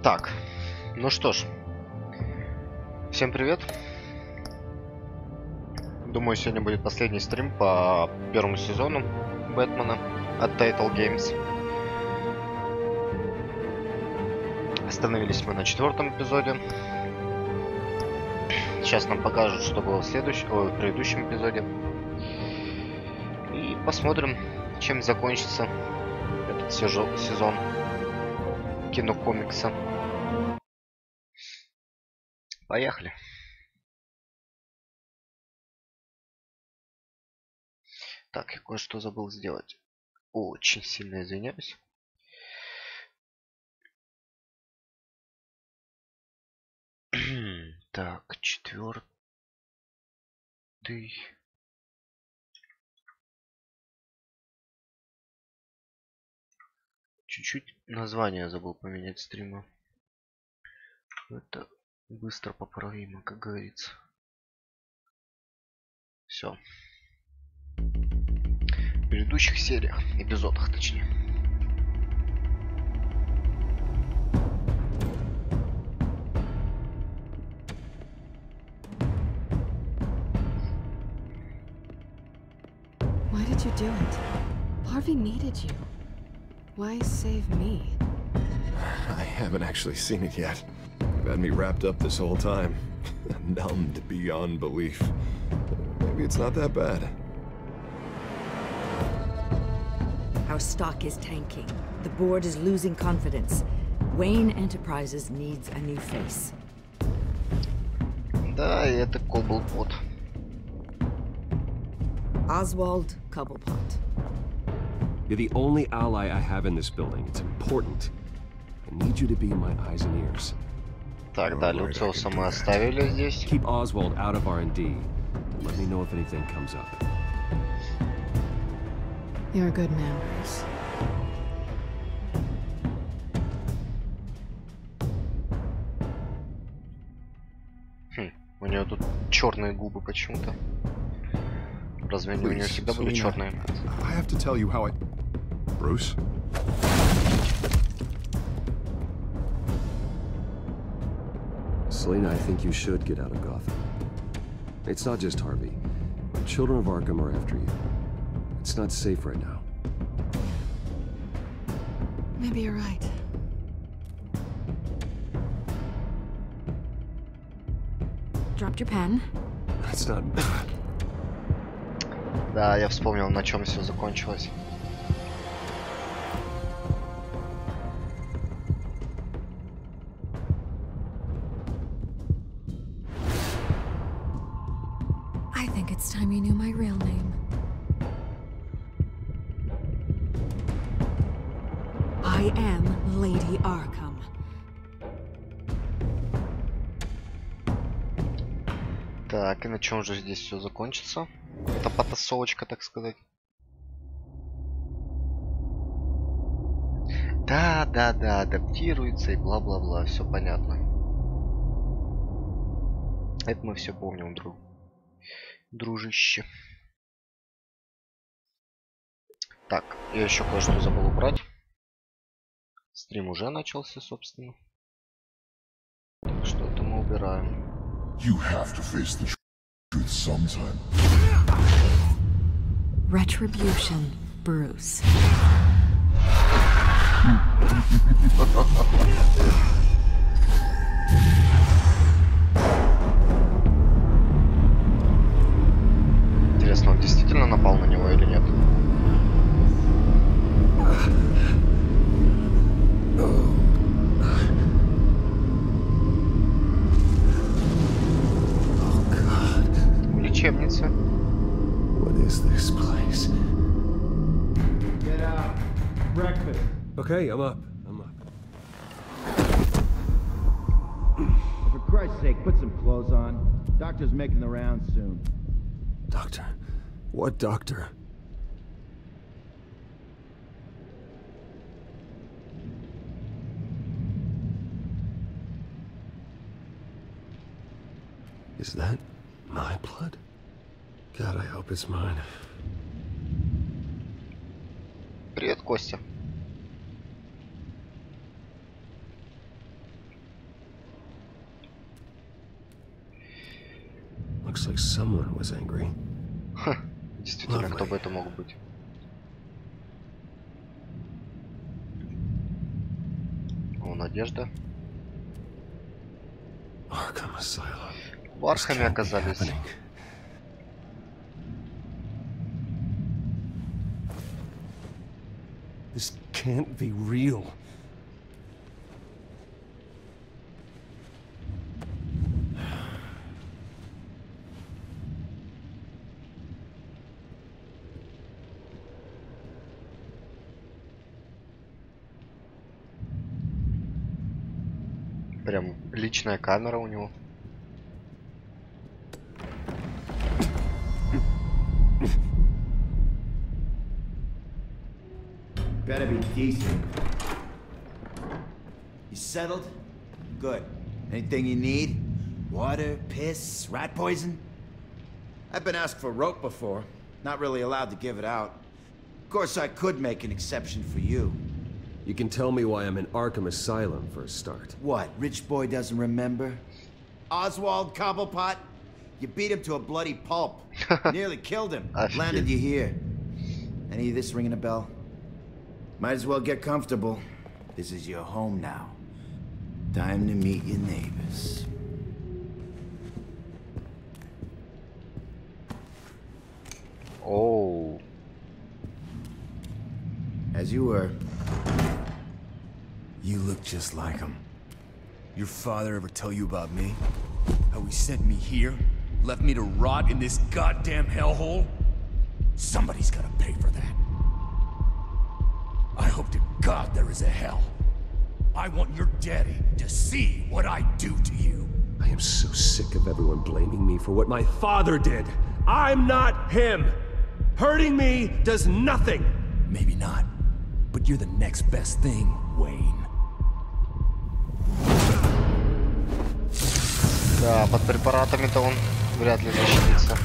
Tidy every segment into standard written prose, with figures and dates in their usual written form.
Так, ну что ж, всем привет. Думаю, сегодня будет последний стрим по первому сезону Бэтмена от Title Games. Остановились мы на 4-м эпизоде. Сейчас нам покажут, что было в предыдущем эпизоде. И посмотрим, чем закончится этот сезон кинокомикса. Поехали. Так, я кое-что забыл сделать. Очень сильно извиняюсь. Так, 4-й. Чуть-чуть название забыл поменять стрима. Это быстро поправимо, как говорится. Все. В предыдущих сериях, эпизодах точнее. Why did you do it? Harvey needed you. Why save me? I haven't actually seen it yet. You've had me wrapped up this whole time. Numbed beyond belief. Maybe it's not that bad. Our stock is tanking. The board is losing confidence. Wayne Enterprises needs a new face. Да, это Cobblepot. Oswald Cobblepot. You're the only ally I have in this building. It's important. I need you to be my eyes and ears. Так, да, Люциуса мы оставили здесь. Keep Oswald out of R&D. And let me know if anything comes up. You're a good man, Bruce. У нее тут черные губы почему-то. Разве они у нее всегда были черные? I have to tell you how I... Bruce? Selena, I think you should get out of Gotham. It's not just Harvey. The children of Arkham are after you. It's not safe right now. Maybe you're right. Dropped your pen. That's not... Да, я вспомнил, на чем все закончилось. I think it's time you knew my real name. I am Lady Arkham. Так, и на чем же здесь все закончится? Это потасовочка, так сказать. Да, адаптируется и бла-бла-бла, все понятно. Это мы все помним, дружище. Так, я еще кое-что забыл убрать. Стрим уже начался, собственно. Так что это мы убираем. You have to face the truth sometime. Retribution, Bruce. Интересно, он действительно напал на него или нет? Лечебница. What is this place? Get out. Breakfast. Okay, I'm up. For Christ's sake, put some clothes on. Doctor's making the rounds soon. Doctor? What doctor? Is that my blood? God, I hope it's mine. Привет, Костя. looks like someone was angry. Действительно, кто бы это мог быть? О, Надежда. Arkham Asylum. В Архаме оказались. This can't be real. Прям личная камера у него. Better be decent. You settled? Good. Anything you need? Water, piss, rat poison? I've been asked for rope before. Not really allowed to give it out. Of course, I could make an exception for you. You can tell me why I'm in Arkham Asylum for a start. What, rich boy doesn't remember? Oswald Cobblepot? You beat him to a bloody pulp. Nearly killed him. Landed you here. Any of this ringing a bell? Might as well get comfortable. This is your home now. Time to meet your neighbors. Oh. As you were. You look just like him. Your father ever tell you about me? How he sent me here? Left me to rot in this goddamn hellhole? Somebody's gotta pay for that. I hope to God there is a hell. I want your daddy to see what I do to you. I am so sick of everyone blaming me for what my father did. I'm not him. Hurting me does nothing. Maybe not, but you're the next best thing, Wayne. Да, под препаратами-то он вряд ли защитится.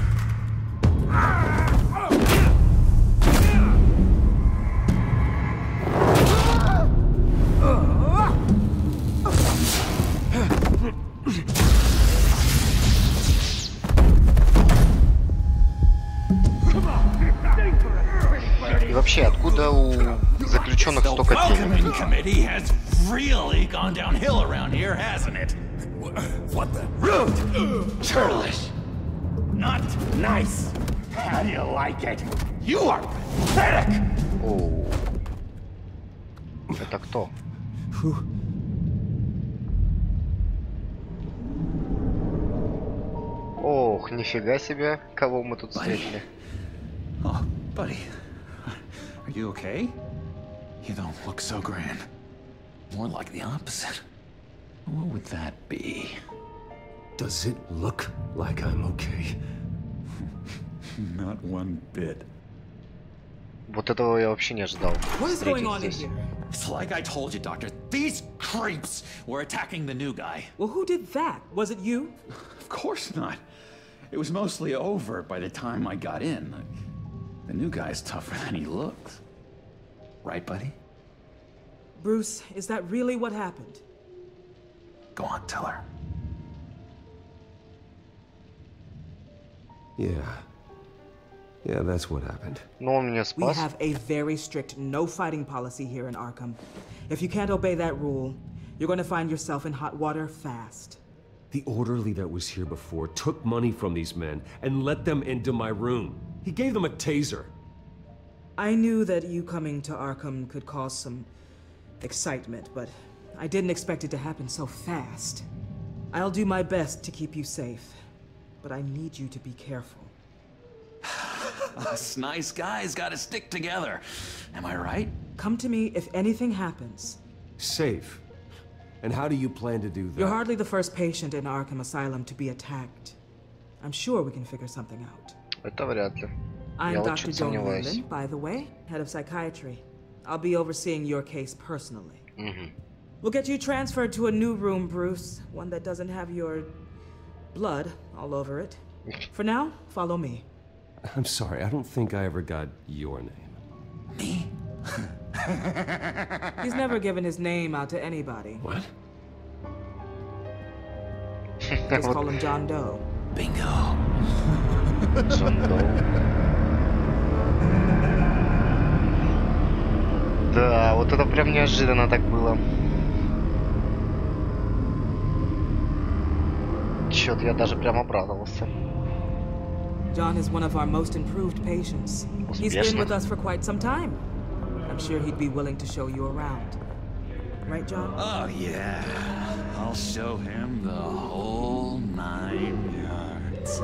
И вообще, откуда у заключенных столько денег? What the? Rude! Churlish! Not nice! How do you like it? You are pathetic! О, это кто? Ох, нифига себе, кого мы тут встретили. Oh, buddy. Are you okay? You don't look so grand. More like the opposite. What would that be? Does it look like I'm okay? Not one bit. Вот этого я вообще не ожидал. What is going on in Здесь. here? It's like I told you, Doctor. These creeps were attacking the new guy. Well, who did that? Was it you? Of course not. It was mostly over by the time I got in. The new guy's tougher than he looks. Right, buddy? Bruce, is that really what happened? Go on, tell her. Yeah, that's what happened. Но он меня We спас. have a very strict no fighting policy here in Arkham. If you can't obey that rule, you're going to find yourself in hot water fast. The orderly that was here before took money from these men and let them into my room. He gave them a taser. I knew that you coming to Arkham could cause some excitement, but I didn't expect it to happen so fast. I'll do my best to keep you safe, but I need you to be careful. Us nice guys gotta stick together. Am I right? Come to me if anything happens. Safe. And how do you plan to do that? You're hardly the first patient in Arkham Asylum to be attacked. I'm sure we can figure something out. Это вряд ли. I'm Я Dr. очень Joan сомневаюсь. Lehman, by the way, head of psychiatry. I'll be overseeing your case personally. We'll get you transferred to a new room, Bruce. One that doesn't have your blood all over it. For now, follow me. I'm sorry, I don't think I ever got your name. Me? He's never given his name out to anybody. What? Just call him John Doe. Bingo. Да, вот это прям неожиданно так было. Чё-то я даже прям обрадовался. John is one of our most improved patients. He's been with us for quite some time. I'm sure he'd be willing to show you around. Right, John? Oh, yeah. I'll show him the whole 9 yards.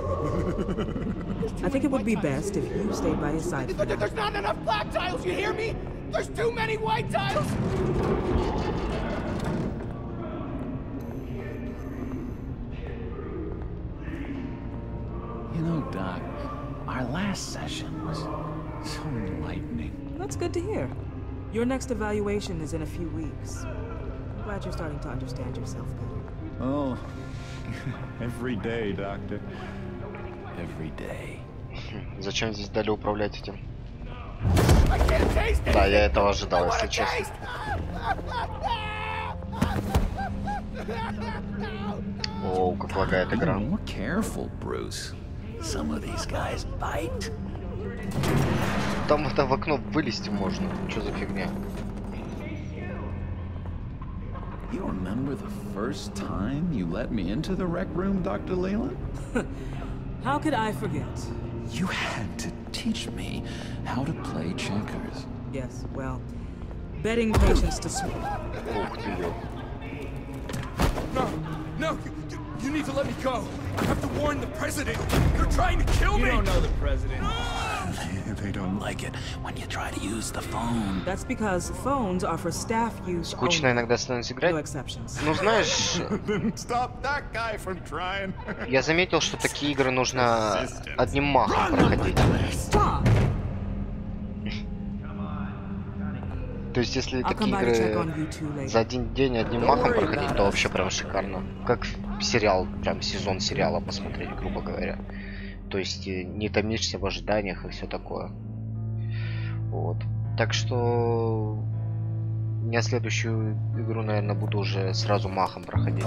I think it would be best if you stayed by his side. There's not enough black tiles, you hear me? There's too many white tiles! You know, Doc, our last session was so enlightening. That's good to hear. Your next evaluation is in a few weeks. I'm glad you're starting to understand yourself better. Oh, every day, Doctor. Every day. Зачем здесь дали управлять этим? Да, я этого ожидал, если честно. Оу, как лагает игра. More careful, Bruce. Some of these guys bite. Там это в окно вылезти можно. Что за фигня? You remember the first time you let me into the rec room, Dr. Leland? How could I forget? You had to teach me how to play checkers. Yes, well, betting patients to swim. Ух ты, ё. No, you need to let me go. I have to warn the president. They're trying to kill me. You don't know the president. They don't like it when you try to use the phone. That's because phones are for staff use. Скучно иногда становится играть. No exceptions. Ну знаешь, Stop that guy from trying. я заметил, что такие игры нужно одним махом проходить. То есть, если такие игры за один день одним махом проходить, то вообще прям шикарно. Как сериал, прям сезон сериала посмотреть, грубо говоря. То есть не томишься в ожиданиях и все такое. Вот. Так что я следующую игру, наверное, буду уже сразу махом проходить.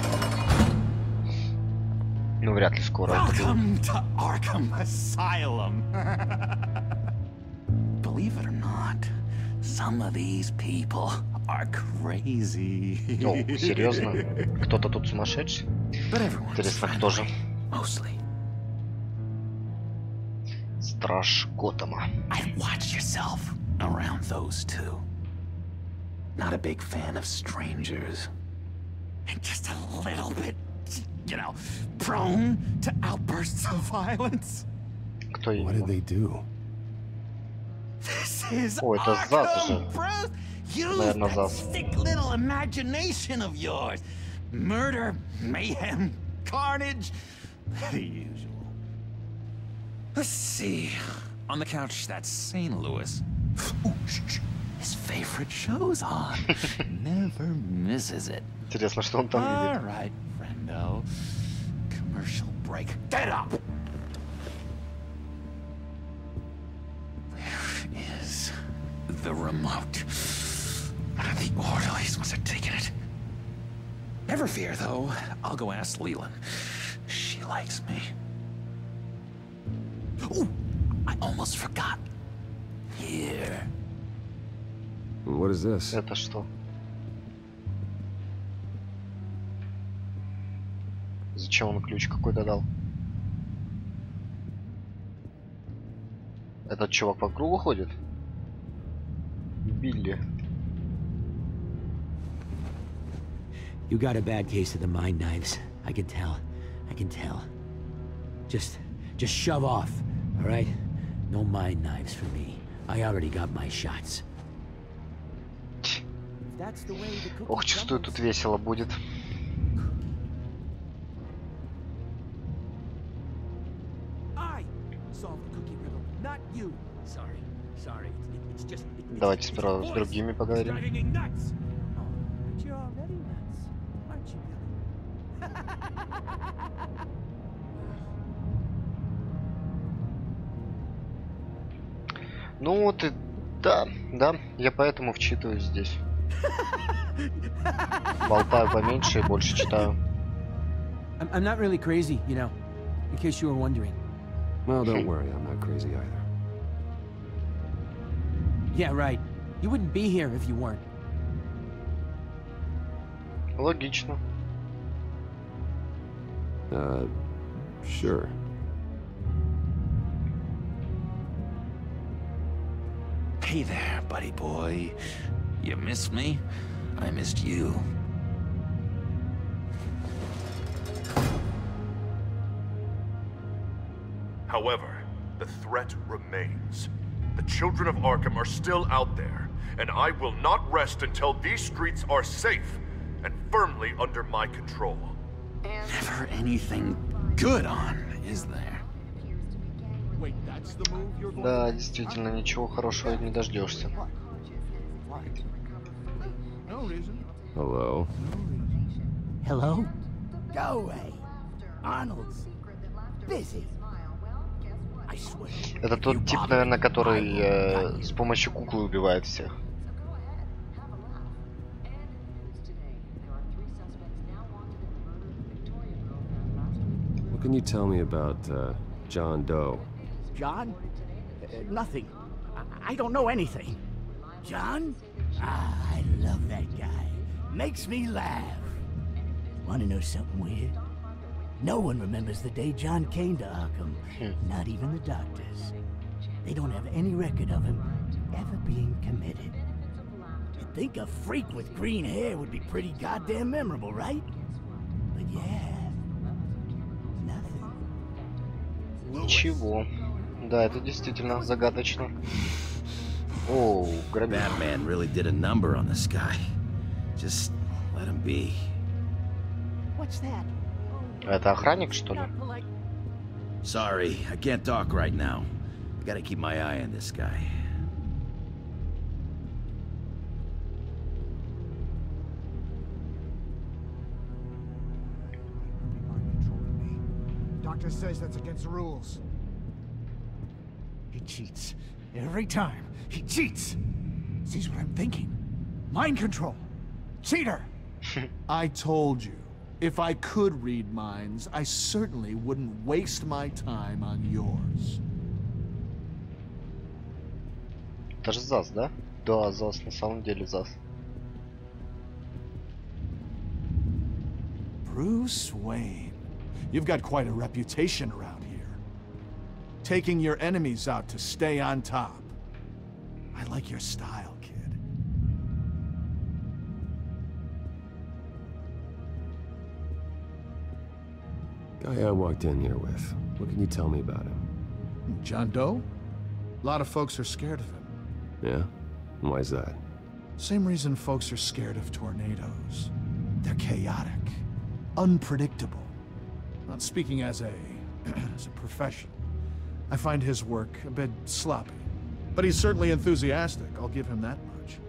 Ну, вряд ли скоро. Welcome to Arkham Asylum. Believe it or not, some of these people are crazy. Ну, серьезно? Кто-то тут сумасшедший? Интересно, кто же? Mostly. Страж Готэма. I'd watch yourself around those two. Not a big fan of strangers. And just a little bit, you know, prone to outbursts of violence. Кто What did they do? This is О, это Заз же. Bruce. Use Наверное, that Заз. sick little imagination of yours. Murder, mayhem, carnage, the usual. Let's see. On the couch, that's St. Louis. Ooh, his favorite show's on. Never misses it. Интересно, что он там видит. All right, friendo. Commercial break. Get up! Where is the remote? One of the orderlies must have taken it. Never fear, though. I'll go ask Leland. She likes me. Ooh, I almost forgot. Here. What is this? Это что? Зачем он ключ какой-то дал? Этот чувак по кругу ходит? Билли. You got a bad case of the mind knives. I can tell. I can tell. Just shove off, all right? No mind knives for me. I already got my shots. Ох, чувствую, тут весело будет. Давайте сперва с другими поговорим. Ну вот и да, я поэтому вчитываюсь здесь. Болтаю поменьше и больше читаю. I'm not really crazy, you know. in case you were wondering. Well, don't worry, I'm not crazy either. Yeah, right. You wouldn't be here if you weren't. Логично. Sure. Hey there, buddy boy. You missed me? I missed you. However, the threat remains. The children of Arkham are still out there, and I will not rest until these streets are safe and firmly under my control. Never anything good on, is there? Wait, that's the move you're going Да, действительно, ничего хорошего не дождешься. No reason. Hello? Hello? Go away. Arnold's busy. I swear. Это тот тип, наверное, который с помощью куклы убивает всех. What can you tell me about John Doe? John? Nothing. I don't know anything. John? Ah, I love that guy. Makes me laugh. Want to know something weird? No one remembers the day John came to Arkham. Not even the doctors. They don't have any record of him ever being committed. You'd think a freak with green hair would be pretty goddamn memorable, right? But yeah, nothing. Ничего. Да, это действительно загадочно. О, громил. Batman really did a number on this guy. Just let him be. What's that? Это охранник, что ли? Sorry, I can't talk right now. I gotta keep my eye on this guy. Doctor says that's against the rules. He cheats. Every time. He cheats. Sees what I'm thinking. Mind control. Cheater! I told you. If I could read minds, I certainly wouldn't waste my time on yours. Это же ЗАС, да? Да, ЗАС, на самом деле ЗАС. Bruce Wayne. You've got quite a reputation around here. Taking your enemies out to stay on top. I like your style, kid. Guy I walked in here with. What can you tell me about him? John Doe? A lot of folks are scared of him. Yeah? Why is that? Same reason folks are scared of tornadoes. They're chaotic, unpredictable. Not speaking as a professional, I find his work a bit sloppy. But he's certainly enthusiastic, I'll give him that much.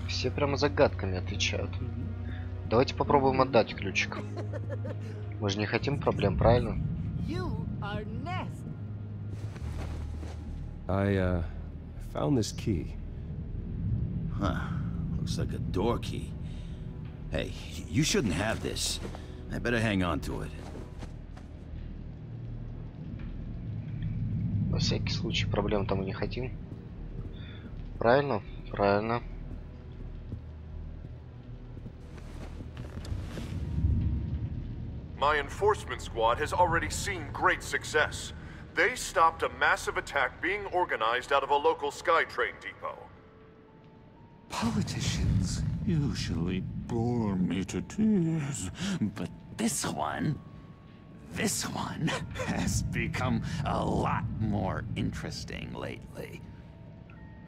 Все прямо загадками отвечают. Давайте попробуем отдать ключик. Мы же не хотим проблем, правильно? I found this key. Huh. Looks like a door key. Hey, you shouldn't have this. I better hang on to it. На всякий случай проблем-то мы не хотим. Правильно? Правильно. My enforcement squad has already seen great success. They stopped a massive attack being organized out of a local SkyTrain depot. Politicians usually bore me to tears, but this one has become a lot more interesting lately.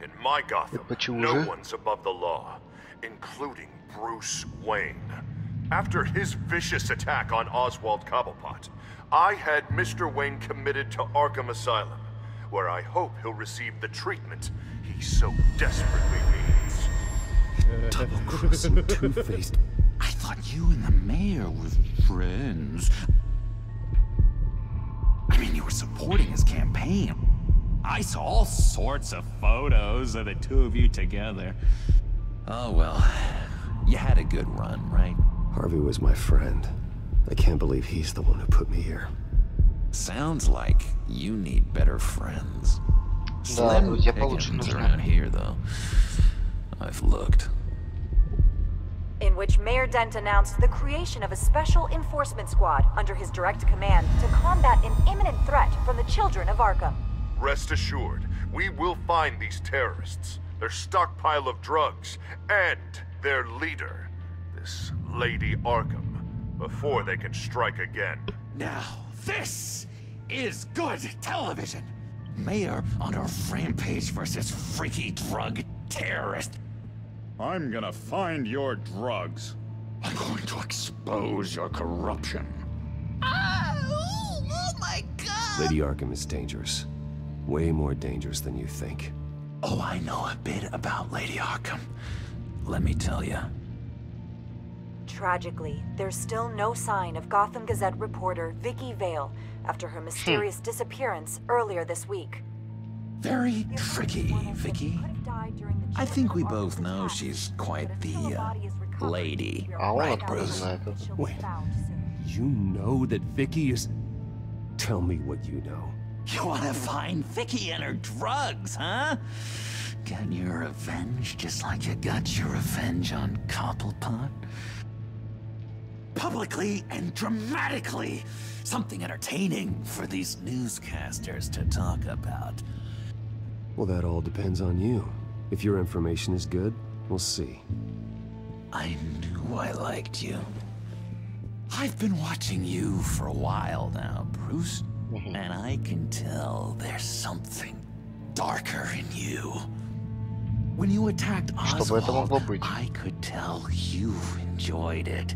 In my Gotham, no one's above the law, including Bruce Wayne. After his vicious attack on Oswald Cobblepot, I had Mr. Wayne committed to Arkham Asylum, where I hope he'll receive the treatment he so desperately needs. Double-crossing two-faced. I thought you and the mayor were friends. I mean, you were supporting his campaign. I saw all sorts of photos of the two of you together. Oh well, you had a good run, right? Harvey was my friend. I can't believe he's the one who put me here. Sounds like you need better friends. Да, Slim друзья получше pickings нужно. around here, though. I've looked. In which Mayor Dent announced the creation of a special enforcement squad under his direct command to combat an imminent threat from the children of Arkham. Rest assured, we will find these terrorists, their stockpile of drugs, and their leader, this Lady Arkham, before they can strike again. Now, this is good television. Mayor on a rampage versus freaky drug terrorist. I'm gonna find your drugs. I'm going to expose your corruption. Oh my God! Lady Arkham is dangerous. Way more dangerous than you think. Oh, I know a bit about Lady Arkham. Let me tell you. Tragically, there's still no sign of Gotham Gazette reporter Vicky Vale after her mysterious disappearance earlier this week. Very tricky, Vicky. I think we both know she's quite the, lady. Right, Bruce? Wait, you know that Vicky is... Tell me what you know. You wanna find Vicky and her drugs, huh? Get your revenge just like you got your revenge on Cobblepot? Publicly and dramatically! Something entertaining for these newscasters to talk about. Well, that all depends on you. If your information is good, we'll see. I knew I liked you. I've been watching you for a while now, Bruce. And I can tell there's something darker in you. When you attacked Oswald, I could tell you enjoyed it.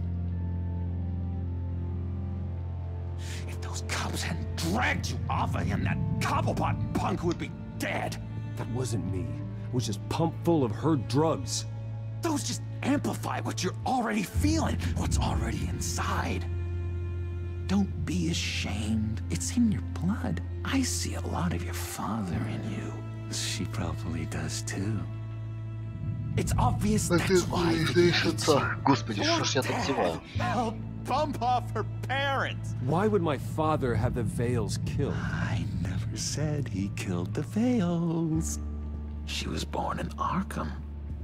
If those cops hadn't dragged you off of him, that Cobblepot punk would be dead. That wasn't me. It was just pumped full of her drugs. Those just amplify what you're already feeling, what's already inside. Don't be ashamed. It's in your blood. I see a lot of your father in you. She probably does too. It's obvious that's why. Господи, что ж я тут зеваю? Help bump off her parents. Why would my father have the Vales killed? I never said he killed the Vales. She was born in Arkham.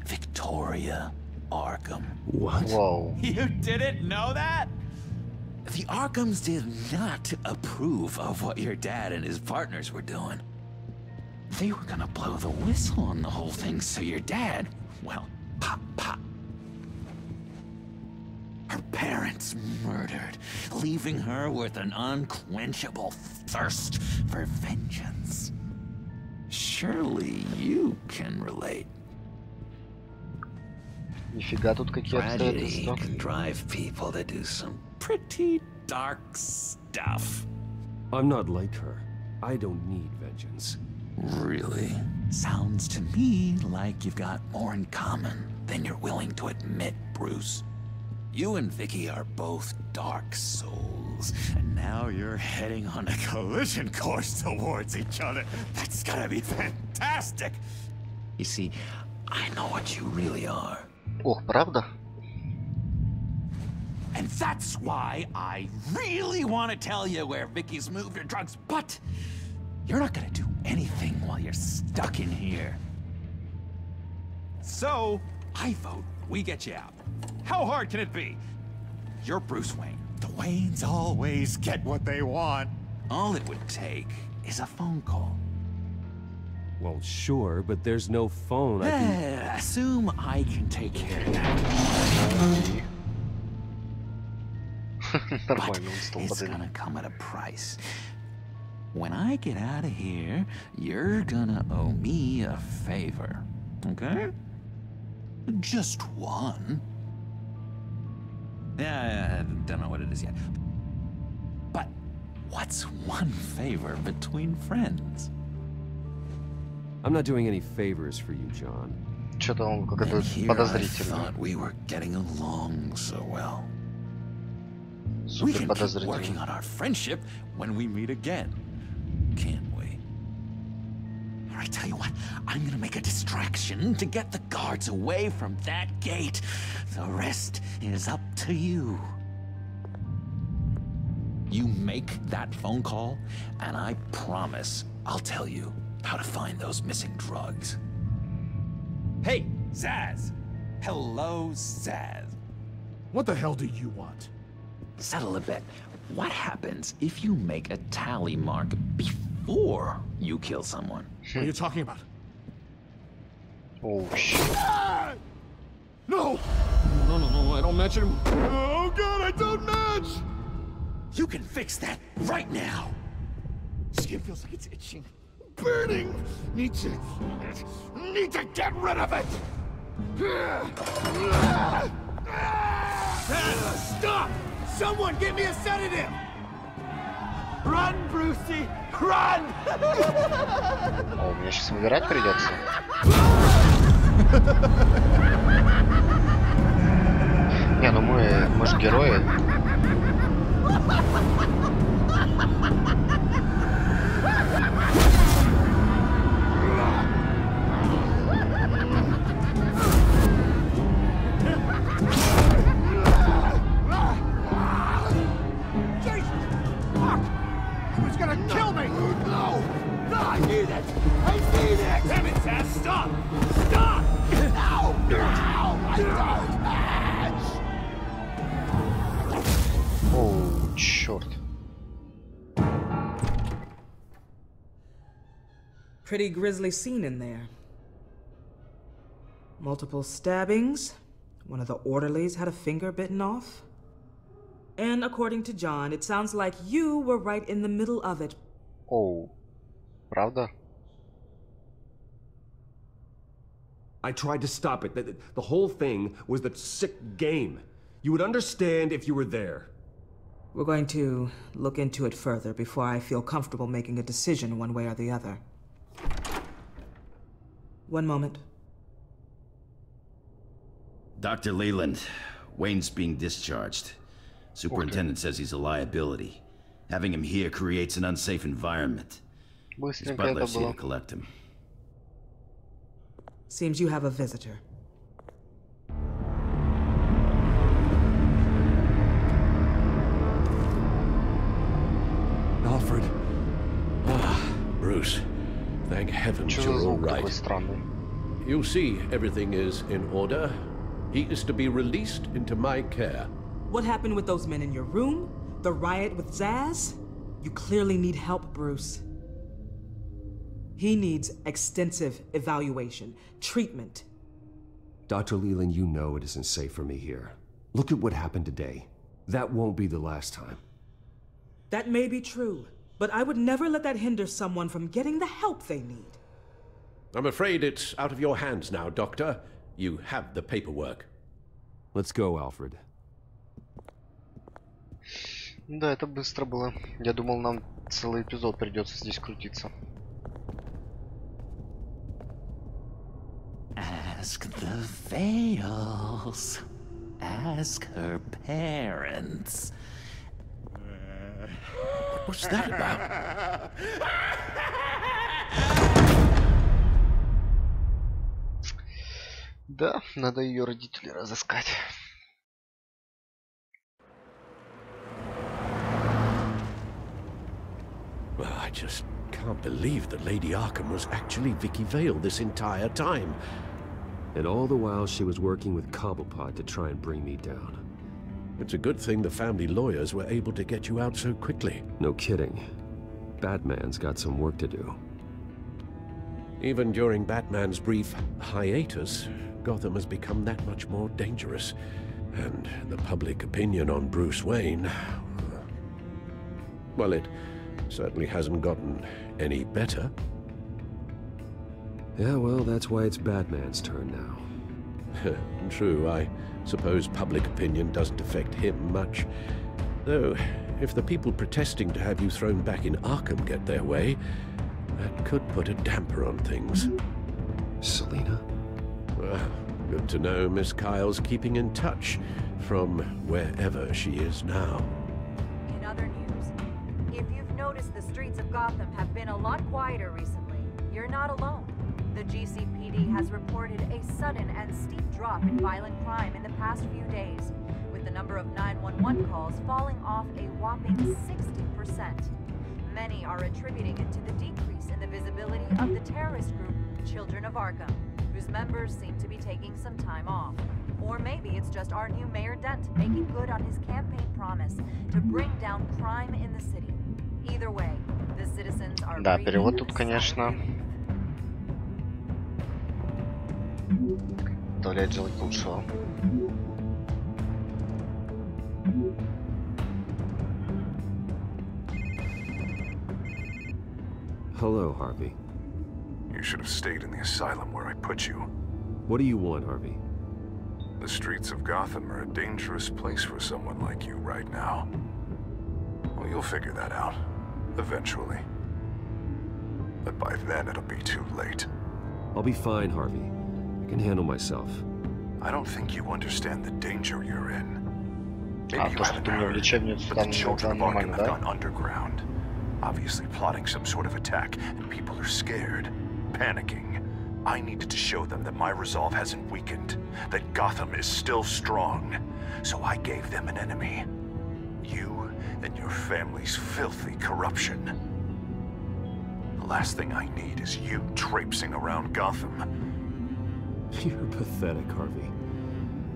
Victoria Arkham. What? Whoa. You didn't know that? The Arkhams did not approve of what your dad and his partners were doing. They were gonna blow the whistle on the whole thing, so your dad, well, pop, pop. Her parents murdered, leaving her with an unquenchable thirst for vengeance. Surely you can relate. Нифига тут какие обстоятельства. Can drive people to do some pretty dark stuff. I'm not like her. I don't need vengeance. Really? Sounds to me like you've got more in common than you're willing to admit, Bruce. You and Vicky are both dark souls, and now you're heading on a collision course towards each other. That's gonna be fantastic! You see, I know what you really are. Ох, правда? And that's why I really want to tell you where Vicky's moved her drugs, but you're not gonna do anything while you're stuck in here. So, I vote we get you out. How hard can it be? You're Bruce Wayne. The Waynes always get what they want. All it would take is a phone call. Well, sure, but there's no phone. I can... Assume I can take care of that. But it's gonna come at a price. When I get out of here, you're gonna owe me a favor, okay? Just one. Yeah, I don't know what it is yet. But what's one favor between friends? I'm not doing any favors for you, John. Что-то он как-то подозрительный. I thought we were getting along so well. Супер We can keep подозрительный. working on our friendship when we meet again, can't we? All right, tell you what, I'm gonna make a distraction to get the guards away from that gate. The rest is up to you. You make that phone call, and I promise I'll tell you how to find those missing drugs. Hey, Zaz! Hello, Zaz. What the hell do you want? Settle a bit. What happens if you make a tally mark before you kill someone? What are you talking about? Oh, shit. No! No, I don't match him. Oh, God, I don't match! You can fix that right now! Skin feels like it's itching. Burning! Need to get rid of it! Stop! Someone give me a sedative! Run, Brucey! Run! О, мне сейчас выбирать придется. Не, ну мы же герои. О, черт. Pretty grisly scene in there. Multiple stabbings. One of the orderlies had a finger bitten off. And according to John, it sounds like you were right in the middle of it. Oh, правда? I tried to stop it. The whole thing was that sick game. You would understand if you were there. We're going to look into it further before I feel comfortable making a decision one way or the other. One moment. Dr. Leland, Wayne's being discharged. Superintendent says he's a liability. Having him here creates an unsafe environment. His butler's here to collect him. Seems you have a visitor. Alfred. Ah, Bruce. Thank heavens you're all right. You see, everything is in order. He is to be released into my care. What happened with those men in your room? The riot with Zaz? You clearly need help, Bruce. He needs extensive evaluation, treatment. Dr. Leland, you know it isn't safe for me here. Look at what happened today. That won't be the last time. That may be true, but I would never let that hinder someone from getting the help they need. I'm afraid it's out of your hands now, Doctor. You have the paperwork. Let's go, Alfred. Да, это быстро было. Я думал, нам целый эпизод придется здесь крутиться. Ask the Veils. Ask her parents. What's that about? Да, надо ее родителей разыскать. Well, I just can't believe that Lady Arkham was actually Vicky Vale this entire time. And all the while she was working with Cobblepot to try and bring me down. It's a good thing the family lawyers were able to get you out so quickly. No kidding. Batman's got some work to do. Even during Batman's brief hiatus, Gotham has become that much more dangerous. And the public opinion on Bruce Wayne... well, it certainly hasn't gotten any better. Yeah, well, that's why it's Batman's turn now. True, I suppose public opinion doesn't affect him much. Though, if the people protesting to have you thrown back in Arkham get their way, that could put a damper on things. Selina? Well, good to know Miss Kyle's keeping in touch from wherever she is now. In other news, if you've noticed, the streets of Gotham have been a lot quieter recently. You're not alone. The GCPD has reported a sudden and steep drop in violent crime in the past few days, with with the number of 911 calls falling off a whopping 60%. Many are attributing it to the decrease in the visibility of the terrorist group Children of Arkham, whose members seem to be taking some time off. Or maybe it's just our new Mayor Dent making good on his campaign promise to bring down crime in the city. Either way, the citizens are... Да, перевод тут, конечно, доставляет желать лучшего. Hello, Harvey. You should have stayed in the asylum where I put you. What do you want, Harvey? The streets of Gotham are a dangerous place for someone like you right now. Well, you'll figure that out, eventually. But by then it'll be too late. I'll be fine, Harvey. I can handle myself. I don't think you understand the danger you're in. Maybe you то, что haven't ты мне heard, влечение but the children of Arkham нормально, have да? gone underground. Obviously plotting some sort of attack, and people are scared, panicking. I needed to show them that my resolve hasn't weakened, that Gotham is still strong. So I gave them an enemy. You and your family's filthy corruption. The last thing I need is you traipsing around Gotham. You're pathetic, Harvey.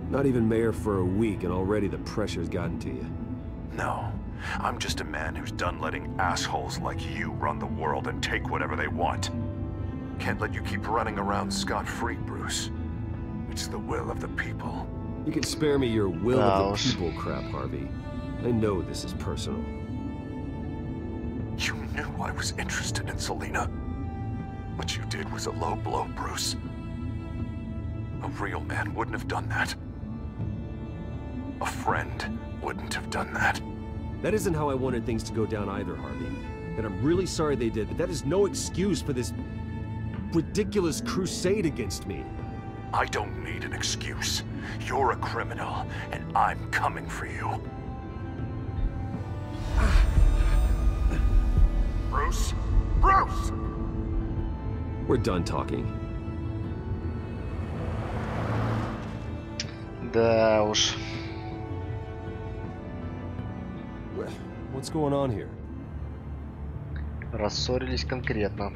Not even mayor for a week and already the pressure's gotten to you. No. I'm just a man who's done letting assholes like you run the world and take whatever they want. Can't let you keep running around scot-free, Bruce. It's the will of the people. You can spare me your will of the people crap, Harvey. I know this is personal. You knew I was interested in Selena. What you did was a low blow, Bruce. A real man wouldn't have done that. A friend wouldn't have done that. That isn't how I wanted things to go down either, Harvey. And I'm really sorry they did, but that is no excuse for this ridiculous crusade against me. I don't need an excuse. You're a criminal, and I'm coming for you. Bruce? Bruce! We're done talking. Да уж. What's going on here? Рассорились конкретно.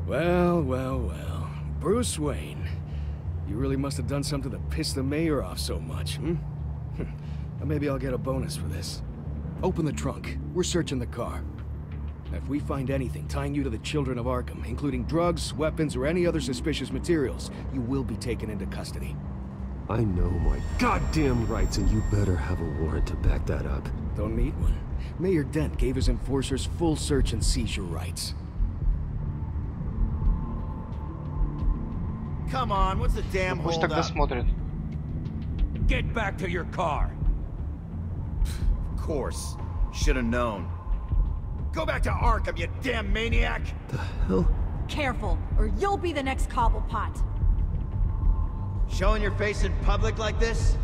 Well, well, well. Bruce Wayne. You really must have done something to piss the mayor off so much, hmm? Maybe I'll get a bonus for this. Open the trunk. We're searching the car. If we find anything tying you to the Children of Arkham, including drugs, weapons, or any other suspicious materials, you will be taken into custody. I know my goddamn rights, and you better have a warrant to back that up. Don't need one. Mayor Dent gave his enforcers full search and seizure rights. Come on, what's the damn Пусть hold тогда up? смотрит. Get back to your car. Of course. Should have known. Go back to Arkham, you damn maniac! The hell? Careful, or you'll be the next Cobblepot. Showing your face in public like this?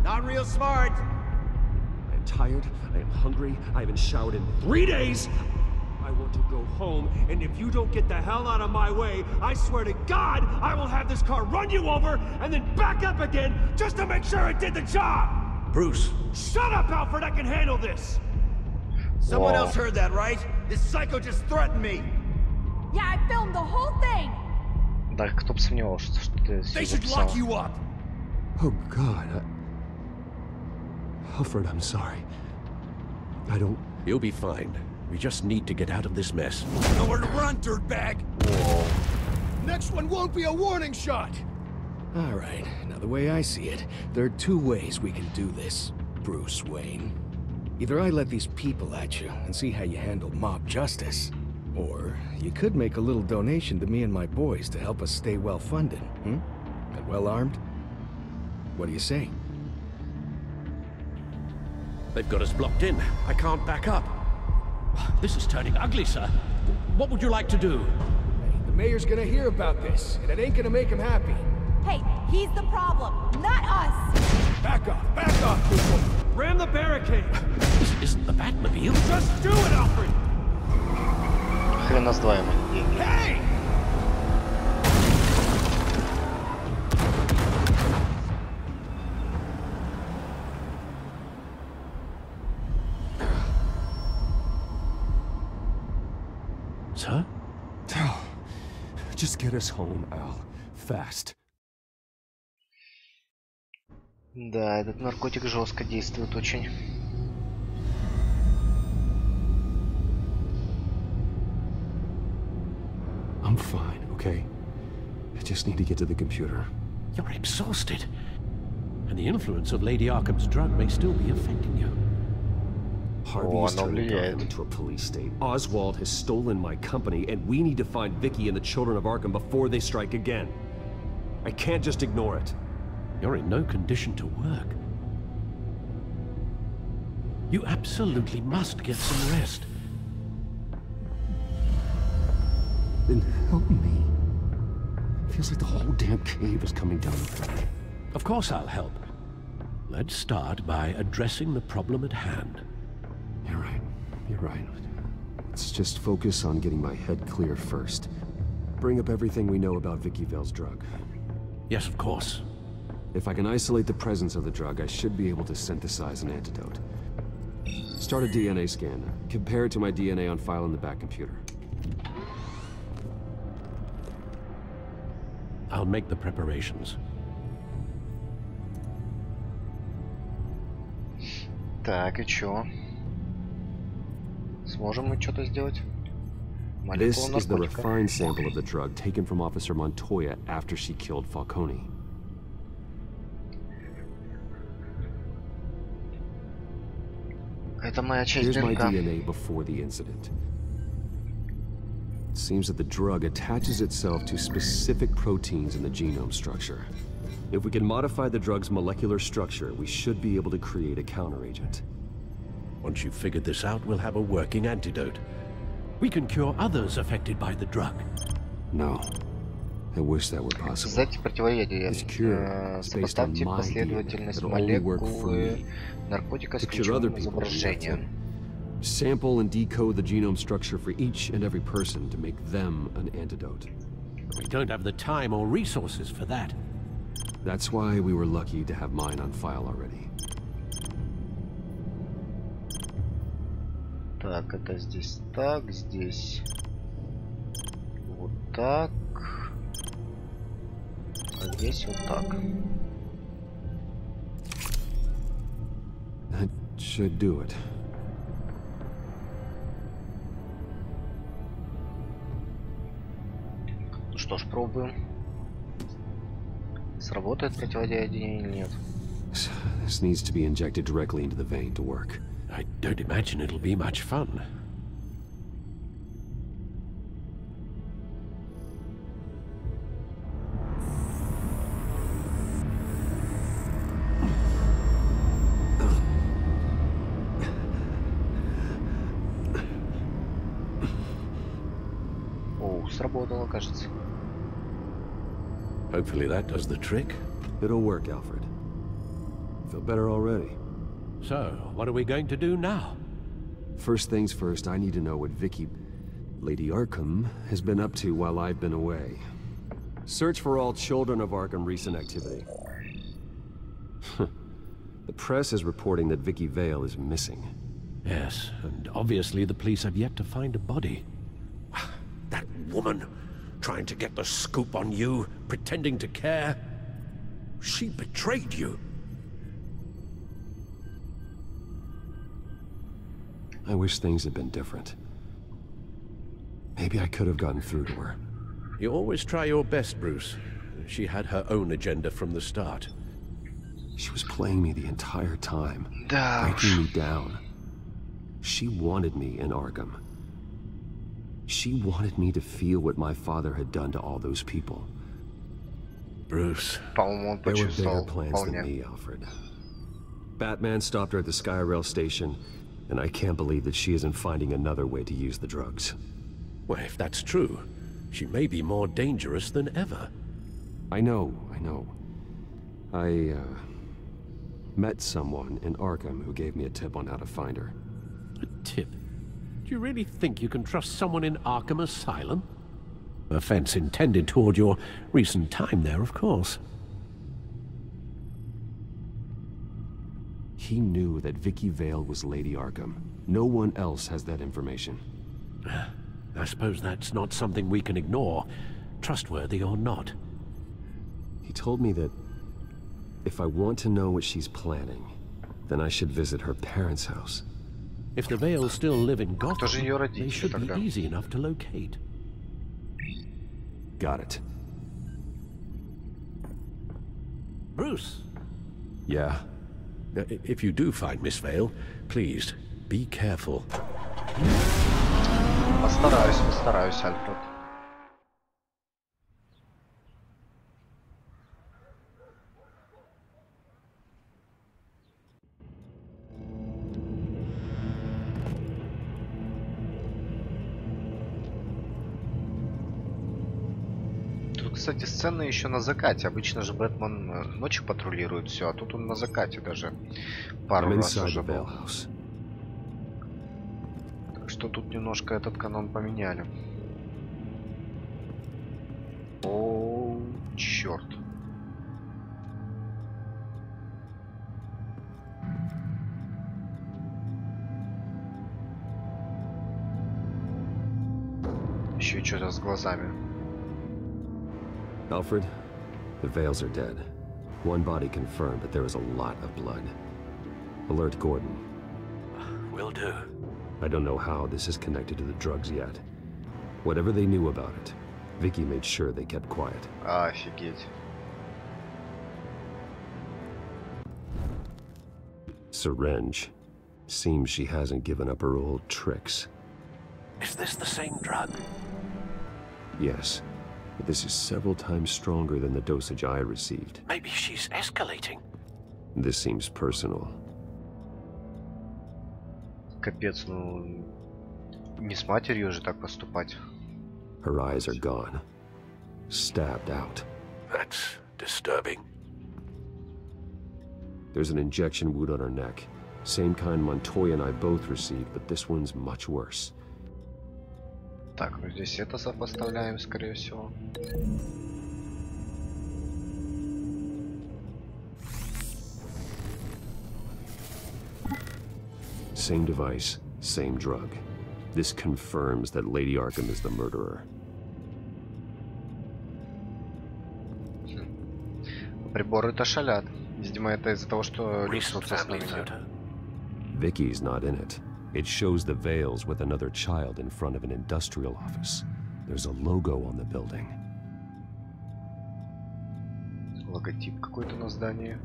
Not real smart. I am tired, I am hungry, I haven't showered in 3 days! I want to go home, and if you don't get the hell out of my way, I swear to God, I will have this car run you over, and then back up again, just to make sure it did the job! Bruce. Shut up, Alfred, I can handle this! Someone else heard that, right? This psycho just threatened me. Yeah, I filmed the whole thing. Да, кто бы сомневался, что ты They все should lock записал. you up. Oh, God, Alfred, I'm sorry. I don't... You'll be fine. We just need to get out of this mess. Nowhere to run, dirtbag. Next one won't be a warning shot. All right, now the way I see it, there are 2 ways we can do this, Bruce Wayne. Either I let these people at you and see how you handle mob justice, or you could make a little donation to me and my boys to help us stay well-funded, hmm? And well-armed? What do you say? They've got us blocked in. I can't back up. This is turning ugly, sir. What would you like to do? Hey, the mayor's gonna hear about this, and it ain't gonna make him happy. Hey, he's the problem, not us. Back off, people! Ram the barricade! This isn't the Batmobile. Just do it, Alfred! Хрена с два ему деньги. Hey! Sir? Just get us home, Al. Fast. Да, этот наркотик жестко действует очень. I'm fine, okay? I just need to get to the computer. You're exhausted. And the influence of Lady Arkham's drug may still be affecting you. Harvey is turning Gotham into a police state. Oswald has stolen my company, and we need to find Vicky and the children of Arkham before they strike again. I can't just ignore it. You're in no condition to work. You absolutely must get some rest. Then help me. Feels like the whole damn cave is coming down on me. Of course I'll help. Let's start by addressing the problem at hand. You're right. You're right. Let's just focus on getting my head clear first. Bring up everything we know about Vicky Vale's drug. Yes, of course. If I can isolate the presence of the drug, I should be able to synthesize an antidote. Start a DNA scan. Compare it to my DNA on file in the back computer. I'll make the preparations. Так, и чё? Сможем мы что-то сделать? This is the refined sample of the drug taken from Officer Montoya after she killed Falcone. Это моя часть Here's my ДНК. DNA before the incident. It seems that the drug attaches itself to specific proteins in the genome structure. If we can modify the drug's molecular structure, we should be able to create a counteragent. Once you've figured this out, we'll have a working antidote. We can cure others affected by the drug. No. I wish that were possible. Создайте противоядие. Сопоставьте последовательность молекулы наркотика с ключевым изображением. Sample and decode the genome structure for each and every person to make them an antidote. We don't have the time or resources for that. That's why we were lucky to have mine on file already. Так, это здесь так, здесь вот так, а здесь вот так. That should do it. Ну что ж, пробуем. Сработает противоядие или нет? This needs to be injected directly into the vein to work. I don't imagine it'll be much fun. О, сработало, кажется. Hopefully that does the trick. It'll work, Alfred. Feel better already. So, what are we going to do now? First things first, I need to know what Vicky, Lady Arkham, has been up to while I've been away. Search for all children of Arkham recent activity. The press is reporting that Vicky Vale is missing. Yes, and obviously the police have yet to find a body. That woman, trying to get the scoop on you, pretending to care. She betrayed you. I wish things had been different. Maybe I could have gotten through to her. You always try your best, Bruce. She had her own agenda from the start. She was playing me the entire time, breaking me down. She wanted me in Arkham. She wanted me to feel what my father had done to all those people. Bruce, there were bigger plans than me, Alfred. Batman stopped her at the Skyrail station, and I can't believe that she isn't finding another way to use the drugs. Well, if that's true, she may be more dangerous than ever. I know. I met someone in Arkham who gave me a tip on how to find her. A tip? Do you really think you can trust someone in Arkham Asylum? Offense intended toward your recent time there, of course. He knew that Vicky Vale was Lady Arkham. No one else has that information. I suppose that's not something we can ignore, trustworthy or not. He told me that if I want to know what she's planning, then I should visit her parents' house. If the Vales still live in Gotham, they should be easy enough to locate. Got it. Bruce? Yeah? If you do find Miss Vale, please, be careful. Постараюсь, Альфред. Кстати, сцена еще на закате. Обычно же Бэтмен ночью патрулирует все, а тут он на закате даже пару раз уже был. Так что тут немножко этот канон поменяли. О, черт. Еще что-то с глазами. Alfred, the Vales are dead. One body confirmed, but there is a lot of blood. Alert Gordon. Will do. I don't know how this is connected to the drugs yet. Whatever they knew about it, Vicky made sure they kept quiet. Офигеть. Syringe. Seems she hasn't given up her old tricks. Is this the same drug? Yes. But this is several times stronger than the dosage I received. Maybe she's escalating. This seems personal. Капец, ну не с матерью же так поступать. Her eyes are gone. Stabbed out. That's disturbing. There's an injection wound on her neck. Same kind Montoya and I both received, but this one's much worse. Так, ну здесь это сопоставляем, скорее всего. Same device, same drug. This confirms that Lady Arkham is the murderer. Приборы-то шалят. Видимо, это из-за того, что Vicky's not in it. It shows the Vales with another child in front of an industrial office. There's a logo on the building. Логотип какой-то на здании.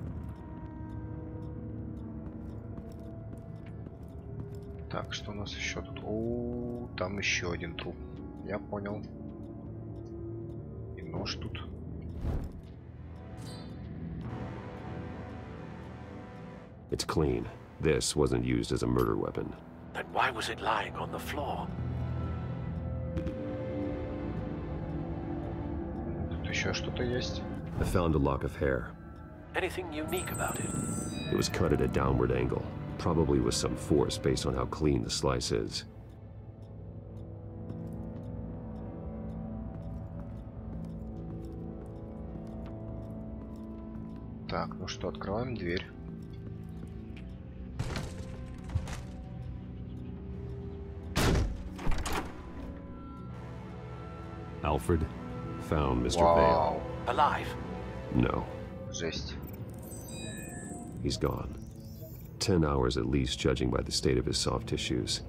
Так, что у нас еще тут? О, там еще один труп. Я понял. И нож тут. It's clean. This wasn't used as a murder weapon. Then why was it lying on the floor? Тут еще что-то есть. I found a lock of hair. Anything unique about it? It was cut at a downward angle, probably with some force based on how clean the slice is. Так, ну что, открываем дверь. Alfred found Mr. Vale. Alive? No. Жесть. He's gone. 10 hours at least, judging by the state of his soft tissues.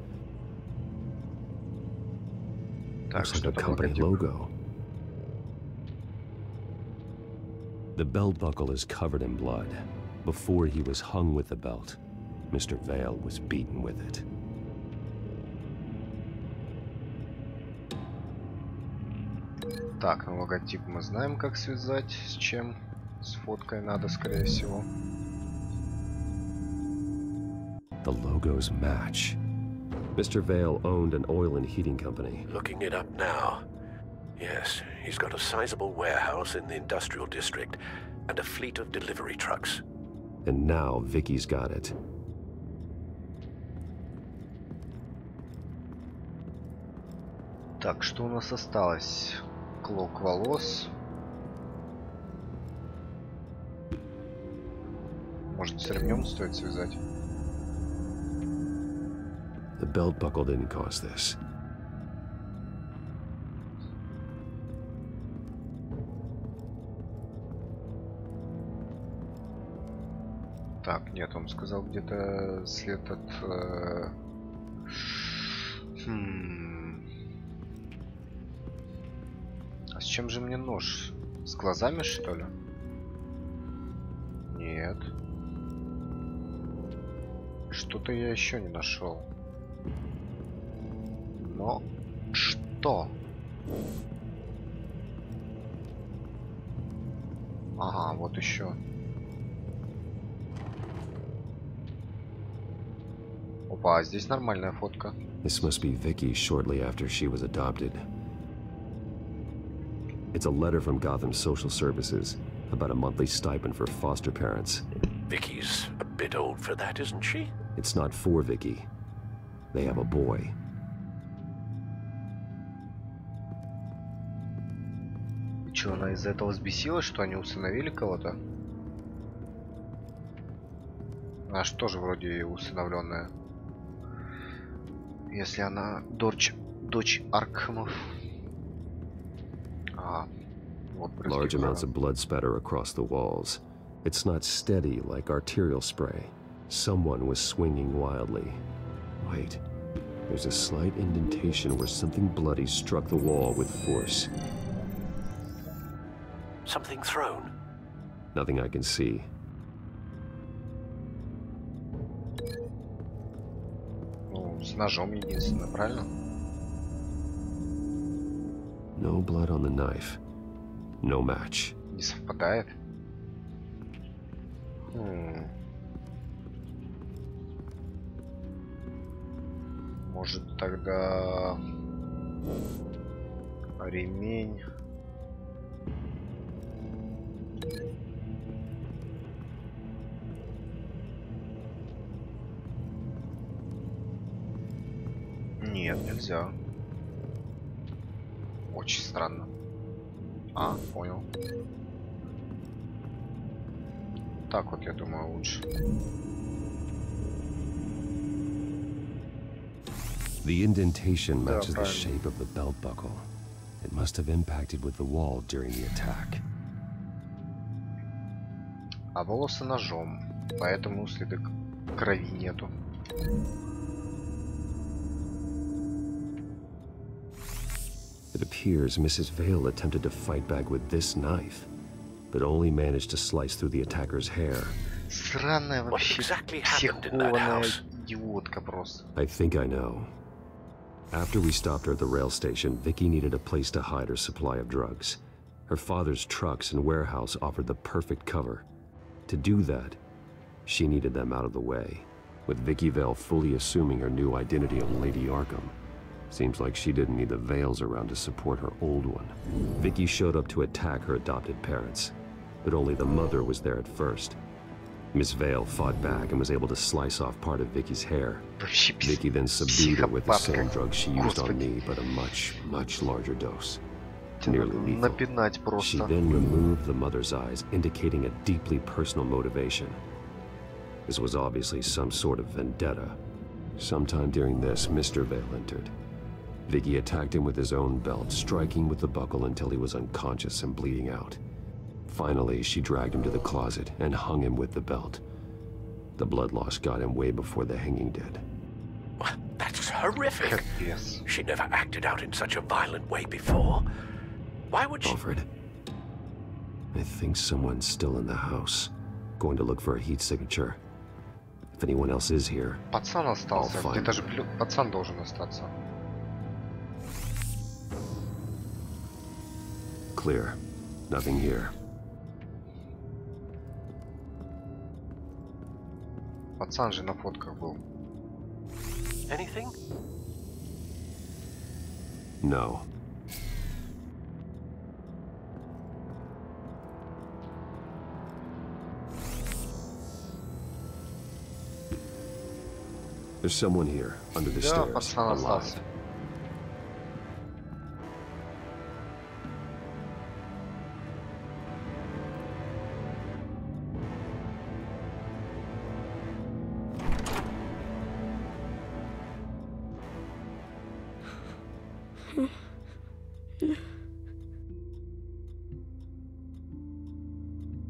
Looks like a company logo. The belt buckle is covered in blood. Before he was hung with the belt, Mr. Vale was beaten with it. Так, ну логотип мы знаем, как связать, с чем. С фоткой надо, скорее всего. The logos match. Mr. Vale owned an oil and heating company. Looking it up now. Yes, he's got a sizable warehouse in the industrial district and a fleet of delivery trucks. And now Vicky's got it. Так, что у нас осталось? Клок волос. Может, с ремнем стоит связать? The belt buckle didn't cause this. Так, нет, он сказал где-то след от... А с чем же мне нож? С глазами, что ли? Нет. Что-то я еще не нашел. Но что? Ага, вот еще. Опа, здесь нормальная фотка. This must be Vicky shortly after she was adopted. It's a letter from Gotham Social Services about a monthly stipend for foster parents. Vicky's a bit old for that, isn't she? It's not for Vicky. They have a boy. И что, она из-за этого взбесилась, что они усыновили кого-то? Она же тоже вроде усыновленная. Если она дочь Аркхемов. Вот, Large amounts of blood spatter across the walls. It's not steady like arterial spray. Someone was swinging wildly. Wait, there's a slight indentation where something bloody struck the wall with force. Something thrown? Nothing I can see. Ну, с ножом единственно, правильно? No blood on the knife. No match. Не совпадает. Может тогда ремень. Нет, нельзя. Очень странно. А, понял. Так вот, я думаю, лучше. The indentation matches the shape of the belt buckle. It must have impacted with the wall during the attack. А волосы ножом, поэтому следы крови нету. It appears Mrs. Vale attempted to fight back with this knife, but only managed to slice through the attacker's hair. Странная вообще психованная идиотка просто. I think I know. After we stopped her at the rail station, Vicky needed a place to hide her supply of drugs. Her father's trucks and warehouse offered the perfect cover. To do that, she needed them out of the way, with Vicky Vale fully assuming her new identity of Lady Arkham. Seems like she didn't need the Vales around to support her old one. Vicky showed up to attack her adopted parents, but only the mother was there at first. Miss Vale fought back and was able to slice off part of Vicky's hair. Vicky then subdued her with the same drug she used on me, but a much, much larger dose. Nearly lethal. She then removed the mother's eyes, indicating a deeply personal motivation. This was obviously some sort of vendetta. Sometime during this, Mr. Vale entered. Vicky attacked him with his own belt, striking with the buckle until he was unconscious and bleeding out. Finally, she dragged him to the closet and hung him with the belt. The blood loss got him way before the hanging did. That's horrific. Yes. She never acted out in such a violent way before. Why would she? Alfred, I think someone's still in the house. Going to look for a heat signature. If anyone else is here, пацан остался. Где-то же пацан должен остаться. Clear. Nothing here. Пацан же на фотках был. Anything? No. There's someone here, under the stairs, пацан alive. остался.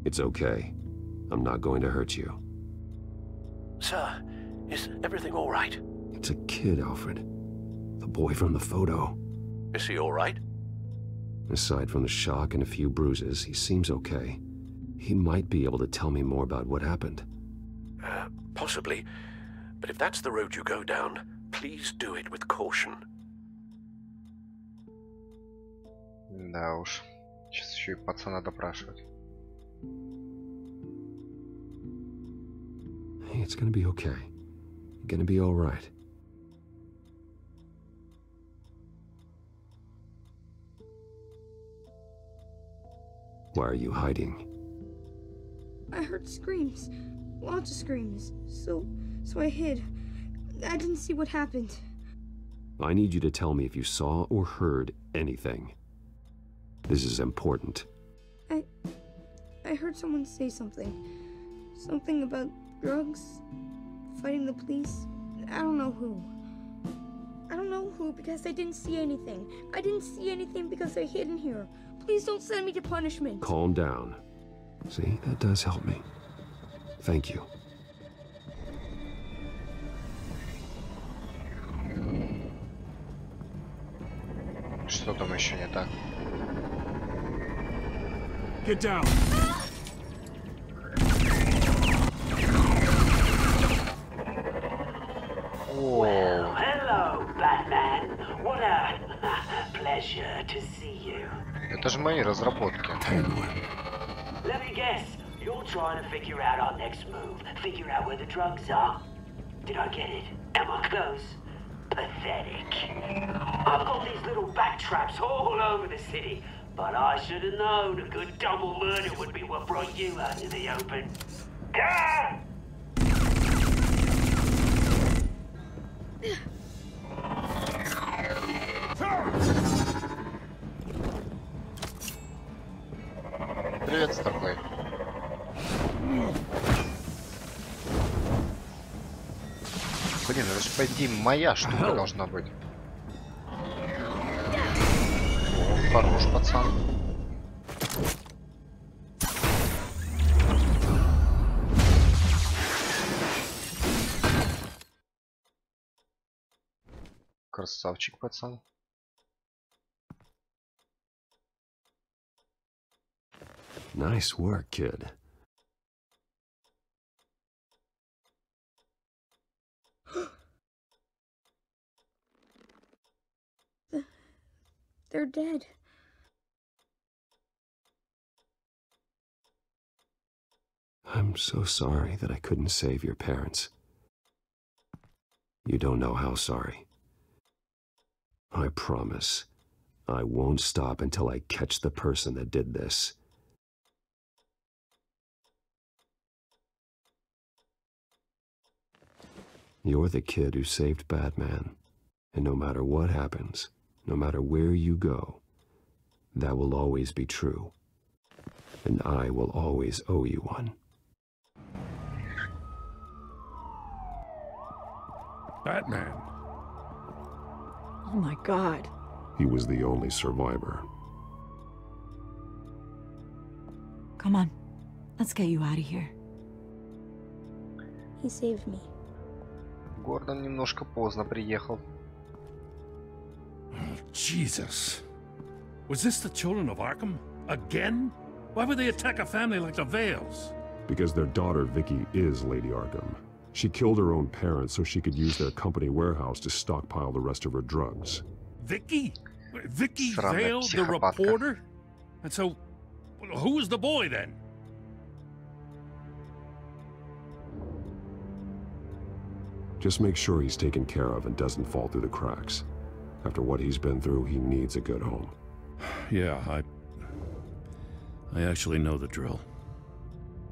It's okay. I'm not going to hurt you. Sir, is everything all right? It's a kid, Alfred. The boy from the photo. Is he all right? Aside from the shock and a few bruises, he seems okay. He might be able to tell me more about what happened. Possibly. But if that's the road you go down, please do it with caution. Да уж. Сейчас еще и пацана допрашивать. Hey, it's gonna be okay. You're gonna be all right. Why are you hiding? I heard screams. Lots of screams. So I hid. I didn't see what happened. I need you to tell me if you saw or heard anything. This is important. I heard someone say something. Something about drugs, fighting the police. I don't know who. I don't know who because I didn't see anything. I didn't see anything because I hid in here. Please don't send me to punishment. Calm down. See, that does help me. Thank you. Что там еще не так? Get down. Well, hello, Batman. What a pleasure to see you. Это же мои разработки. Let me guess. You're trying to figure out our next move. Figure out where the drugs are. Did I get it? Am I close? Pathetic. I've got these little back traps all over the city, but I should have known a good double murder would be what brought you out in the open. Ah! Привет, Старплей. Блин, это же по идее моя штука должна быть. О, хорош, пацан. Красавчик, пацан. Nice work, kid. They're dead. I'm so sorry that I couldn't save your parents. You don't know how sorry. I promise, I won't stop until I catch the person that did this. You're the kid who saved Batman, and no matter what happens, no matter where you go, that will always be true, and I will always owe you one. Batman. Oh my God. He was the only survivor. Come on, let's get you out of here. He saved me. Гордон немножко поздно приехал. Oh, Jesus. Was this the children of Arkham? Again? Why would they attack a family like the Vales? Because their daughter, Vicky, is Lady Arkham. She killed her own parents so she could use their company warehouse to stockpile the rest of her drugs. Vicky? Vicky Vale, the reporter? And so, who was the boy then? Just make sure he's taken care of and doesn't fall through the cracks. After what he's been through, he needs a good home. Yeah, I actually know the drill.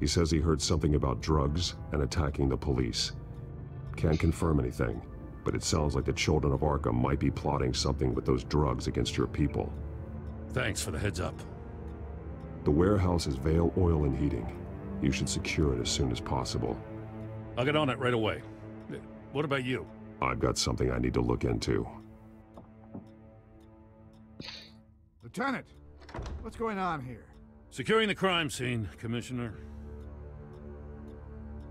He says he heard something about drugs and attacking the police. Can't confirm anything, but it sounds like the children of Arkham might be plotting something with those drugs against your people. Thanks for the heads up. The warehouse is Vale Oil and Heating. You should secure it as soon as possible. I'll get on it right away. What about you? I've got something I need to look into. Lieutenant, what's going on here? Securing the crime scene, Commissioner.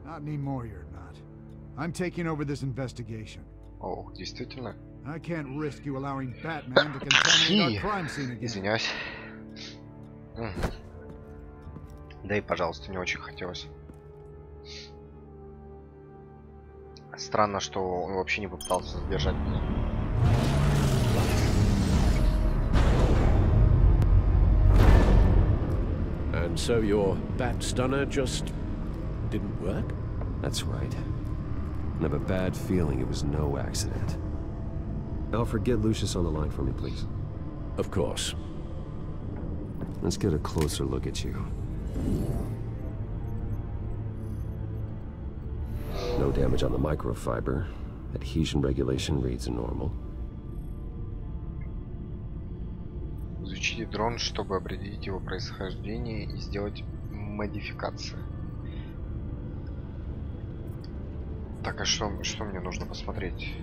Not anymore, you're not. I'm taking over this investigation. О, действительно? I can't risk you allowing Batman to contaminate our crime scene again. Извиняюсь. Да и, пожалуйста, не очень хотелось. Странно, что он вообще не попытался задержать меня. And so your bat stunner just didn't work? That's right. I have a bad feeling it was no accident. Alfred, get Lucius on the line for me, please. Of course. Let's get a closer look at you. No damage on the microfiber. Adhesion regulation reads normal. Изучите дрон, чтобы определить его происхождение и сделать модификации. Так, а что мне нужно посмотреть?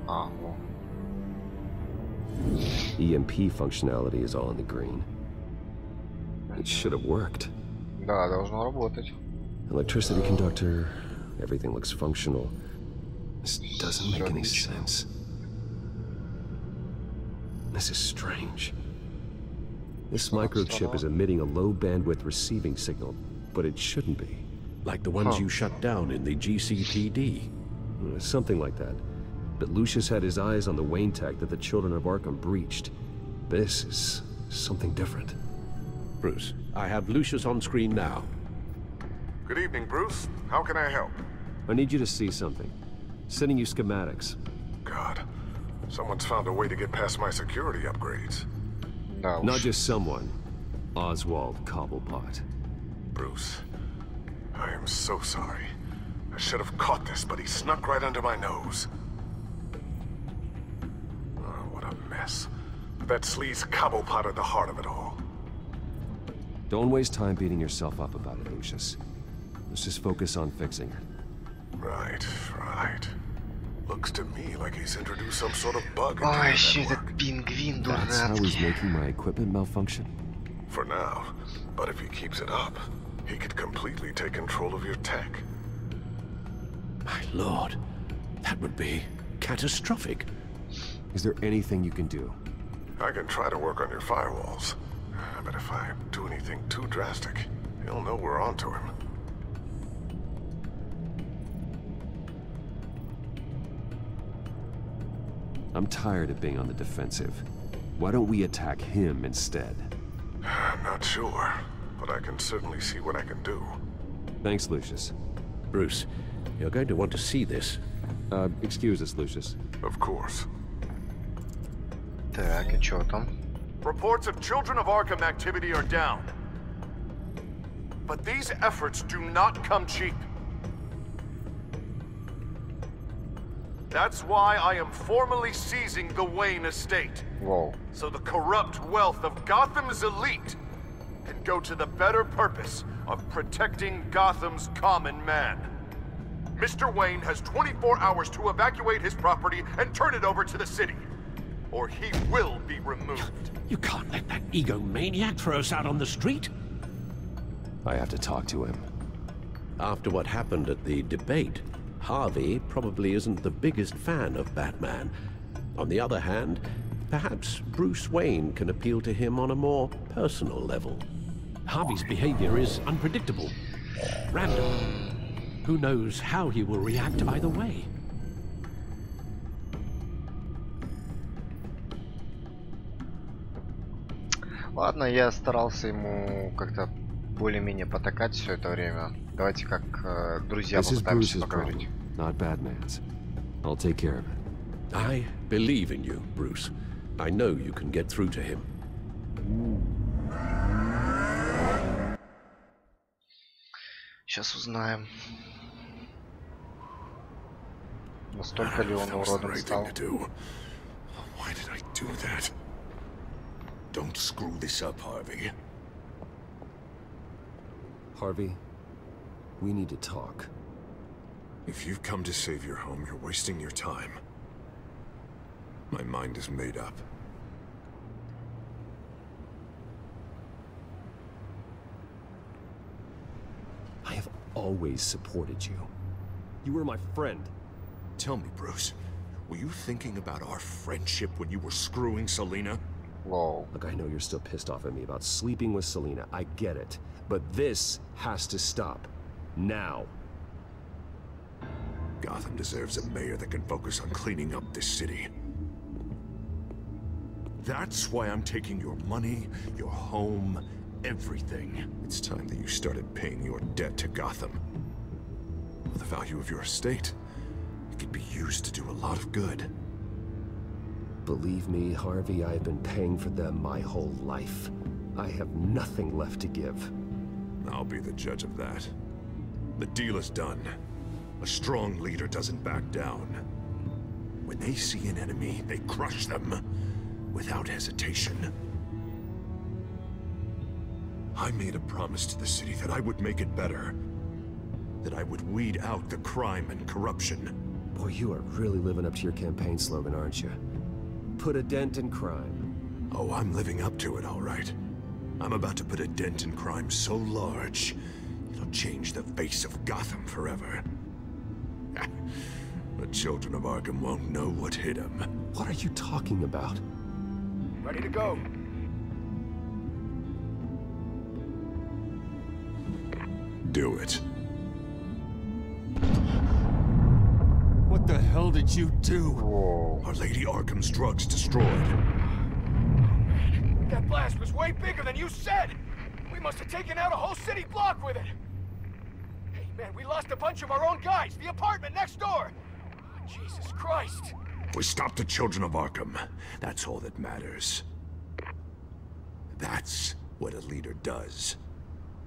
А, о. EMP functionality is all in the green. It should have worked. Да, должно работать. Electricity conductor, everything looks functional. This doesn't make any sense. This is strange. This microchip is emitting a low bandwidth receiving signal, but it shouldn't be. Like the ones you shut down in the GCPD. Something like that. But Lucius had his eyes on the Wayne tag that the children of Arkham breached. This is something different. Bruce, I have Lucius on screen now. Good evening, Bruce. How can I help? I need you to see something. Sending you schematics. God, someone's found a way to get past my security upgrades. No. Not just someone. Oswald Cobblepot. Bruce, I am so sorry. I should have caught this, but he snuck right under my nose. Oh, what a mess. That sleaze Cobblepot at the heart of it all. Don't waste time beating yourself up about it, Lucius. Let's just focus on fixing it. Right, right. Looks to me like he's introduced some sort of bug into Ой, the этот пингвин That's how he's дурацкий. making my equipment malfunction? For now, but if he keeps it up, he could completely take control of your tech. My lord, that would be catastrophic. Is there anything you can do? I can try to work on your firewalls, but if I do anything too drastic, he'll know we're onto him. I'm tired of being on the defensive. Why don't we attack him instead? I'm not sure, but I can certainly see what I can do. Thanks, Lucius. Bruce, you're going to want to see this. Excuse us, Lucius. Of course. Так, и чё там? Reports of Children of Arkham activity are down. But these efforts do not come cheap. That's why I am formally seizing the Wayne estate. Whoa. So the corrupt wealth of Gotham's elite can go to the better purpose of protecting Gotham's common man. Mr. Wayne has 24 hours to evacuate his property and turn it over to the city, or he will be removed. You can't let that egomaniac throw us out on the street. I have to talk to him. After what happened at the debate, Harvey probably isn't the biggest fan of Batman. On the other hand, perhaps Bruce Wayne can appeal to him on a more personal level. Harvey's behavior is unpredictable, random. Who knows how he will react either way? Ладно, я старался ему как-то более-менее потакать все это время. Давайте как друзья попытаемся поговорить. Not Batman's. I'll take care of it. I believe in you, Bruce. I know you can get through to him. Сейчас узнаем. Настолько ли он уродом стал? Why did I do that? Don't screw this up, Harvey. Harvey, we need to talk. If you've come to save your home, you're wasting your time. My mind is made up. I have always supported you. You were my friend. Tell me, Bruce, were you thinking about our friendship when you were screwing Selena? Whoa. Look, I know you're still pissed off at me about sleeping with Selena. I get it. But this has to stop. Now. Gotham deserves a mayor that can focus on cleaning up this city. That's why I'm taking your money, your home, everything. It's time that you started paying your debt to Gotham. For the value of your estate, it could be used to do a lot of good. Believe me, Harvey, I've been paying for them my whole life. I have nothing left to give. I'll be the judge of that. The deal is done. A strong leader doesn't back down. When they see an enemy, they crush them without hesitation. I made a promise to the city that I would make it better. That I would weed out the crime and corruption. Boy, you are really living up to your campaign slogan, aren't you? Put a dent in crime. Oh, I'm living up to it, all right. I'm about to put a dent in crime so large, it'll change the face of Gotham forever. The children of Arkham won't know what hit them. What are you talking about? Ready to go. Do it. What the hell did you do? Whoa. Our Lady Arkham's drugs destroyed. That blast was way bigger than you said! We must have taken out a whole city block with it! Hey, man, we lost a bunch of our own guys! The apartment next door! Oh, Jesus Christ! We stopped the children of Arkham. That's all that matters. That's what a leader does.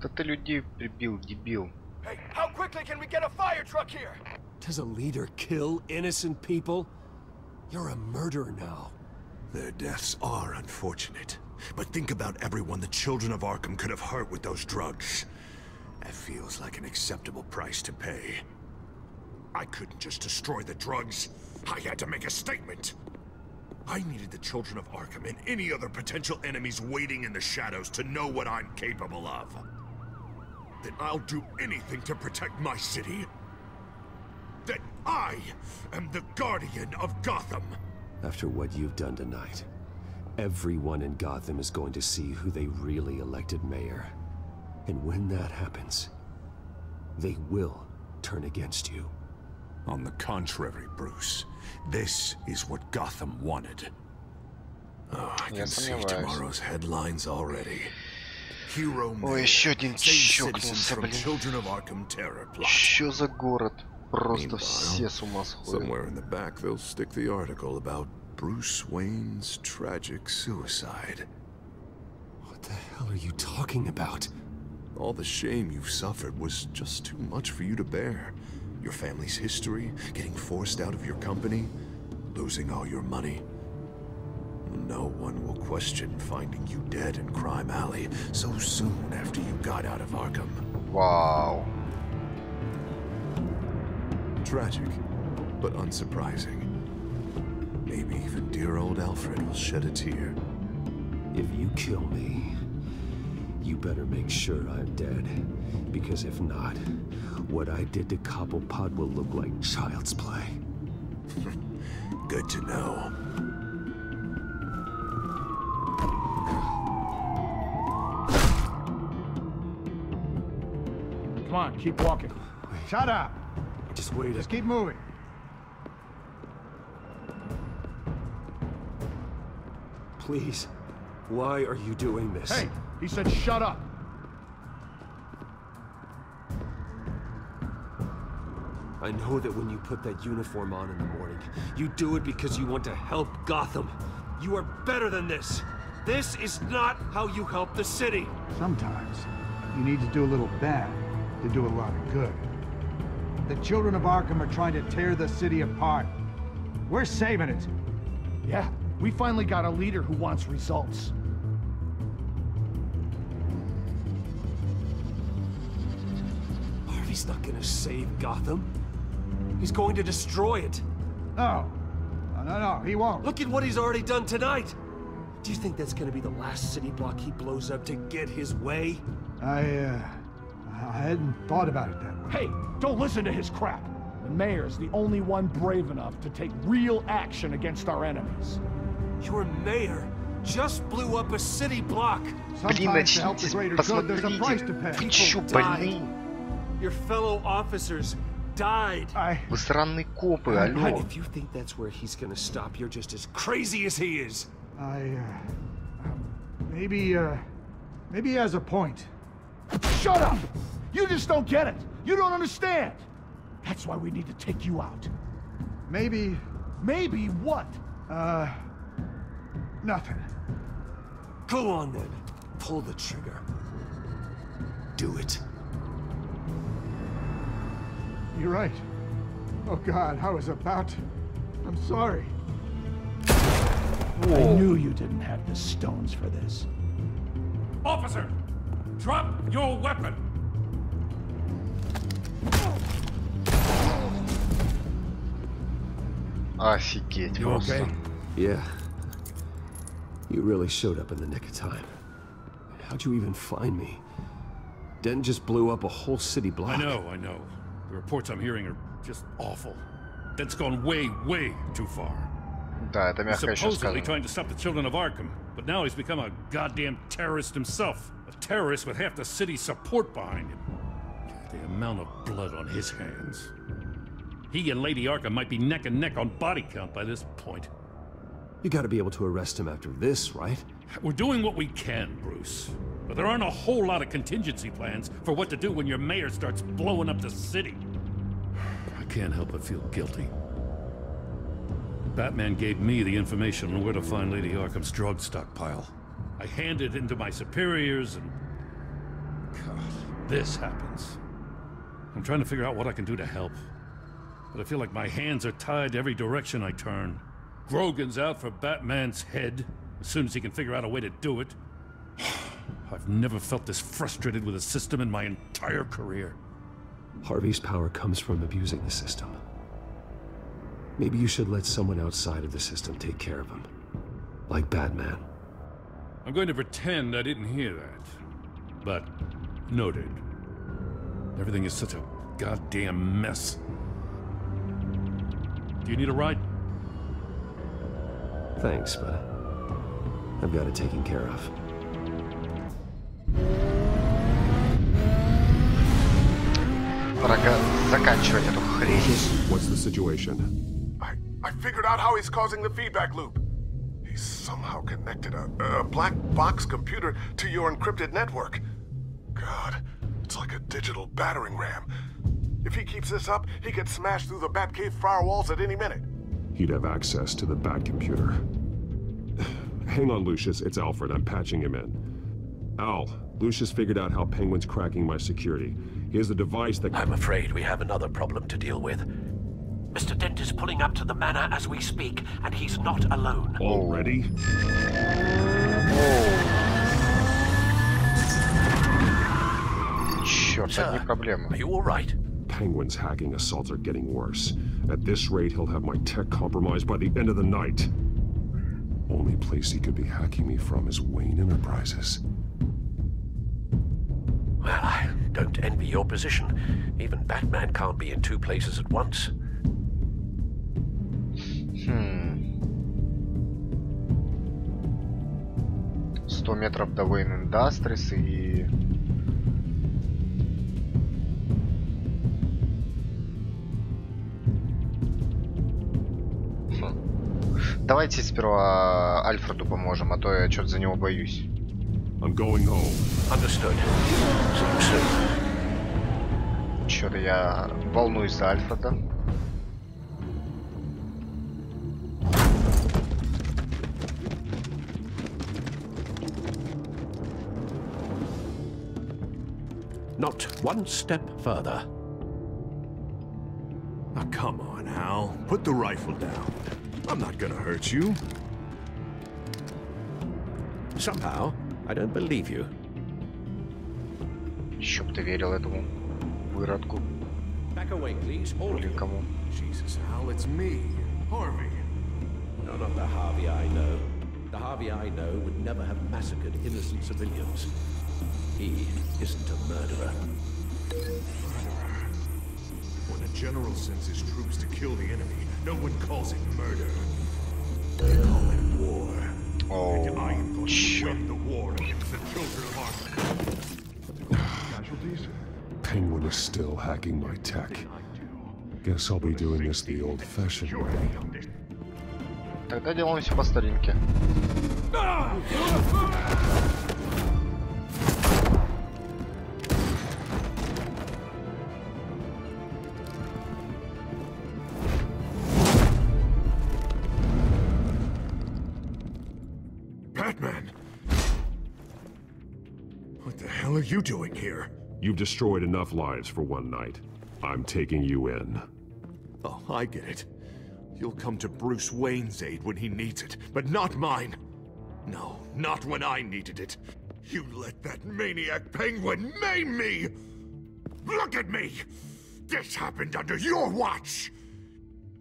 Ты людей прибил, дебил. Hey, how quickly can we get a fire truck here? Does a leader kill innocent people? You're a murderer now. Their deaths are unfortunate. But think about everyone the children of Arkham could have hurt with those drugs. That feels like an acceptable price to pay. I couldn't just destroy the drugs. I had to make a statement. I needed the children of Arkham and any other potential enemies waiting in the shadows to know what I'm capable of. That I'll do anything to protect my city. That I am the guardian of Gotham. After what you've done tonight, everyone in Gotham is going to see who they really elected mayor. And when that happens, they will turn against you. On the contrary, Bruce, this is what Gotham wanted. Oh, I can see tomorrow's headlines already. Hero Ой, еще один чокнулся, блин. Что за город? Просто все с ума сходят. Somewhere in the back they'll stick the article about Bruce Wayne's tragic suicide. What the hell are you talking about? All the shame you've suffered was just too much for you to bear. Your family's history, getting forced out of your company, losing all your money. No one will question finding you dead in Crime Alley so soon after you got out of Arkham. Wow. Tragic, but unsurprising. Maybe even dear old Alfred will shed a tear. If you kill me, you better make sure I'm dead. Because if not, what I did to Cobblepot will look like child's play. Good to know. Come on, keep walking. Shut up! Just wait. Just keep moving. Please, why are you doing this? Hey, he said shut up! I know that when you put that uniform on in the morning, you do it because you want to help Gotham. You are better than this. This is not how you help the city. Sometimes, you need to do a little bad to do a lot of good. The children of Arkham are trying to tear the city apart. We're saving it. Yeah, we finally got a leader who wants results. Harvey's not gonna save Gotham. He's going to destroy it. No. No, he won't. Look at what he's already done tonight. Do you think that's gonna be the last city block he blows up to get his way? I I hadn't thought about it that way. Hey, don't listen to his crap. The mayor's the only one brave enough to take real action against our enemies. Your mayor just blew up a city block. Sometimes to help the greater good, there's a price to pay. People died. Your fellow officers died. Вы сраные копы, алло. If you think that's where he's gonna stop, you're just as crazy as he is. Maybe he has a point. Shut up! You just don't get it. You don't understand. That's why we need to take you out. Maybe... Maybe what? Nothing. Go on then. Pull the trigger. Do it. You're right. Oh God, I was about to... I'm sorry. I knew you didn't have the stones for this. Officer! Drop your weapon! Офигеть просто. Okay? Yeah. You really showed up in the nick of time. How'd you even find me? Den just blew up a whole city block. I know. The reports I'm hearing are just awful. Den's gone way, way too far. Да, это мягко еще Supposedly сказано. trying to stop the children of Arkham, but now he's become a goddamn terrorist himself. A terrorist with half the city's support behind him. The amount of blood on his hands. He and Lady Arkham might be neck and neck on body count by this point. You gotta be able to arrest him after this, right? We're doing what we can, Bruce. But there aren't a whole lot of contingency plans for what to do when your mayor starts blowing up the city. I can't help but feel guilty. Batman gave me the information on where to find Lady Arkham's drug stockpile. I handed it into my superiors and... God, this happens. I'm trying to figure out what I can do to help. But I feel like my hands are tied every direction I turn. Grogan's out for Batman's head, as soon as he can figure out a way to do it. I've never felt this frustrated with a system in my entire career. Harvey's power comes from abusing the system. Maybe you should let someone outside of the system take care of him. Like Batman. I'm going to pretend I didn't hear that. But, noted. Everything is such a goddamn mess. Do you need a ride? Thanks, but I've got it taken care of. Пора заканчивать эту хрень. What's the situation? I figured out how he's causing the feedback loop. He's somehow connected a black box computer to your encrypted network. God, it's like a digital battering ram. If he keeps this up, he could smash through the Batcave firewalls at any minute. He'd have access to the Bat computer. Hang on, Lucius. It's Alfred. I'm patching him in. Al, Lucius figured out how Penguin's cracking my security. He has a device that... I'm afraid we have another problem to deal with. Mr. Dent is pulling up to the manor as we speak, and he's not alone. Already? Черт, одни проблемы. Are you all right? Penguin's hacking assaults are getting worse. At this rate, he'll have my tech compromised by the end of the night. Only place he could be hacking me from is Wayne Enterprises. Well, I don't envy your position. Even Batman can't be in two places at once. 100 метров до Wayne Industries и... Давайте сперва Альфреду поможем, а то я что-то за него боюсь. I'm going home. Understood. See you soon. Что-то я волнуюсь за Альфреда. Not one step further. Now, come on, Al. Put the rifle down. I'm not gonna hurt you. Somehow, I don't believe you. Еще бы ты верил этому выродку. Back away, please. All Или кому? Jesus, Al, it's me, Harvey. No, not the Harvey I know. The Harvey I know would never have massacred innocent civilians. He isn't a murderer. When a general sends his troops to kill the enemy, no one calls it murder. They call it war. And I am going to win the war against the children of Arkham. Casualties? Penguin is still hacking my tech. Guess I'll be doing this the old-fashioned way. Тогда делаем все по старинке. Batman! What the hell are you doing here? You've destroyed enough lives for one night. I'm taking you in. Oh, I get it. You'll come to Bruce Wayne's aid when he needs it, but not mine. No, not when I needed it. You let that maniac Penguin maim me! Look at me! This happened under your watch!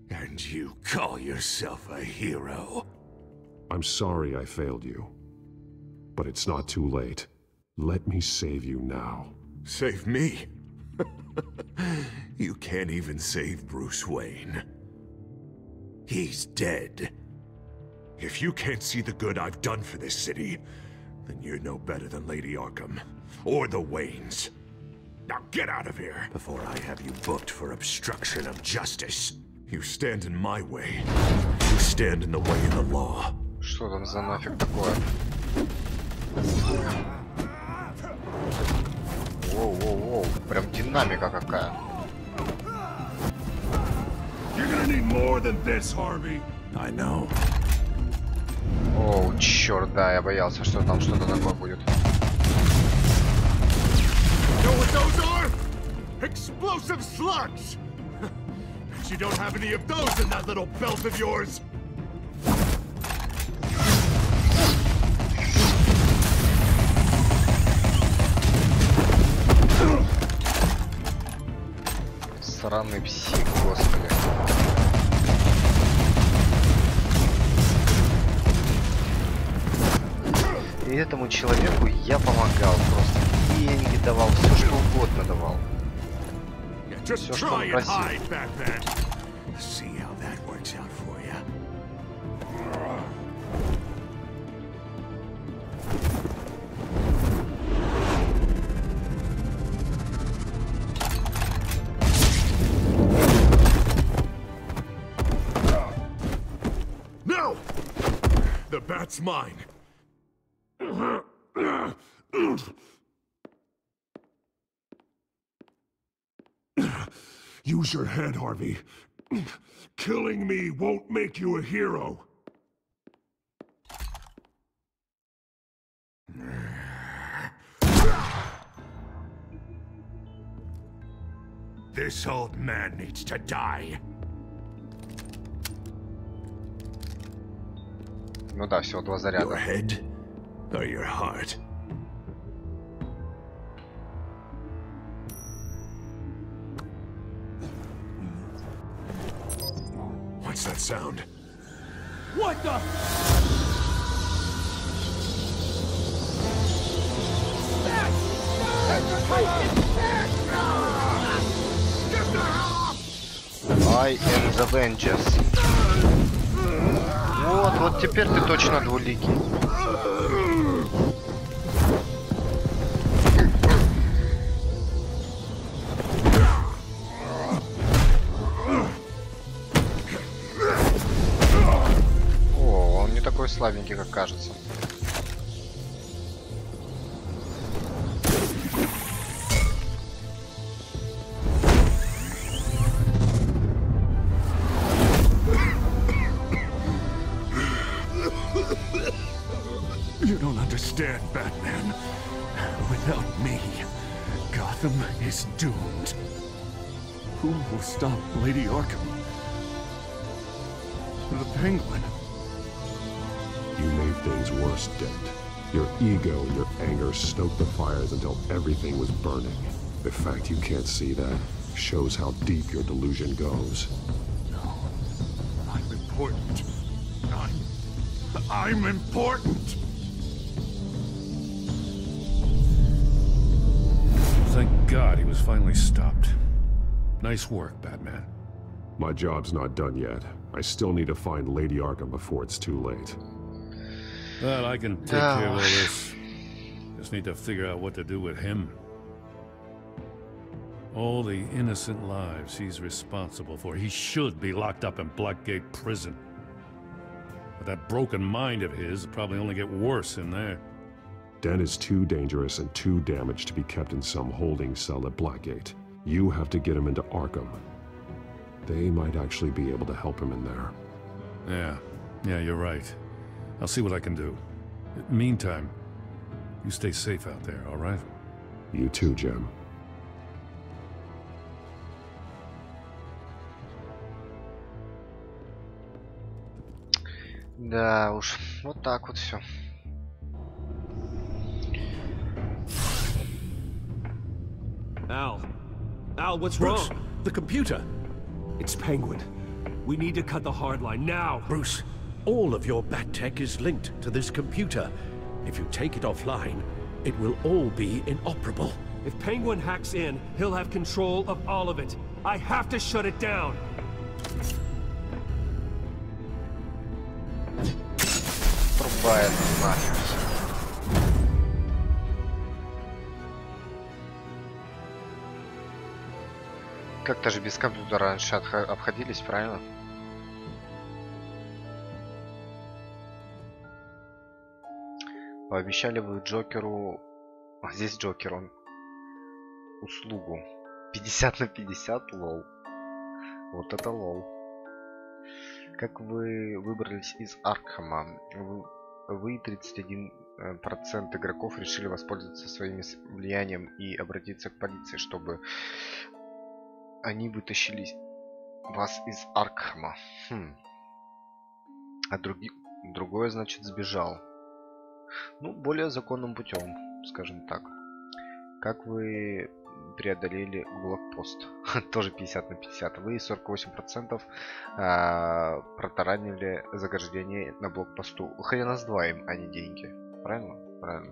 And you call yourself a hero? I'm sorry I failed you. But it's not too late. Let me save you now. Save me? You can't even save Bruce Wayne. He's dead. If you can't see the good I've done for this city, then you're no better than Lady Arkham, or the Waynes. Now get out of here, before I have you booked for obstruction of justice. You stand in my way. You stand in the way of the law. Что там за нафиг такое? Воу-воу-воу, прям динамика какая. You're gonna need more than this, Harvey. I know. Оу, черт, да, я боялся, что там что-то такое будет. You know what those are? Explosive slugs! Bet you don't have any of those in that little belt of yours! Сраный псих, господи. И этому человеку я помогал просто. Деньги давал, все что угодно давал. Все, что он просил. No! The bat's mine. Use your head, Harvey. Killing me won't make you a hero. This old man needs to die. Ну да, всего 2 заряда. Your head or your heart? What's that sound? What the? I am the Avengers. Вот теперь ты точно двуликий. О, он не такой слабенький, как кажется. You don't understand, Batman. Without me, Gotham is doomed. Who will stop Lady Arkham? The Penguin. You made things worse, Dent. Your ego and your anger stoked the fires until everything was burning. The fact you can't see that shows how deep your delusion goes. No, I'm important. I'm important. Thank God he was finally stopped. Nice work, Batman. My job's not done yet. I still need to find Lady Arkham before it's too late. Well, I can take care of all this. Just need to figure out what to do with him. All the innocent lives he's responsible for. He should be locked up in Blackgate Prison. But that broken mind of his will probably only get worse in there. Den is too dangerous and too damaged to be kept in some holding cell at Blackgate. You have to get him into Arkham. They might actually be able to help him in there. Yeah, you're right. I'll see what I can do. Meantime, you stay safe out there, all right? You too, Jim. Да уж, вот так вот все. Al, what's Bruce, wrong? the computer. It's Penguin. We need to cut the hard line now. Bruce, all of your bat tech is linked to this computer. If you take it offline, it will all be inoperable. If Penguin hacks in, he'll have control of all of it. I have to shut it down. Трубает нафиг. Как-то же без компьютера раньше обходились, правильно? Пообещали вы Джокеру... А здесь Джокер, он... Услугу. 50 на 50, лол. Вот это лол. Как вы выбрались из Аркхема? Вы 31% игроков решили воспользоваться своим влиянием и обратиться к полиции, чтобы они вытащили вас из Аркхема. А другое, значит, сбежал. Ну, более законным путем, скажем так. Как вы преодолели блокпост? Тоже 50 на 50. Вы 48% протаранили заграждение на блокпосту. Хрена с два им, а не деньги. Правильно? Правильно.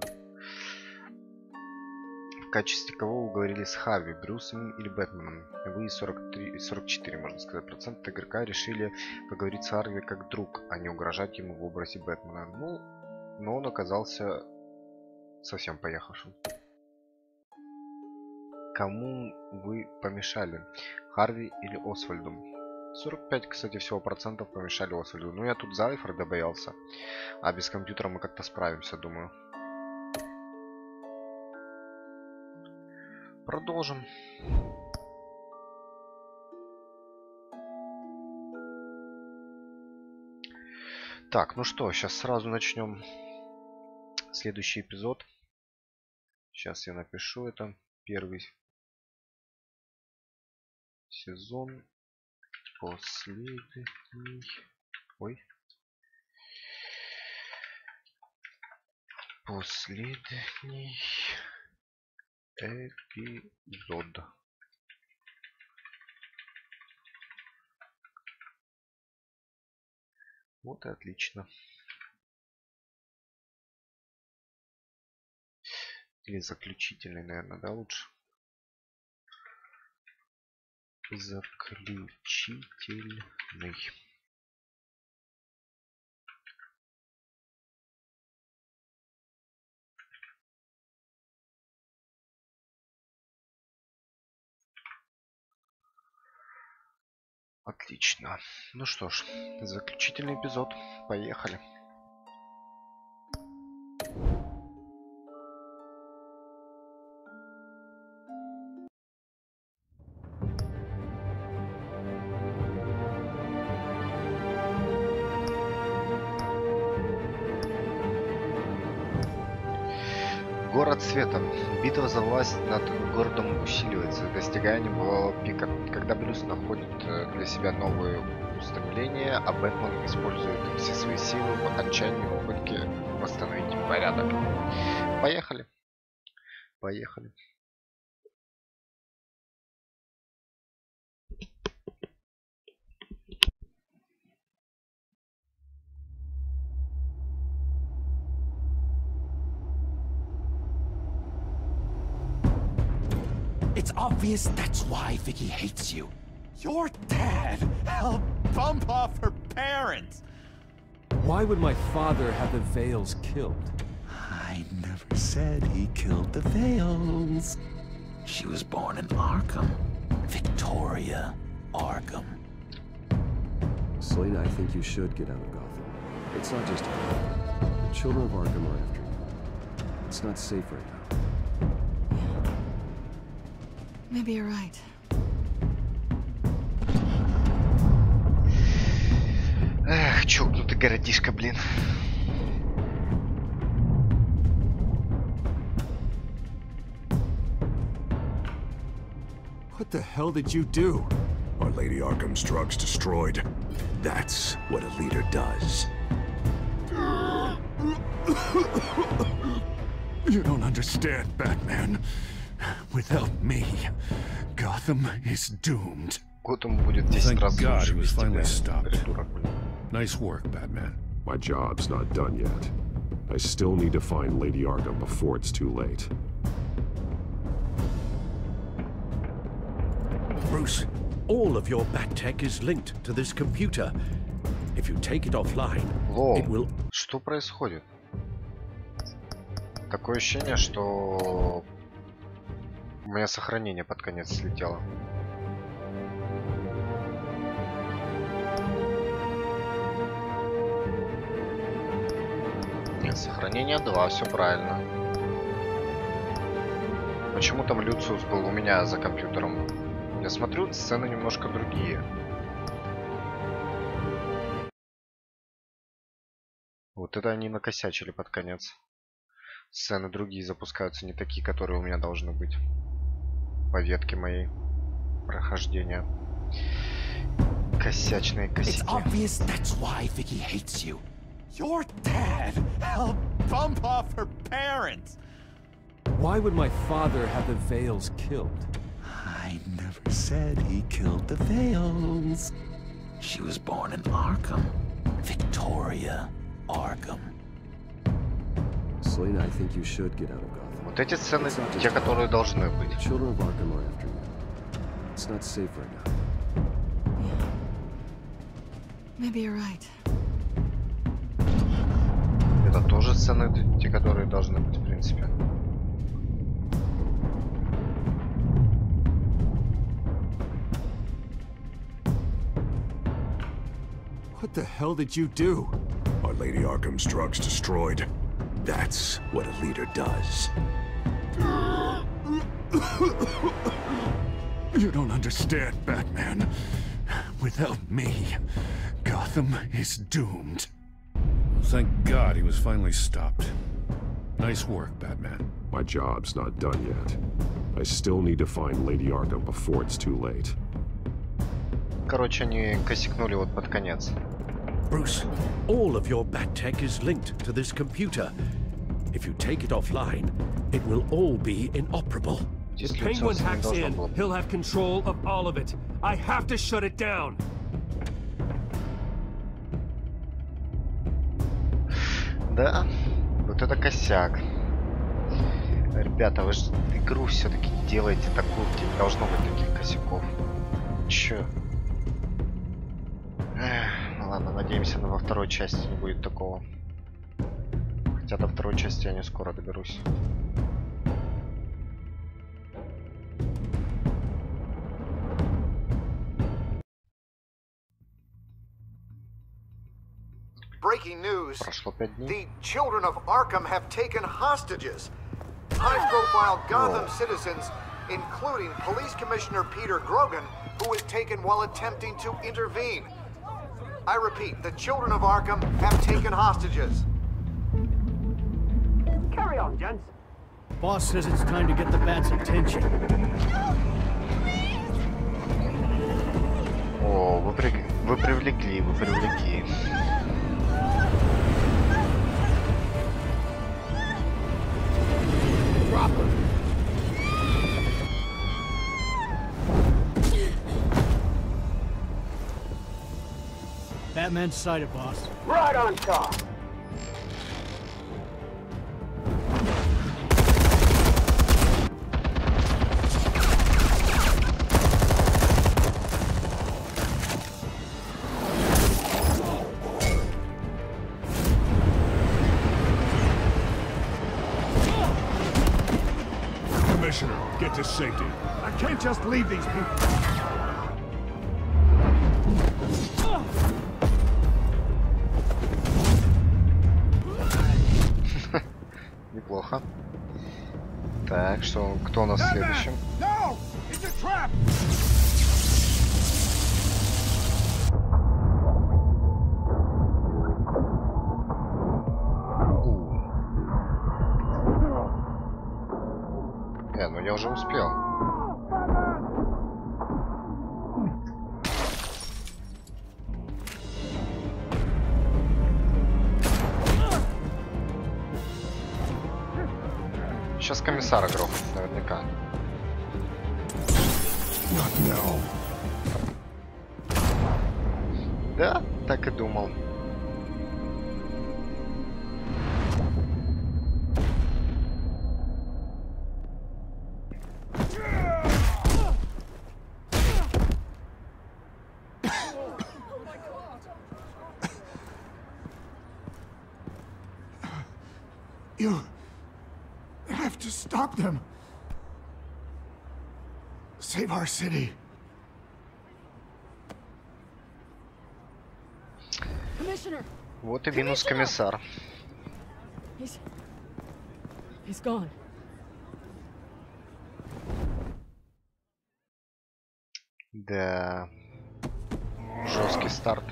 В качестве кого вы говорили с Харви, Брюсом или Бэтменом? Вы 44, можно сказать, процент игрока решили поговорить с Харви как друг, а не угрожать ему в образе Бэтмена. Ну, но он оказался совсем поехавшим. Кому вы помешали? Харви или Освальду? 45, кстати, всего процентов помешали Освальду. Ну, я тут за Альфреда боялся. А без компьютера мы как-то справимся, думаю. Продолжим. Так, ну что, сейчас сразу начнем следующий эпизод. Сейчас я напишу это. Первый сезон. Последний. Ой. Последний эпизод. Вот и отлично. Или заключительный, наверное, да, лучше? Заключительный. Отлично. Ну что ж, заключительный эпизод. Поехали. Город света. Битва за власть над городом усиливается, достигая небывалого пика. Когда Брюс находит для себя новые устремления, а Бэтмен использует все свои силы в отчаянной попытке восстановить порядок. Поехали. Поехали. It's obvious that's why Vicky hates you. Your dad helped bump off her parents. Why would my father have the Vales killed? I never said he killed the Vales. She was born in Arkham. Victoria Arkham. Selena, I think you should get out of Gotham. It's not just her. The children of Arkham are after you. It's not safe right now. Yeah. Maybe you're right. Эх, чокнутый городишко, блин. What the hell did you do? Are Lady Arkham's drugs destroyed? That's what a leader does. You don't understand, Batman. Without me, Gotham is doomed. Thank God he was finally stopped. Nice work, Batman. My job's not done yet. I still need to find Lady Arkham before it's too late. Bruce, all of your bat tech is linked to this computer. If you take it offline, it will... Что происходит? Такое ощущение, что у меня сохранение под конец слетело. Нет, сохранение 2, все правильно. Почему там Люциус был у меня за компьютером? Я смотрю, сцены немножко другие. Вот это они накосячили под конец. Сцены другие запускаются, не такие, которые у меня должны быть. По ветке моей прохождения. Косячные косяки. Your dad helped bump off her parents. Why would my father have the Vales killed? I never said he killed the Vales. She was born in Arkham. Victoria Arkham. Selena, I think you should get out of Gotham. Вот эти сцены, те, которые должны быть. Children of Arkham are after you. It's not safe right now. Yeah. Maybe you're right. Это тоже сцены, те, которые должны быть, в принципе. What the hell did you do? Are Lady Arkham's drugs destroyed? That's what a leader does. You don't understand, Batman. Without me, Gotham is doomed. Thank God he was finally stopped. Nice work, Batman. My job's not done yet. I still need to find Lady Arkham before it's too late. Короче, они косякнули вот под конец. Bruce, all of your bat tech is linked to this computer. If you take it offline, it will all be inoperable. If Penguin hacks in, he'll have control of all of it. I have to shut it down. Да, вот это косяк. Ребята, вы же игру все-таки делаете такую, где не должно быть таких косяков. Чё? Ну ладно, надеемся, во второй части не будет такого. Хотя до второй части я не скоро доберусь. Breaking news. The children of Arkham have taken hostages. High-profile Gotham citizens, including Police Commissioner Peter Grogan, who was taken while attempting to intervene. I repeat, the children of Arkham have taken hostages. Carry on, gents. Boss says it's time to get the bat's attention. О, вы привлекли. Drop her. Batman's sighted, boss. Right on top. Commissioner, get to safety. I can't just leave these people. Неплохо. Так, что, кто у нас следующим? No! It's a trap! Ну я уже успел. Сейчас комиссара грохнут, наверняка. Да, так и думал. You have to stop them. Save our city. Вот и минус комиссар. He's gone. Да. Жесткий старт.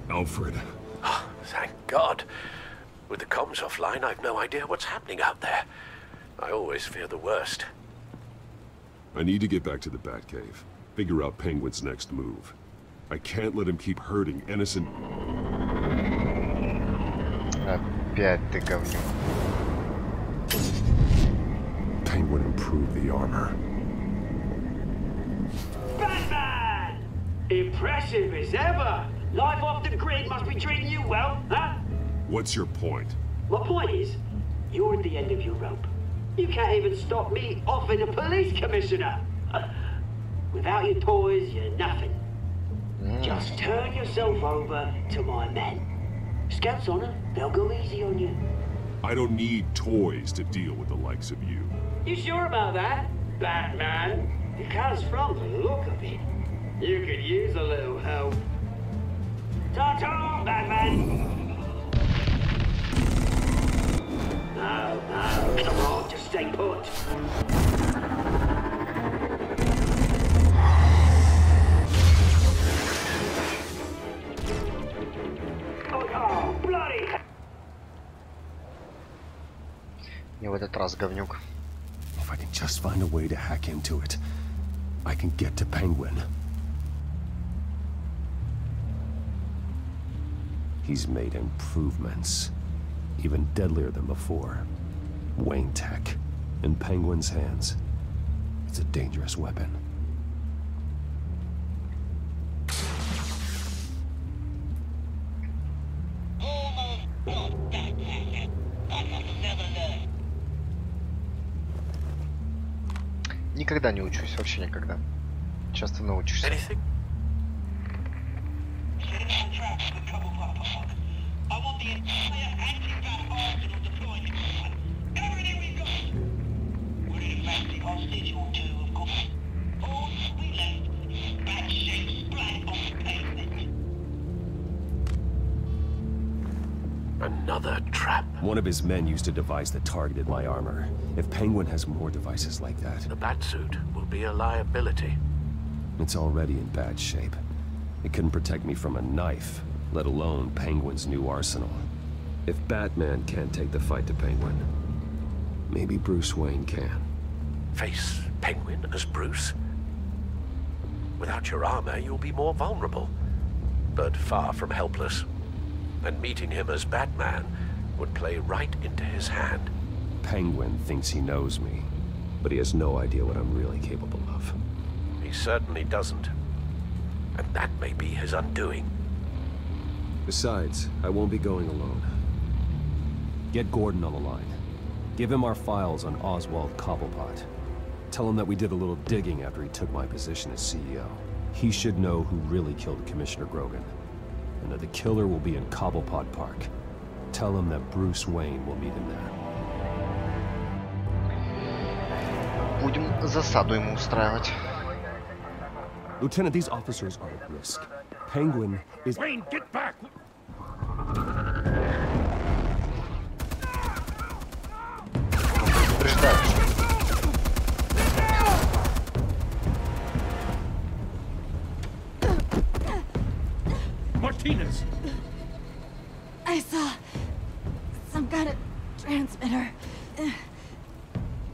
Alfred. Oh, thank God. With the comms offline, I've no idea what's happening out there. I always fear the worst. I need to get back to the Batcave. Figure out Penguin's next move. I can't let him keep hurting innocent... Опять ты говнюк. Penguin improved the armor. Batman! Impressive as ever! Life off the grid must be treating you well, huh? What's your point? My point is, you're at the end of your rope. You can't even stop me offing a police commissioner. Without your toys, you're nothing. Just turn yourself over to my men. Scouts on it, they'll go easy on you. I don't need toys to deal with the likes of you. You sure about that, Batman? Because from the look of it, you could use a little help. Ta-ta, Batman! No, come on, just stay put. Oh, bloody! Не в этот раз, говнюк. If I can just find a way to hack into it, I can get to Penguin. He's made improvements, even deadlier than before. Wayne Tech, in Penguin's hands. It's a dangerous weapon. Никогда не учусь, вообще никогда. Часто научишься. Another trap. One of his men used a device that targeted my armor. If Penguin has more devices like that... The Batsuit will be a liability. It's already in bad shape. It couldn't protect me from a knife, let alone Penguin's new arsenal. If Batman can't take the fight to Penguin, maybe Bruce Wayne can. Face Penguin as Bruce? Without your armor, you'll be more vulnerable, but far from helpless. And meeting him as Batman would play right into his hand. Penguin thinks he knows me, but he has no idea what I'm really capable of. He certainly doesn't. And that may be his undoing. Besides, I won't be going alone. Get Gordon on the line. Give him our files on Oswald Cobblepot. Tell him that we did a little digging after he took my position as CEO. He should know who really killed Commissioner Grogan, and that the killer will be in Cobblepot Park. Tell him that Bruce Wayne will meet him there. Будем засаду ему устраивать. Lieutenant, these officers are at risk. Penguin is... Wayne, get back! Martinez! I saw some kind of transmitter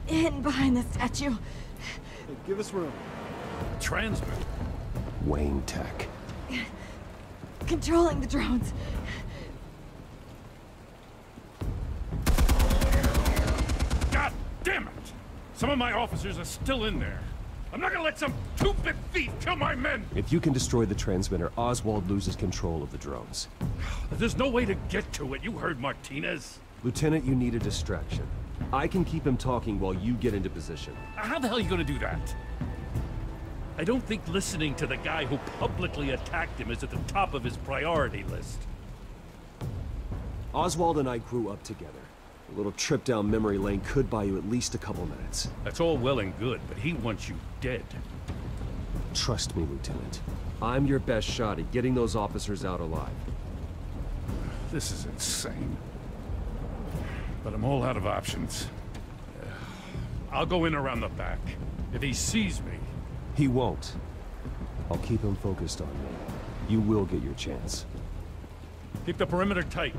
hidden behind the statue. Hey, give us room. Transmitter? Wayne Tech. Controlling the drones. God damn it! Some of my officers are still in there. I'm not gonna let some two-bit thief kill my men! If you can destroy the transmitter, Oswald loses control of the drones. There's no way to get to it. You heard Martinez. Lieutenant, you need a distraction. I can keep him talking while you get into position. How the hell are you gonna do that? I don't think listening to the guy who publicly attacked him is at the top of his priority list. Oswald and I grew up together. A little trip down memory lane could buy you at least a couple minutes. That's all well and good, but he wants you dead. Trust me, Lieutenant. I'm your best shot at getting those officers out alive. This is insane. But I'm all out of options. I'll go in around the back. If he sees me... He won't. I'll keep him focused on me. You will get your chance. Keep the perimeter tight.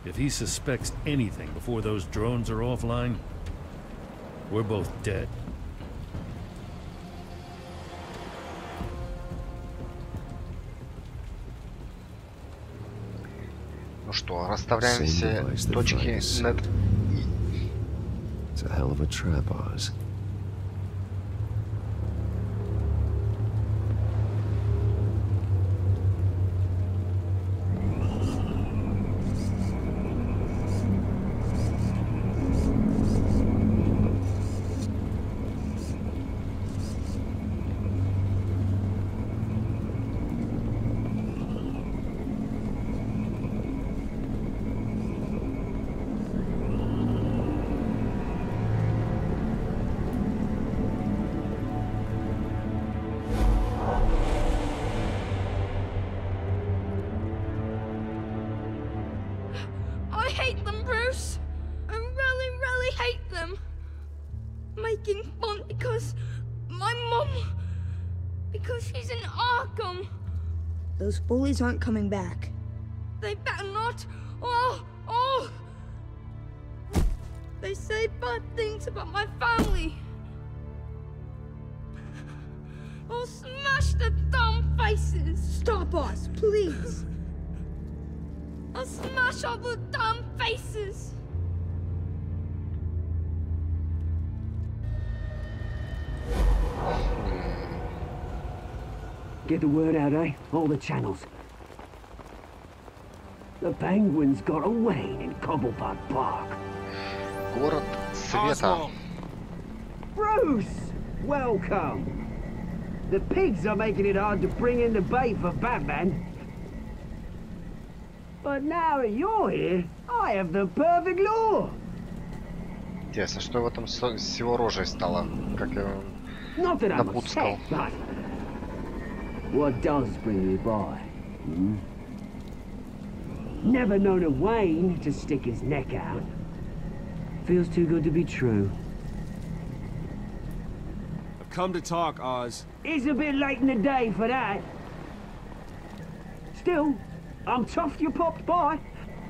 If he suspects anything before those drones are offline, we're both dead. Ну что, расставляем все точки над «и». It's a hell of a trap, Oz. I hate them, Bruce. I really, really hate them. Making fun because my mom... because she's in Arkham. Those bullies aren't coming back. They better not. Oh! They say bad things about my family. I'll smash the dumb faces. Stop us, please. I'll smash all the damn faces! Get the word out, eh? All the channels. The Penguins got away in Cobblepot Park. Город света. Bruce! Welcome! The pigs are making it hard to bring in the bait for Batman. But now that you're here, I have the perfect lure. Интересно, что в этом с его рожей стало, как его напутскал. What does bring you by? Hmm? Never known a Wayne to stick his neck out. Feels too good to be true. I've come to talk, Oz. It's a bit late in the day for that. Still, I'm chuffed you popped by.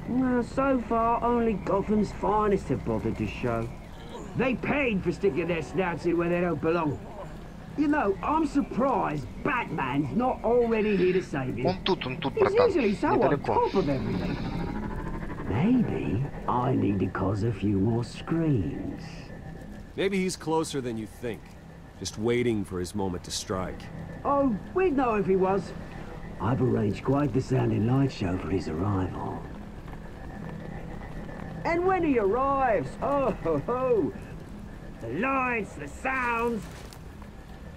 Well, so far, only Gotham's finest have bothered to show. They paid for sticking their snouts in where they don't belong. You know, I'm surprised Batman's not already here to save you. Он тут, He's usually so on top of everything. Maybe I need to cause a few more screams. Maybe he's closer than you think. Just waiting for his moment to strike. Oh, we'd know if he was. I've arranged quite the sounding light show for his arrival. And when he arrives, The lights, the sounds,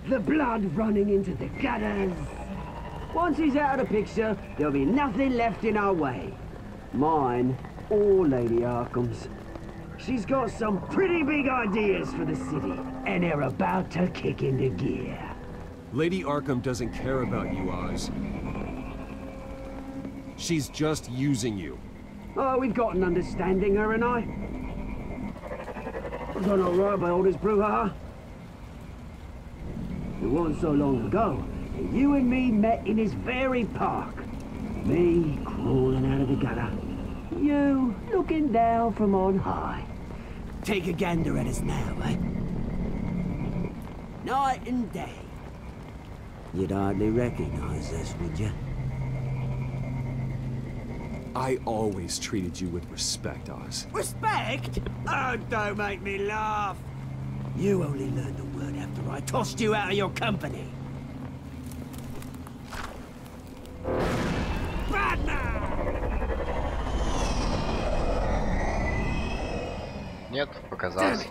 the blood running into the gutters. Once he's out of the picture, there'll be nothing left in our way. Mine or Lady Arkham's. She's got some pretty big ideas for the city, and they're about to kick into gear. Lady Arkham doesn't care about you, Oz. She's just using you. Oh, we've got an understanding, her and I. I've done all right by all this brouhaha. It wasn't so long ago that you and me met in this very park. Me crawling out of the gutter. You looking down from on high. Take a gander at us now, eh? Night and day. You'd hardly recognize us, would you? I always treated you with respect, Oz. Respect? Oh, don't make me laugh. You only learned the word after I tossed you out of your company. Нет, показалось.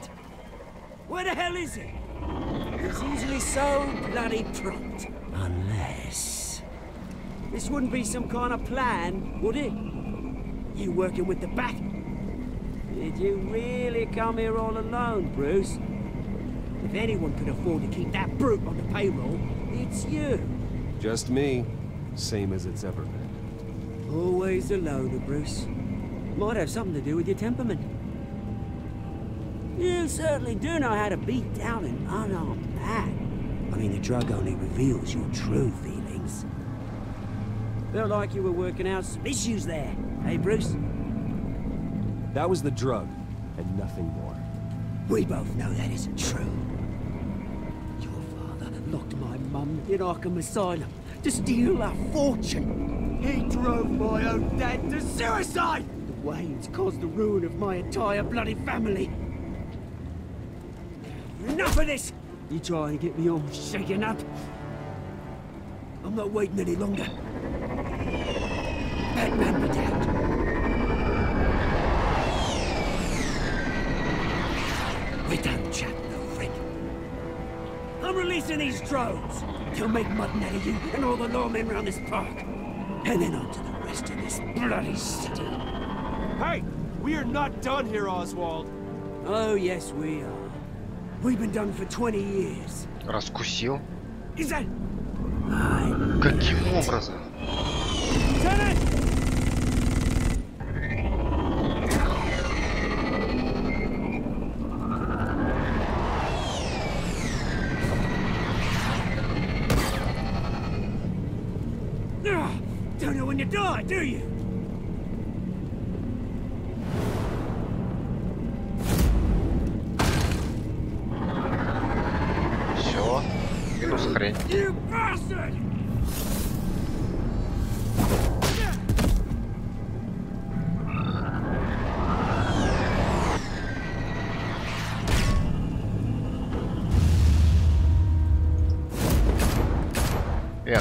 Where the hell is he? He's usually so bloody prompt. Unless... This wouldn't be some kind of plan, would it? You working with the Bat? Did you really come here all alone, Bruce? If anyone could afford to keep that brute on the payroll, it's you. Just me. Same as it's ever been. Always a loner, Bruce. Might have something to do with your temperament. You certainly do know how to beat down an unarmed man. I mean, the drug only reveals your true feelings. Felt like you were working out some issues there, hey, Bruce? That was the drug, and nothing more. We both know that isn't true. Your father locked my mum in Arkham Asylum to steal our fortune. He drove my own dad to suicide! The Waynes caused the ruin of my entire bloody family. Enough of this! You try and get me all shaken up. I'm not waiting any longer. Batman be damned. We don't chat, no friend. I'm releasing these drones. They'll make mutton out of you and all the lawmen around this park. And then on to the rest of this bloody city. Hey! We are not done here, Oswald. Oh, yes, we are. We've been done for 20 years. Раскусил. Is that... Каким образом? Don't know when to die, do you? Все. Минус хрень. You bastard!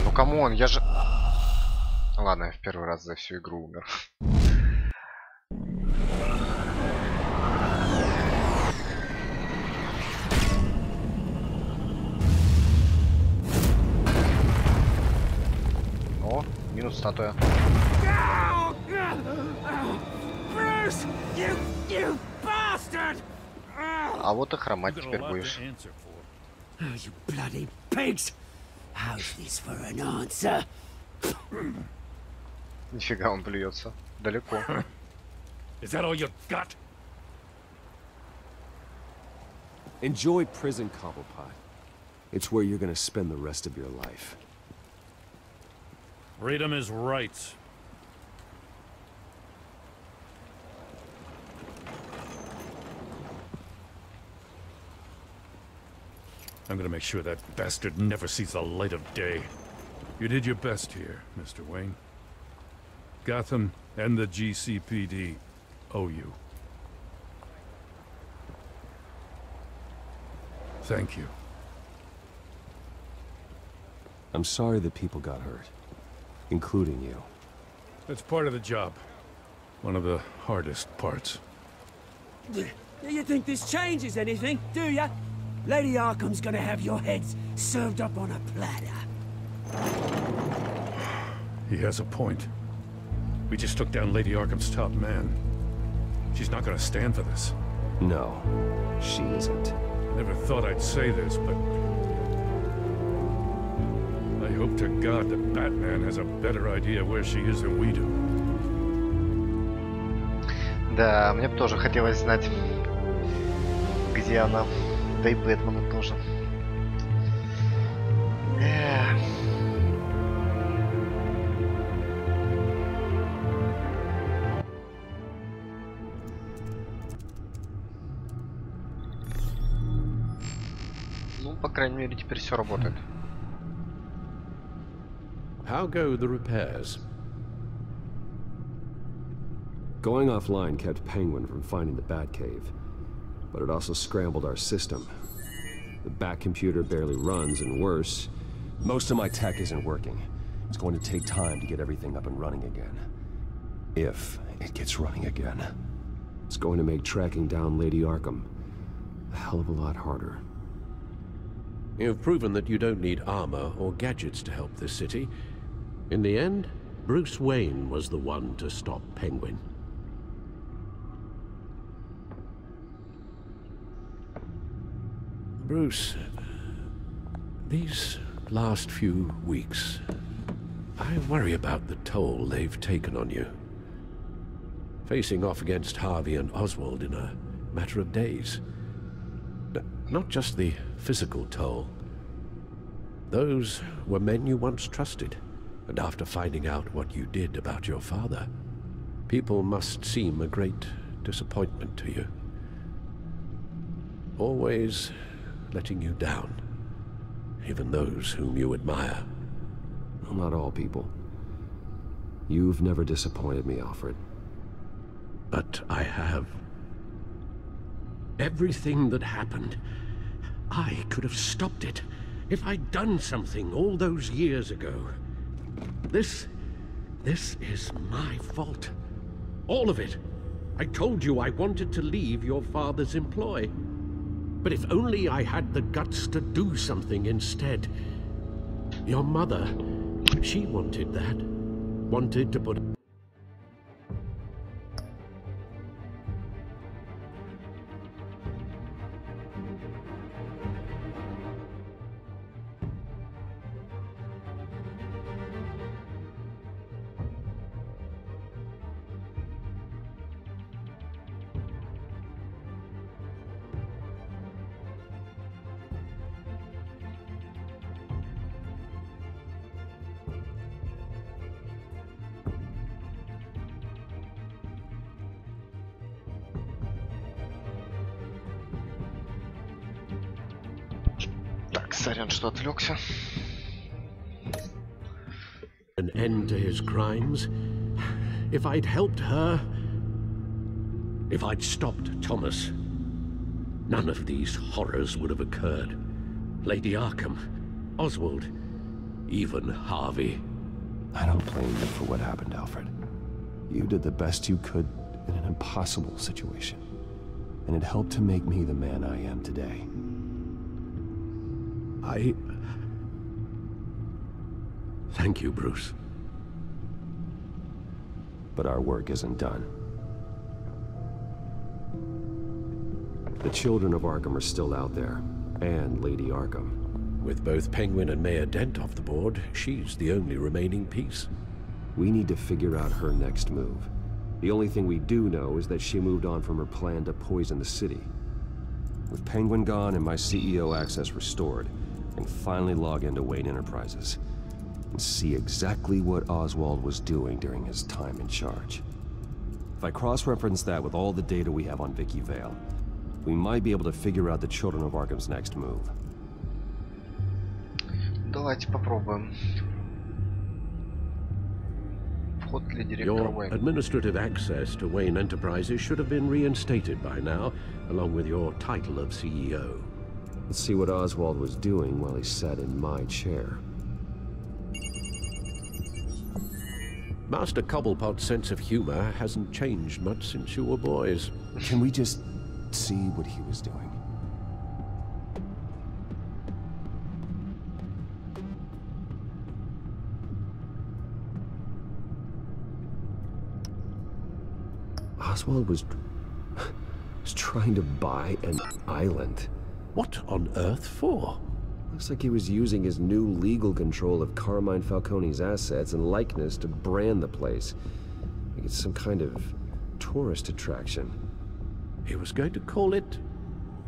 Ну камон, я же... Ладно, я в первый раз за всю игру умер. О, минус статуя. А вот и хромать теперь будешь. You bloody pigs! How's this for an answer? Нифига он плюется. Далеко. Is that all you got? Enjoy prison, Cobblepot. It's where you're gonna spend the rest of your life. Freedom is right. I'm gonna make sure that bastard never sees the light of day. You did your best here, Mr. Wayne. Gotham and the GCPD owe you. Thank you. I'm sorry that people got hurt, including you. It's part of the job. One of the hardest parts. Do you think this changes anything, do ya? Lady Arkham's gonna have your heads served up on a platter. He has a point. We just took down Lady Arkham's top man. She's not gonna stand for this. No, she isn't. Never thought I'd say this, but I hope to God that Batman has a better idea where she is than we do. Да, мне бы тоже хотелось знать, где она. Да и Бэтмена тоже. Ну, по крайней мере, теперь все работает. How go the repairs? Going offline kept Penguin from finding the Batcave, but it also scrambled our system. The Bat computer barely runs, and worse, most of my tech isn't working. It's going to take time to get everything up and running again. If it gets running again. It's going to make tracking down Lady Arkham a hell of a lot harder. You've proven that you don't need armor or gadgets to help this city. In the end, Bruce Wayne was the one to stop Penguin. Bruce, these last few weeks, I worry about the toll they've taken on you. Facing off against Harvey and Oswald in a matter of days. Not just the physical toll. Those were men you once trusted, and after finding out what you did about your father, people must seem a great disappointment to you. Always letting you down, even those whom you admire. Well, not all people. You've never disappointed me, Alfred. But I have. Everything that happened, I could have stopped it if I'd done something all those years ago. This is my fault. All of it. I told you I wanted to leave your father's employ. But if only I had the guts to do something instead. Your mother, she wanted that. Wanted to put... Сорян, что отвлекся. An end to his crimes. If I'd helped her, if I'd stopped Thomas, none of these horrors would have occurred. Lady Arkham, Oswald, even Harvey. I don't blame you for what happened, Alfred. You did the best you could in an impossible situation, and it helped to make me the man I am today. Thank you, Bruce. But our work isn't done. The children of Arkham are still out there, and Lady Arkham. With both Penguin and Mayor Dent off the board, she's the only remaining piece. We need to figure out her next move. The only thing we do know is that she moved on from her plan to poison the city. With Penguin gone and my CEO access restored, I can finally log into Wayne Enterprises and see exactly what Oswald was doing during his time in charge. If I cross-reference that with all the data we have on Vicky Vale, we might be able to figure out the children of Arkham's next move. Давайте попробуем. Вход для директора Your Wayne. administrative access to Wayne Enterprises should have been reinstated by now, along with your title of CEO. Let's see what Oswald was doing while he sat in my chair. Master Cobblepot's sense of humor hasn't changed much since you were boys. Can we just could see what he was doing. Oswald was trying to buy an island. What on earth for? Looks like he was using his new legal control of Carmine Falcone's assets and likeness to brand the place. Like it's some kind of tourist attraction. He was going to call it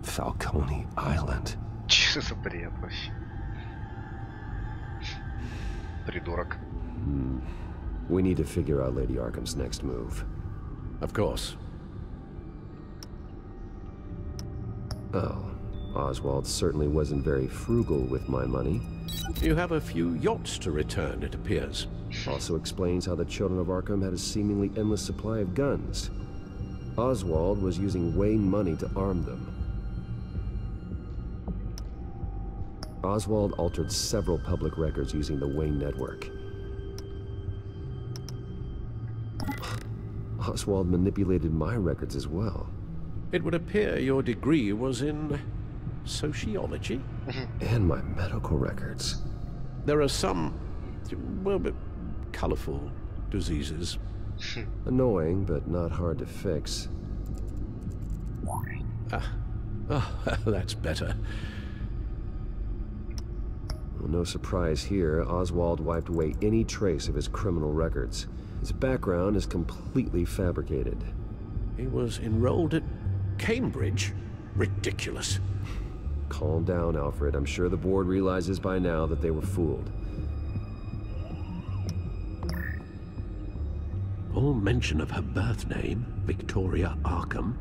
Falcone Island. Что за бред вообще? Придурок. We need to figure out Lady Arkham's next move. Of course. Oh, Oswald certainly wasn't very frugal with my money. You have a few yachts to return, it appears. Also explains how the children of Arkham had a seemingly endless supply of guns. Oswald was using Wayne money to arm them. Oswald altered several public records using the Wayne network. Oswald manipulated my records as well. It would appear your degree was in sociology? And my medical records. There are some, well, colorful diseases. Annoying, but not hard to fix. That's better. Well, no surprise here, Oswald wiped away any trace of his criminal records. His background is completely fabricated. He was enrolled at Cambridge? Ridiculous. Calm down, Alfred. I'm sure the board realizes by now that they were fooled. All mention of her birth name, Victoria Arkham,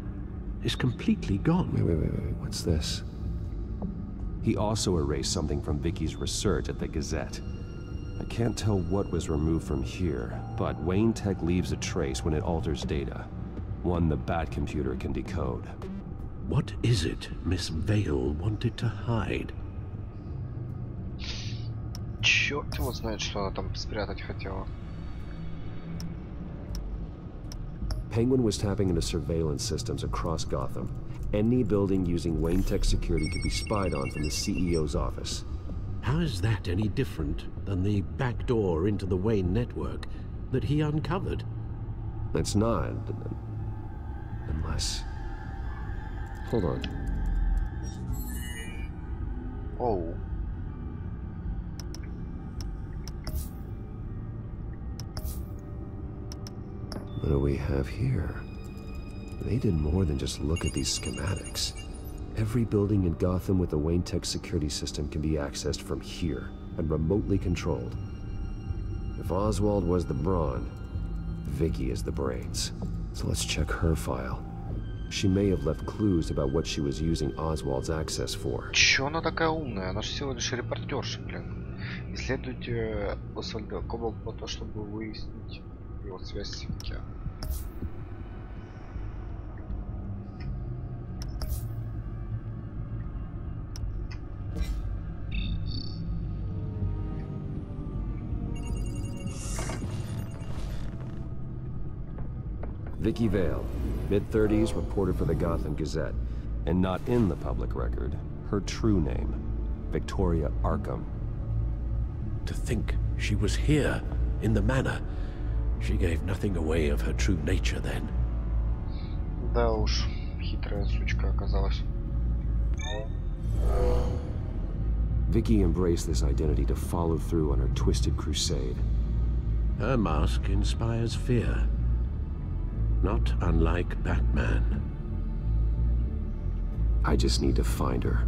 is completely gone. Wait. What's this? He also erased something from Vicky's research at the Gazette. I can't tell what was removed from here, but Wayne Tech leaves a trace when it alters data. One the Bat computer can decode. What is it Miss Vale wanted to hide? Черт его знает, что она там спрятать хотела. Penguin was tapping into surveillance systems across Gotham. Any building using Wayne Tech security could be spied on from the CEO's office. How is that any different than the back door into the Wayne network that he uncovered? It's not. Unless... Hold on. Oh. What do we have here? They did more than just look at these schematics. Every building in Gotham with the Wayne Tech security system can be accessed from here and remotely controlled. If Oswald was the brawn, Vicky is the brains. So let's check her file. She may have left clues about what she was using Oswald's access for. Чё она такая умная? Она же всего лишь репортерша, блин. Исследуйте Освальда Коблплота, чтобы выяснить его связь с Вики. Vicky Vale, mid-30s, reported for the Gotham Gazette, and not in the public record. Her true name, Victoria Arkham. To think she was here, in the manor. She gave nothing away of her true nature then. Да уж, хитрая сучка оказалась. Vicky embraced this identity to follow through on her twisted crusade. Her mask inspires fear. Not unlike Batman. I just need to find her.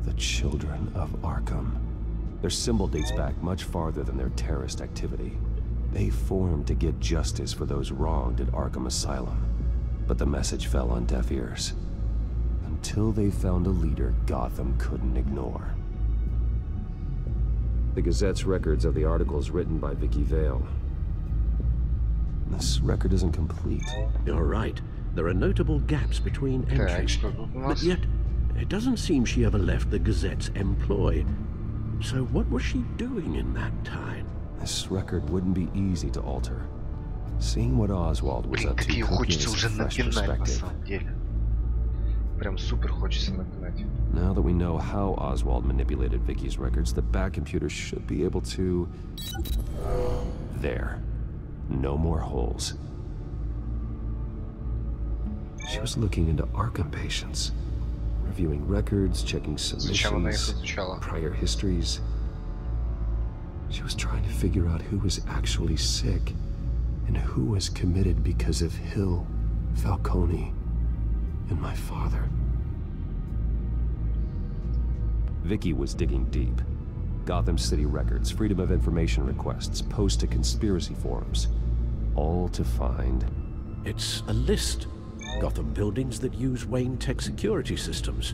The Children of Arkham. Their symbol dates back much farther than their terrorist activity. They formed to get justice for those wronged at Arkham Asylum. But the message fell on deaf ears. Until they found a leader Gotham couldn't ignore. The Gazette's records of the articles written by Vicky Vale. This record isn't complete. You're right. There are notable gaps between entries. But yet, it doesn't seem she ever left the Gazette's employ. So what was she doing in that time? This record wouldn't be easy to alter. Seeing what Oswald was up to Такие put me хочется in уже a fresh напинать на perspective. самом деле. Прям супер хочется напинать. Now that we know how Oswald manipulated Vicky's records, the back computer should be able to... There. No more holes. She was looking into Arkham patients. Reviewing records, checking submissions, prior histories. She was trying to figure out who was actually sick and who was committed because of Hill, Falcone, and my father. Vicky was digging deep. Gotham City records, Freedom of Information requests, posts to conspiracy forums. All to find... It's a list. Gotham buildings that use Wayne Tech security systems.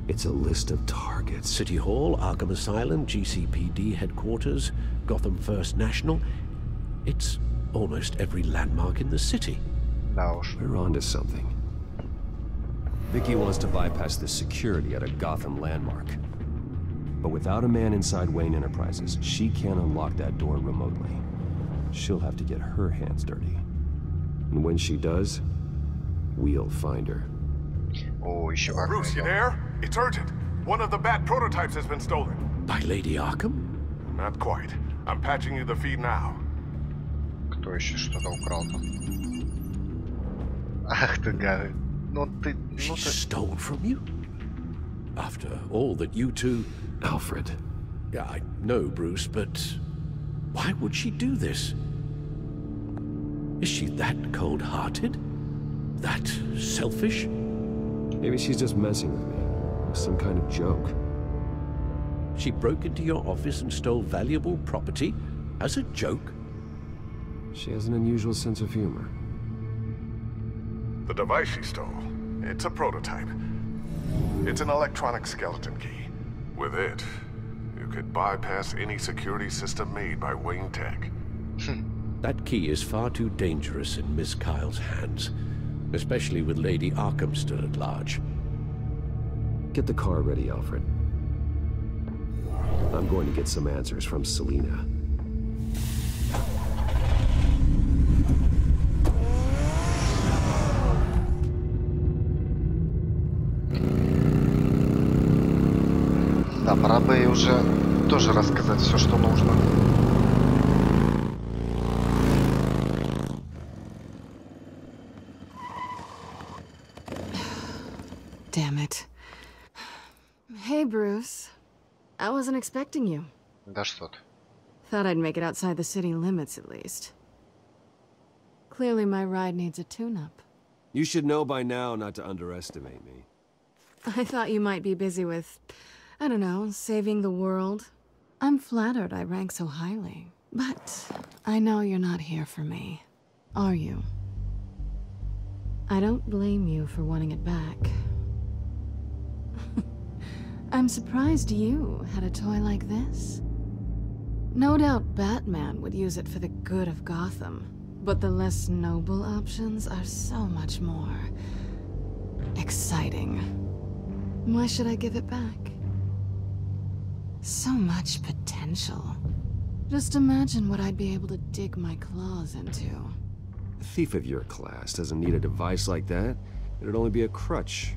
It's a list of targets. City Hall, Arkham Asylum, GCPD headquarters, Gotham First National. It's almost every landmark in the city. We're onto something. Vicky wants to bypass the security at a Gotham landmark. But without a man inside Wayne Enterprises, she can't unlock that door remotely. She'll have to get her hands dirty. And when she does, we'll find her. Oh, Bruce, you there? It's urgent. One of the Bat prototypes has been stolen. By Lady Arkham? Not quite. I'm patching you the feed now. Кто еще что-то украл-то? Ах ты гады. She stole from you? After all that you two... Alfred. Yeah, I know, Bruce, but... why would she do this? Is she that cold-hearted? That selfish? Maybe she's just messing with me. Some kind of joke. She broke into your office and stole valuable property as a joke? She has an unusual sense of humor. The device she stole, it's a prototype. It's an electronic skeleton key. With it, you could bypass any security system made by Wayne Tech. That key is far too dangerous in Miss Kyle's hands, especially with Lady Arkham still at large. Get the car ready, Alfred. I'm going to get some answers from Selina. Да, пора бы ей уже тоже рассказать все, что нужно. Damn it. Hey, Bruce. I wasn't expecting you. Да что ты. Thought I'd make it outside the city limits at least. Clearly my ride needs a tune-up. You should know by now not to underestimate me. I thought you might be busy with, I don't know, saving the world. I'm flattered I rank so highly. But I know you're not here for me, are you? I don't blame you for wanting it back. I'm surprised you had a toy like this. No doubt Batman would use it for the good of Gotham, but the less noble options are so much more exciting. Why should I give it back? So much potential. Just imagine what I'd be able to dig my claws into. A thief of your class doesn't need a device like that. It'd only be a crutch.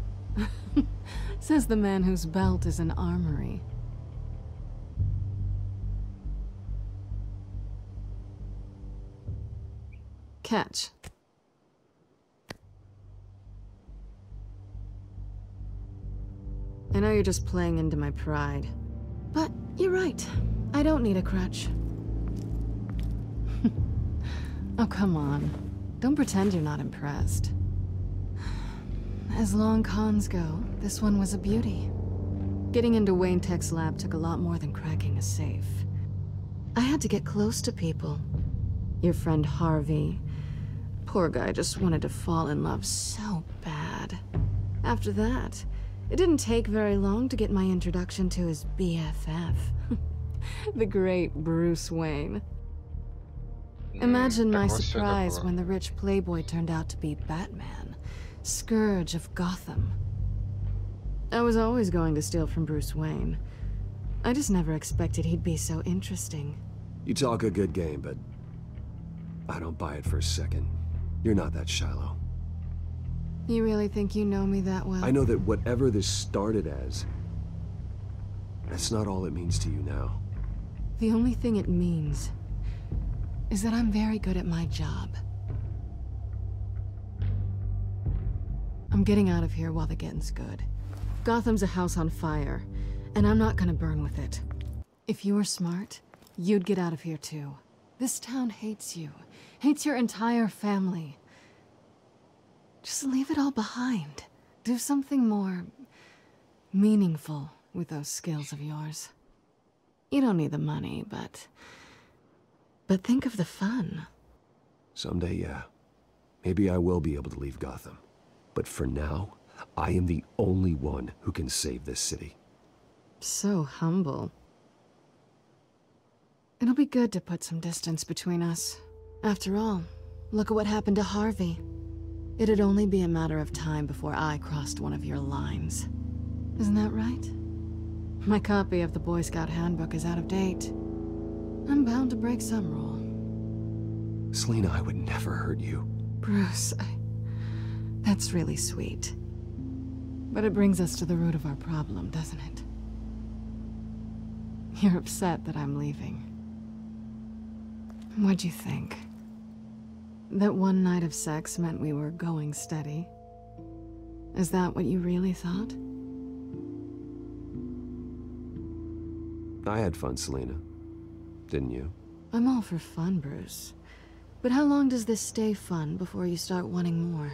Says the man whose belt is an armory. Catch. I know you're just playing into my pride, but you're right. I don't need a crutch. Oh, come on. Don't pretend you're not impressed. As long cons go, this one was a beauty. Getting into Wayne Tech's lab took a lot more than cracking a safe. I had to get close to people. Your friend Harvey. Poor guy just wanted to fall in love so bad. After that, it didn't take very long to get my introduction to his BFF. The great Bruce Wayne. Imagine my surprise when the rich playboy turned out to be Batman, Scourge of Gotham. I was always going to steal from Bruce Wayne. I just never expected he'd be so interesting. You talk a good game, but I don't buy it for a second. You're not that shallow. You really think you know me that well? I know that whatever this started as, that's not all it means to you now. The only thing it means is that I'm very good at my job. I'm getting out of here while the getting's good. Gotham's a house on fire, and I'm not gonna burn with it. If you were smart, you'd get out of here too. This town hates you, hates your entire family. Just leave it all behind. Do something more meaningful with those skills of yours. You don't need the money, but think of the fun. Someday, yeah. Maybe I will be able to leave Gotham. But for now, I am the only one who can save this city. So humble. It'll be good to put some distance between us. After all, look at what happened to Harvey. It'd only be a matter of time before I crossed one of your lines. Isn't that right? My copy of the Boy Scout Handbook is out of date. I'm bound to break some rule. Selina, I would never hurt you. Bruce, that's really sweet. But it brings us to the root of our problem, doesn't it? You're upset that I'm leaving. What'd you think? That one night of sex meant we were going steady? Is that what you really thought? I had fun, Selina. Didn't you? I'm all for fun, Bruce. But how long does this stay fun before you start wanting more?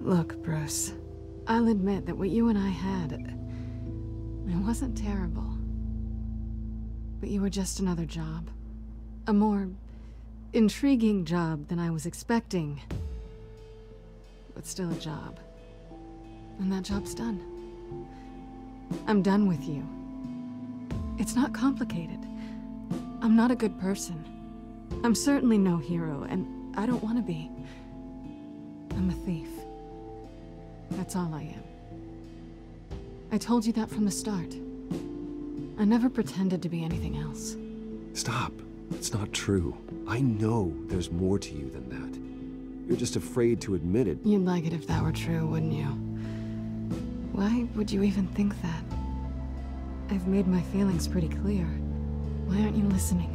Look, Bruce, I'll admit that what you and I had, it wasn't terrible. But you were just another job. A more intriguing job than I was expecting. But still a job. And that job's done. I'm done with you. It's not complicated. I'm not a good person. I'm certainly no hero, and I don't want to be. I'm a thief. That's all I am. I told you that from the start. I never pretended to be anything else. Stop. It's not true. I know there's more to you than that. You're just afraid to admit it. You'd like it if that were true, wouldn't you? Why would you even think that? I've made my feelings pretty clear. Why aren't you listening?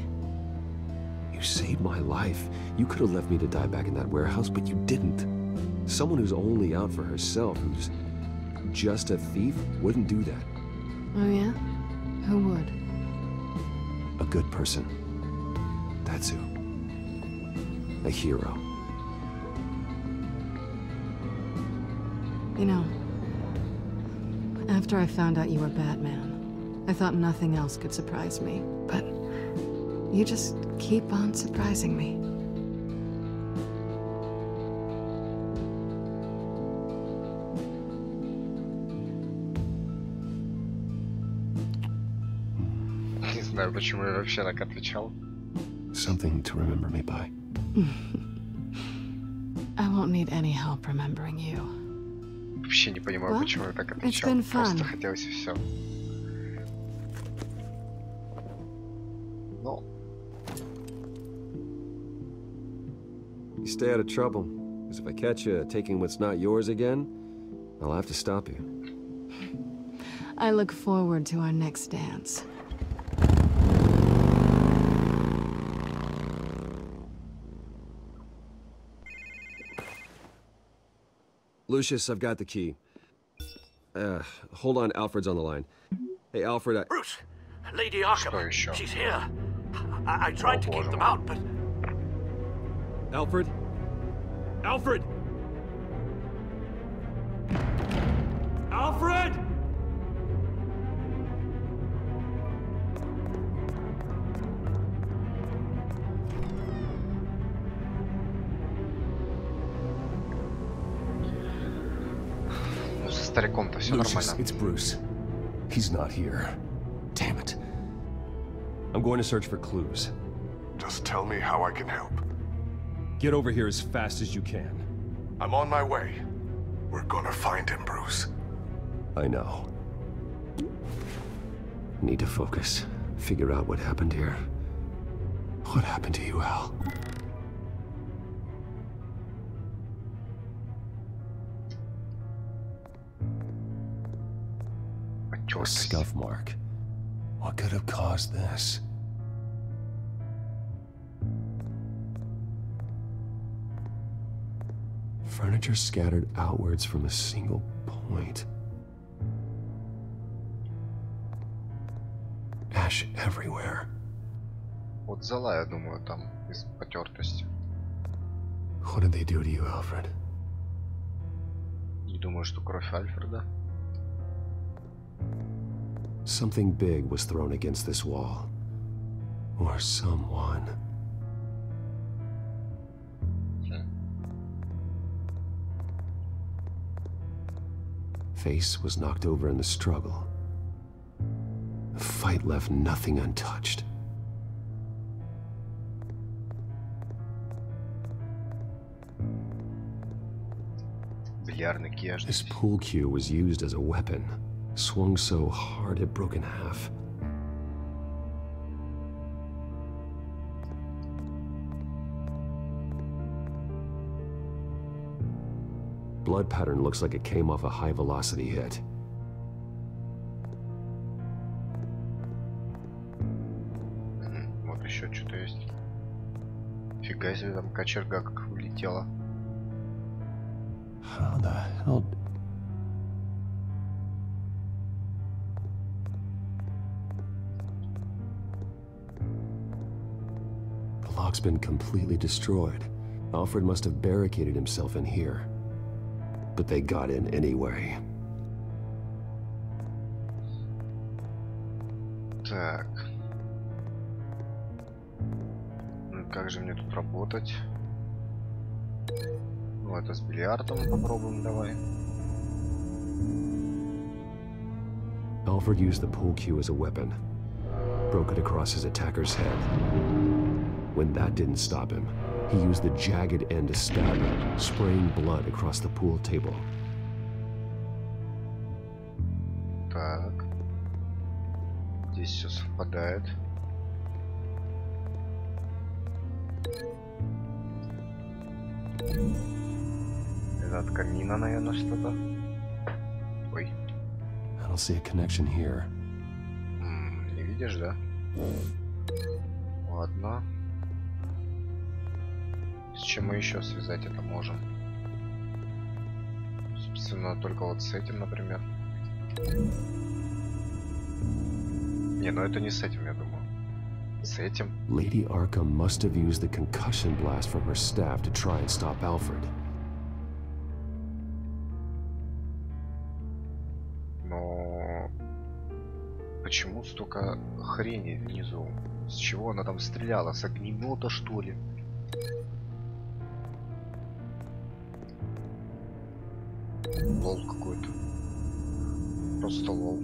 You saved my life. You could have left me to die back in that warehouse, but you didn't. Someone who's only out for herself, who's just a thief, wouldn't do that. Oh yeah? Who would? A good person. That's who. A hero. You know, after I found out you were Batman, I thought nothing else could surprise me, but you just keep on surprising me. Не знаю, почему я вообще так отвечал. Something to remember me by. I won't need any help remembering you. Вообще не понимаю, почему я так отвечал. Просто хотелось и все. Ну. You stay out of trouble, because if I catch you taking what's not yours again, I'll have to stop you. I look forward to our next dance. Lucius, I've got the key. Hold on, Alfred's on the line. Hey, Alfred, Bruce! Lady Arkham, she's here. I tried to keep them out, but... Alfred? Alfred! Alfred! Стариком-то все Lucius, нормально. it's Bruce. He's not here. Damn it. I'm going to search for clues. Just tell me how I can help. Get over here as fast as you can. I'm on my way. We're gonna find him, Bruce. I know. Need to focus. Figure out what happened here. What happened to you, Al? A scuff mark. What could have caused this? Furniture scattered outwards from a single point. Ash everywhere. Вот зала, я думаю, там из потертости. What did they do to you, Alfred? Не думаю, что кровь Альфреда. Something big was thrown against this wall. Or someone. Face was knocked over in the struggle. The fight left nothing untouched. This pool cue was used as a weapon, swung so hard it broke in half. Blood pattern looks like it came off a high-velocity hit. Вот еще что-то есть. Фига себе, там кочерга как вылетела. How the hell? The lock's been completely destroyed. Alfred must have barricaded himself in here. But they got in anyway. Так. Ну как же мне тут работать? Ну это с бильярдом попробуем, давай. Alfred used the pool cue as a weapon. Broke it across his attacker's head. When that didn't stop him, he used the jagged end to stab him, spraying blood across the pool table. Так. Здесь все совпадает. Это от камина, наверное, что-то. Ой. I don't see a connection here. Не видишь, да? Ладно. С чем мы еще связать это можем? Собственно, только вот с этим, например. Не, ну это не с этим, я думаю. С этим. Lady Arkham must have used the concussion blast from her staff to try and stop Alfred. Но почему столько хрени внизу? С чего она там стреляла? С огнемета, что ли? Лол какой-то. Просто лол.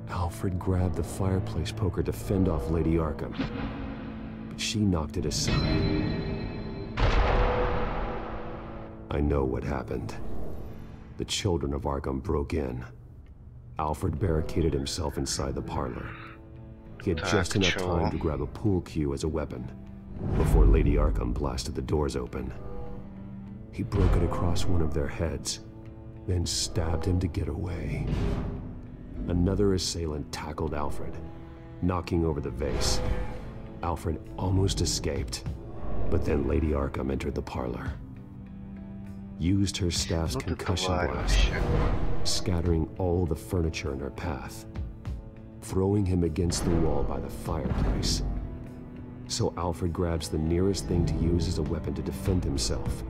Alfred grabbed the fireplace poker to fend off Lady Arkham, but she knocked it aside. I know what happened. The children of Arkham broke in. Alfred barricaded himself inside the parlor. He had just enough time to grab a pool cue as a weapon before Lady Arkham blasted the doors open. He broke it across one of their heads, then stabbed him to get away. Another assailant tackled Alfred, knocking over the vase. Alfred almost escaped, but then Lady Arkham entered the parlor. Used her staff's concussion blast, scattering all the furniture in her path, throwing him against the wall by the fireplace. So Alfred grabs the nearest thing to use as a weapon to defend himself.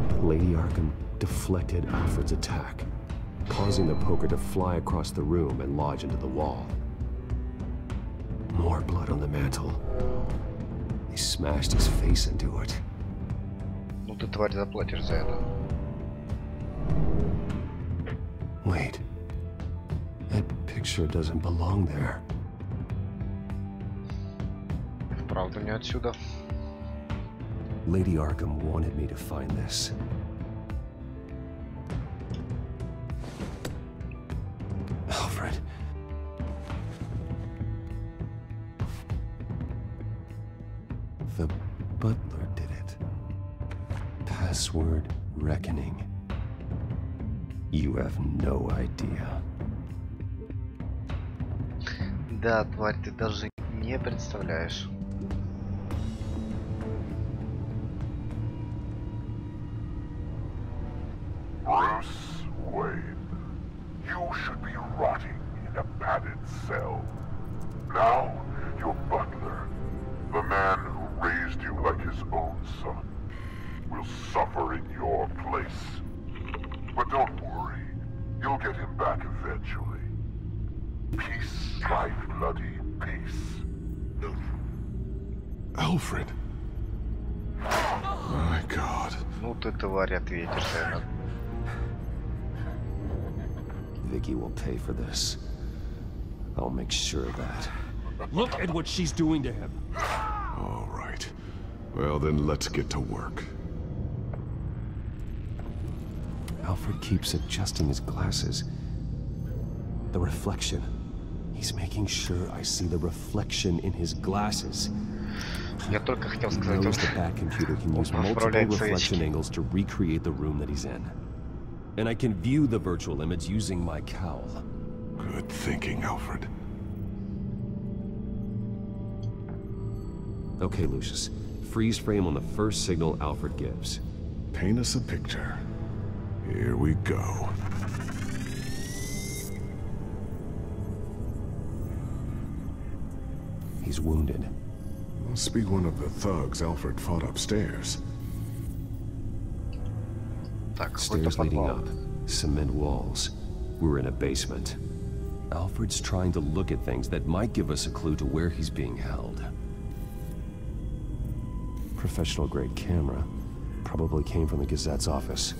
But Lady Arkham deflected Alfred's attack, causing the poker to fly across the room and lodge into the wall. More blood on the mantle. He smashed his face into it. Ну ты, тварь, заплатишь за это. Wait. That picture doesn't belong there. Правда не отсюда. Lady Arkham wanted me to find this. Alfred. butler did it. Password reckoning. You have no idea. Да, тварь, ты даже не представляешь. Bruce Wayne, you should be rotting in a padded cell. Now, your butler, the man who raised you like his own son, will suffer in your place. But don't worry, you'll get him back eventually. Peace, my bloody peace. Alfred. My God. Ну ты, тварь, ответишь, наверное. Vicky will pay for this. I'll make sure of that. Look at what she's doing to him. All right. Well, then let's get to work. Alfred keeps adjusting his glasses. The reflection. He's making sure I see the reflection in his glasses. Я только хотел He сказать, knows the back computer can use multiple reflection angles to recreate the room that he's in. And I can view the virtual image using my cowl. Good thinking, Alfred. Okay, Lucius. Freeze frame on the first signal Alfred gives. Paint us a picture. Here we go. He's wounded. Must be one of the thugs Alfred fought upstairs. Stairs leading up. Cement walls. We're in a basement. Alfred's trying to look at things that might give us a clue to where he's being held. Professional-grade camera. Probably came from the Gazette's office.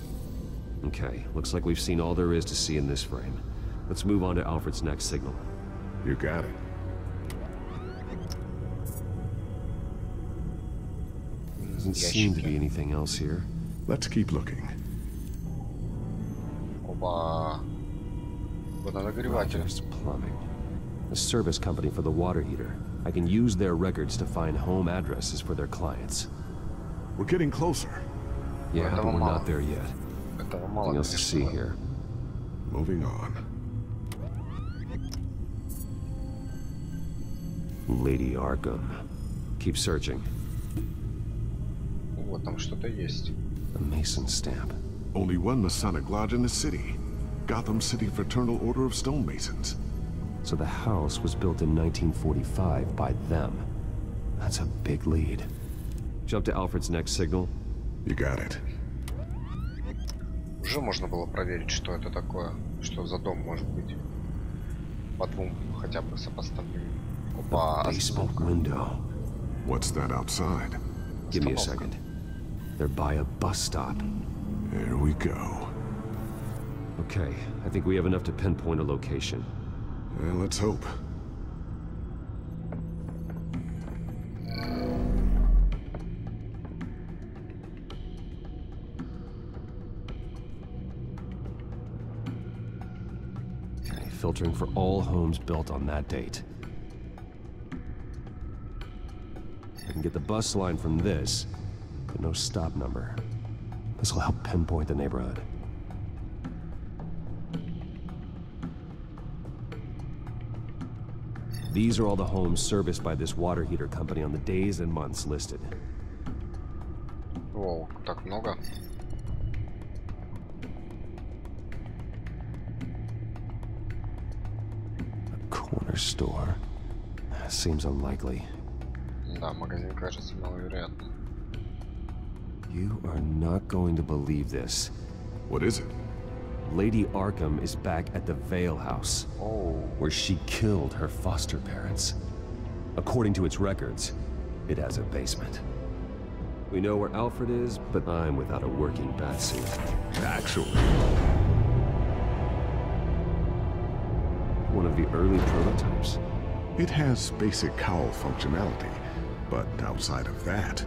Okay, looks like we've seen all there is to see in this frame. Let's move on to Alfred's next signal. You got it. Doesn't seem to be anything else here. Let's keep looking. Rogers Plumbing. A service company for the water heater. I can use their records to find home addresses for their clients. We're getting closer. Yeah, but we're not there yet. Nothing else to see here. Moving on. Lady Arkham. Keep searching. Вот там что-то есть. A Mason stamp. Only one Masonic lodge in the city. Gotham City Fraternal Order of Stonemasons. So the house was built in 1945 by them. That's a big lead. Jump to Alfred's next signal. You got it. Уже можно было проверить, что это такое, что за дом может быть. По двум хотя бы сопоставим. Опа, basement window. What's that outside? Give me a second. They're by a bus stop. There we go. Okay, I think we have enough to pinpoint a location. Well, let's hope. Okay, filtering for all homes built on that date. I can get the bus line from this, but no stop number. This will help pinpoint the neighborhood. These are all the homes serviced by this water heater company on the days and months listed. О, так много. A corner store. Seems unlikely. Да, магазин кажется маловероятным. You are not going to believe this. What is it? Lady Arkham is back at the Vale House, where she killed her foster parents. According to its records, it has a basement. We know where Alfred is, but I'm without a working batsuit. Actually, one of the early prototypes. It has basic cowl functionality, but outside of that,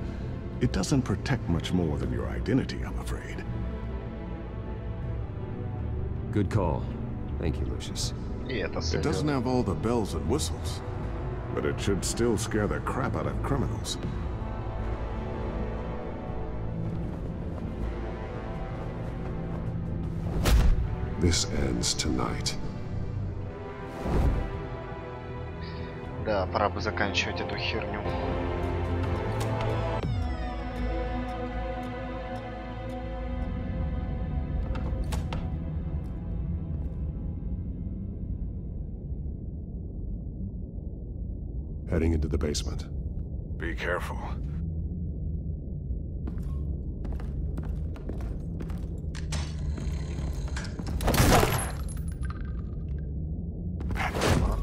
it doesn't protect much more than your identity, I'm afraid. Good call. Thank you, Lucius. It doesn't have all the bells and whistles, but it should still scare the crap out of criminals. This ends tonight. Да, пора бы заканчивать эту херню. Heading into the basement. Be careful.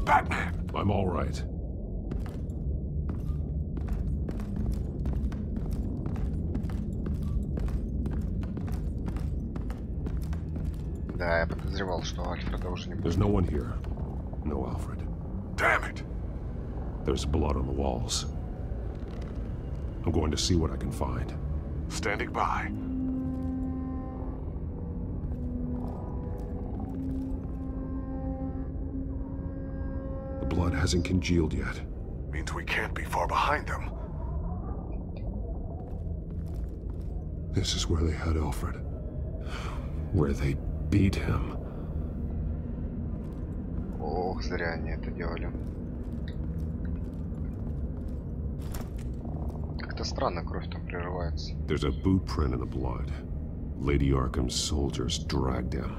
Batman! I'm all right. Да, я подозревал, что Альфреда уже не будет. There's no one here. No Alfred. Damn it! There's blood on the walls. I'm going to see what I can find. Standing by. The blood hasn't congealed yet. Means we can't be far behind them. This is where they had Alfred. Where they beat him. Ох, зря они это делали. Как-то странно кровь там прерывается. There's a boot print in the blood. Lady Arkham's soldiers dragged him.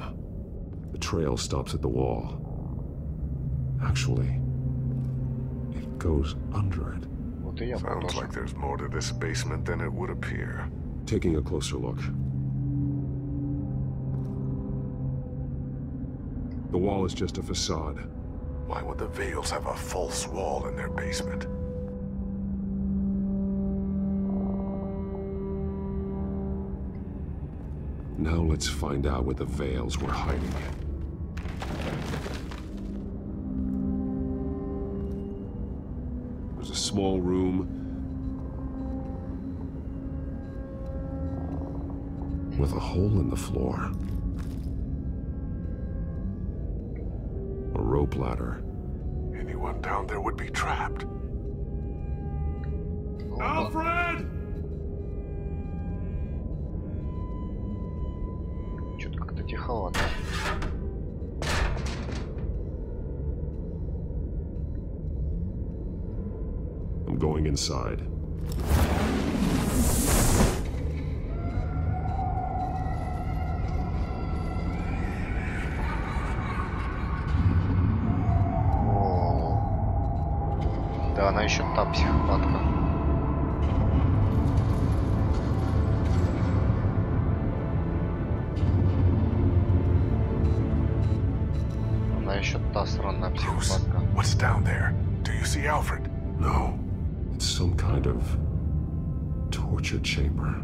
The trail stops at the wall. Actually, it goes under it. Вот и я Sounds продолжу. like there's more to this basement than it would appear. Taking a closer look. The wall is just a facade. Why would the Vales have a false wall in their basement? Now let's find out what the Vales were hiding. There's a small room with a hole in the floor. A rope ladder. Anyone down there would be trapped. Alfred! Что-то как-то тиховато. I'm going inside. Да, она еще та психопатка. Она еще та сраная психопатка. What's down there? Do you see Alfred? No. It's some kind of torture chamber.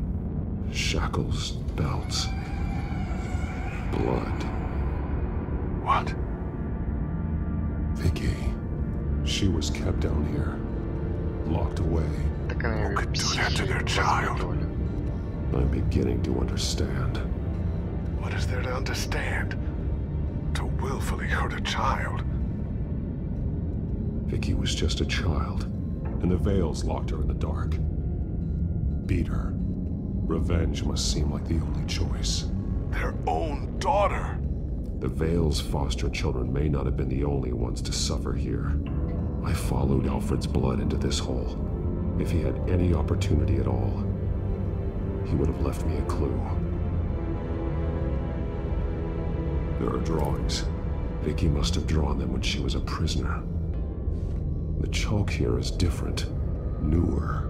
Shackles, belts, blood. What? Vicky. She was kept down here, locked away. Who could do that to their child? I'm beginning to understand. What is there to understand? To willfully hurt a child? Vicky was just a child, and the Vales locked her in the dark. Beat her. Revenge must seem like the only choice. Their own daughter! The Vales' foster children may not have been the only ones to suffer here. I followed Alfred's blood into this hole. If he had any opportunity at all, he would have left me a clue. There are drawings. Vicky must have drawn them when she was a prisoner. The chalk here is different, newer.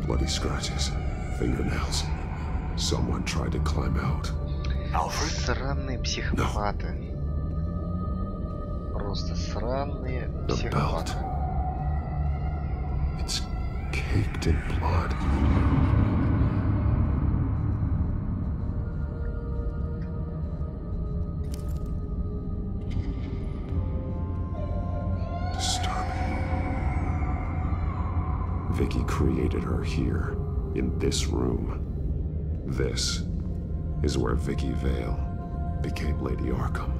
Bloody scratches, fingernails. Someone tried to climb out. Alfred? Сраные психопаты. Просто сраные психопаты. It's caked in blood. Disturbing. Vicky created her here, in this room. This is where Vicky Vale became Lady Arkham.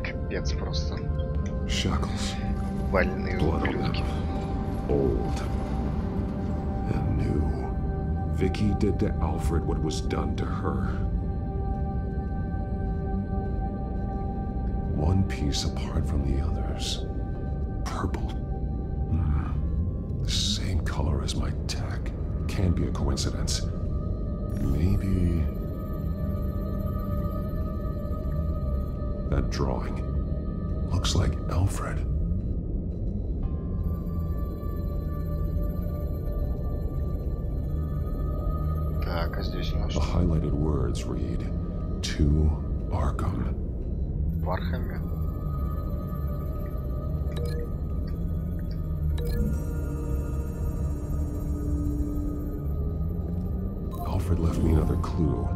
Капец просто. Shackles. Больные ублюдки. Old and new. Vicky did to Alfred what was done to her. One piece apart from the others. Purple. The same color as my tag. Can't be a coincidence. Maybe... That drawing looks like Alfred. Так, а здесь у нас The highlighted words read, "To Arkham." В Архаме. Alfred left me another clue.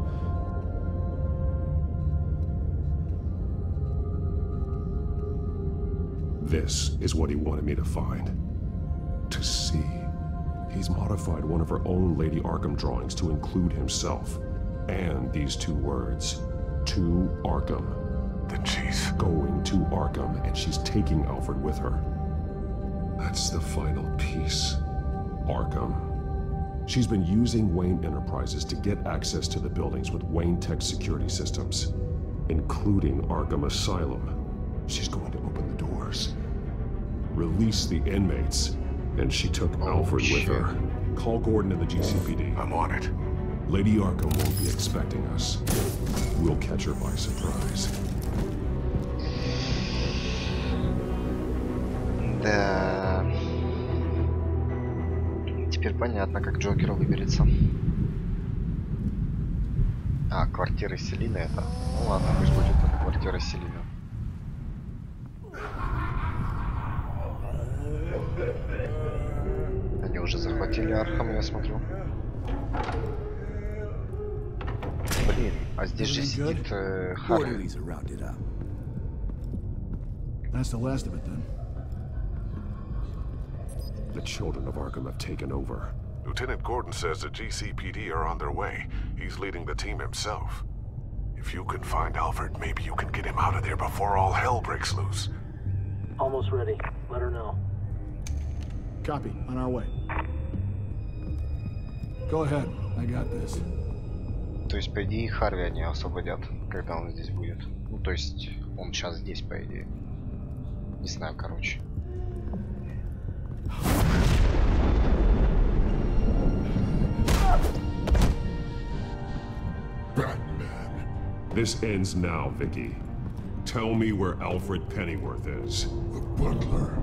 This is what he wanted me to find. To see. He's modified one of her own Lady Arkham drawings to include himself. And these two words. To Arkham. That she's going to Arkham and she's taking Alfred with her. That's the final piece. Arkham. She's been using Wayne Enterprises to get access to the buildings with Wayne Tech security systems, including Arkham Asylum. She's going to open the doors, release the inmates, and she took Alfred with her. Call Gordon and the GCPD. I'm on it. Lady Arkham won't be expecting us. We'll catch her by surprise. Да. Теперь понятно, как Джокер выберется. А, квартира Селины это. Ну ладно, пусть будет это квартира Селины. Они уже захватили Архам, я смотрю. Блин, а здесь же сидит Харви. That's the last of it then. The children of Arkham have taken over. Lieutenant Gordon says the GCPD are on their way. He's leading the team himself. If you can find Alfred, maybe you can get him out of there before all hell breaks loose. Almost ready. Let her know. Copy. On our way. Go ahead. I got this. То есть, по идее, Харви они освободят, когда он здесь будет. Ну, то есть, он сейчас здесь, по идее. Не знаю, короче. Batman. This ends now, Vicky. Tell me where Alfred Pennyworth is. The butler.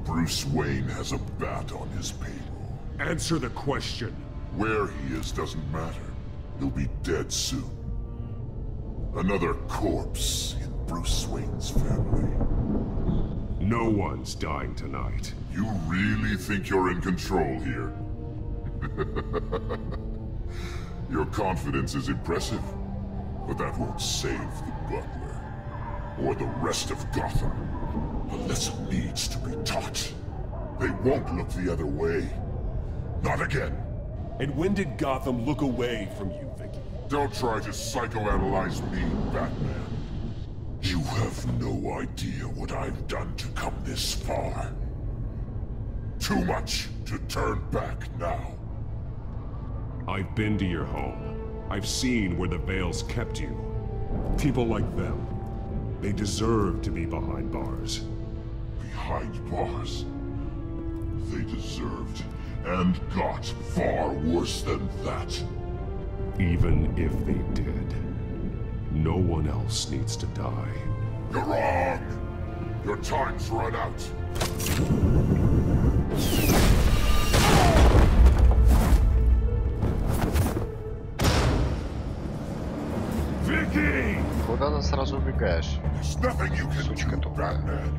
Bruce Wayne has a bat on his payroll. Answer the question. Where he is doesn't matter. He'll be dead soon. Another corpse in Bruce Wayne's family. No one's dying tonight. You really think you're in control here? Your confidence is impressive, but that won't save the butler, or the rest of Gotham. A lesson needs to be taught. They won't look the other way. Not again. And when did Gotham look away from you, Vicky? Don't try to psychoanalyze me, Batman. You have no idea what I've done to come this far. Too much to turn back now. I've been to your home. I've seen where the Veils kept you. People like them, they deserve to be behind bars. Behind bars? They deserved and got far worse than that. Even if they did, no one else needs to die. You're wrong. Your time's run out. Vicky! Куда ты сразу убегаешь? There's nothing you can do, Batman.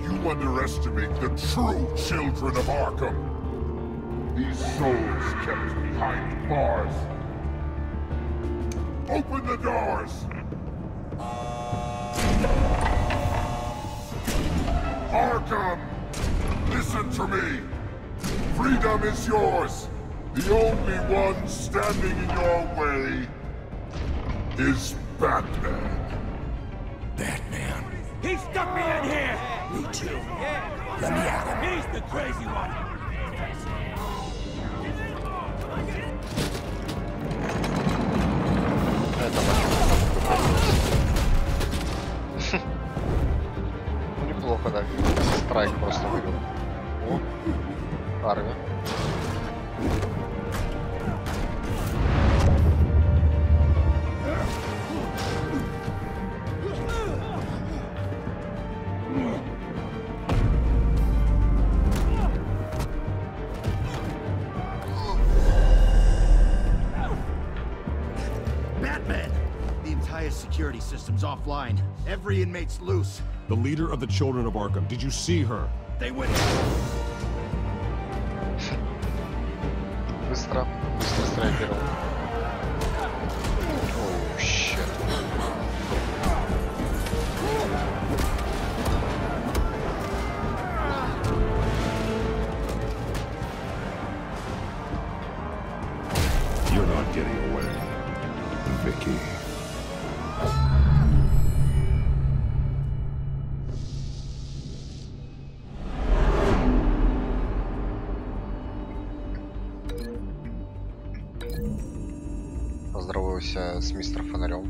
You underestimate the true children of Arkham. These souls kept behind bars. Open the doors! Arkham! Listen to me! Freedom is yours! The only one standing in your way is Batman. Batman? He's stuck me in here. Me too. Let me out. He's the crazy one. Неплохо, да. Страйк просто вывел. О, армия. Security system's offline. Every inmate's loose. The leader of the Children of Arkham. Did you see her? They went. Быстро среагировал. Оу, щит. You're not getting away, Vicky. Поздоровался с мистером Фонарем.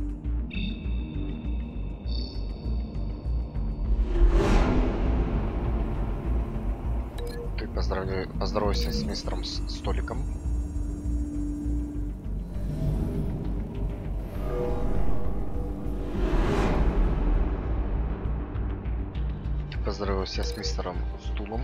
Ты поздоровайся с мистером Столиком. Ты поздоровайся с мистером Стулом.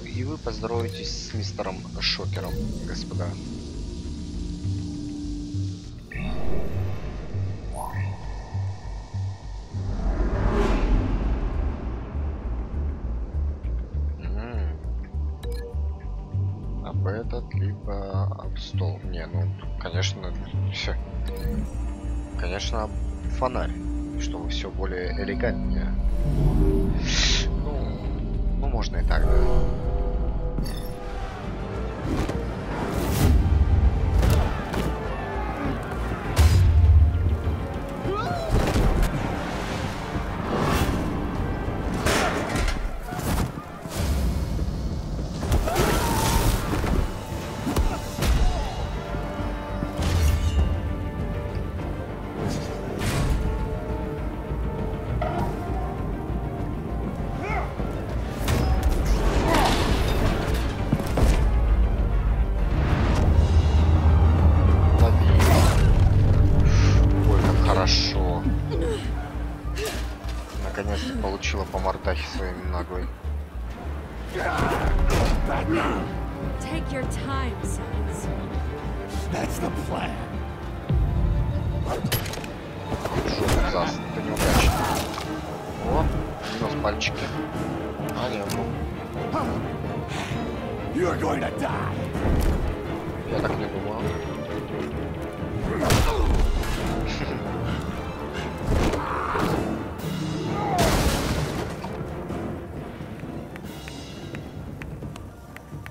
И вы поздороваетесь с мистером Шокером, господа. Об этот, либо об стол. Не, ну, конечно, все. Конечно, фонарь, чтобы все более элегантнее. Ну, можно и так, да. Получила по мордахе своей наглой. Take your time, sons. That's the plan. Жопу зас, это неудачно. О, минус пальчики. А, нет. You're going to die. Я так не думал.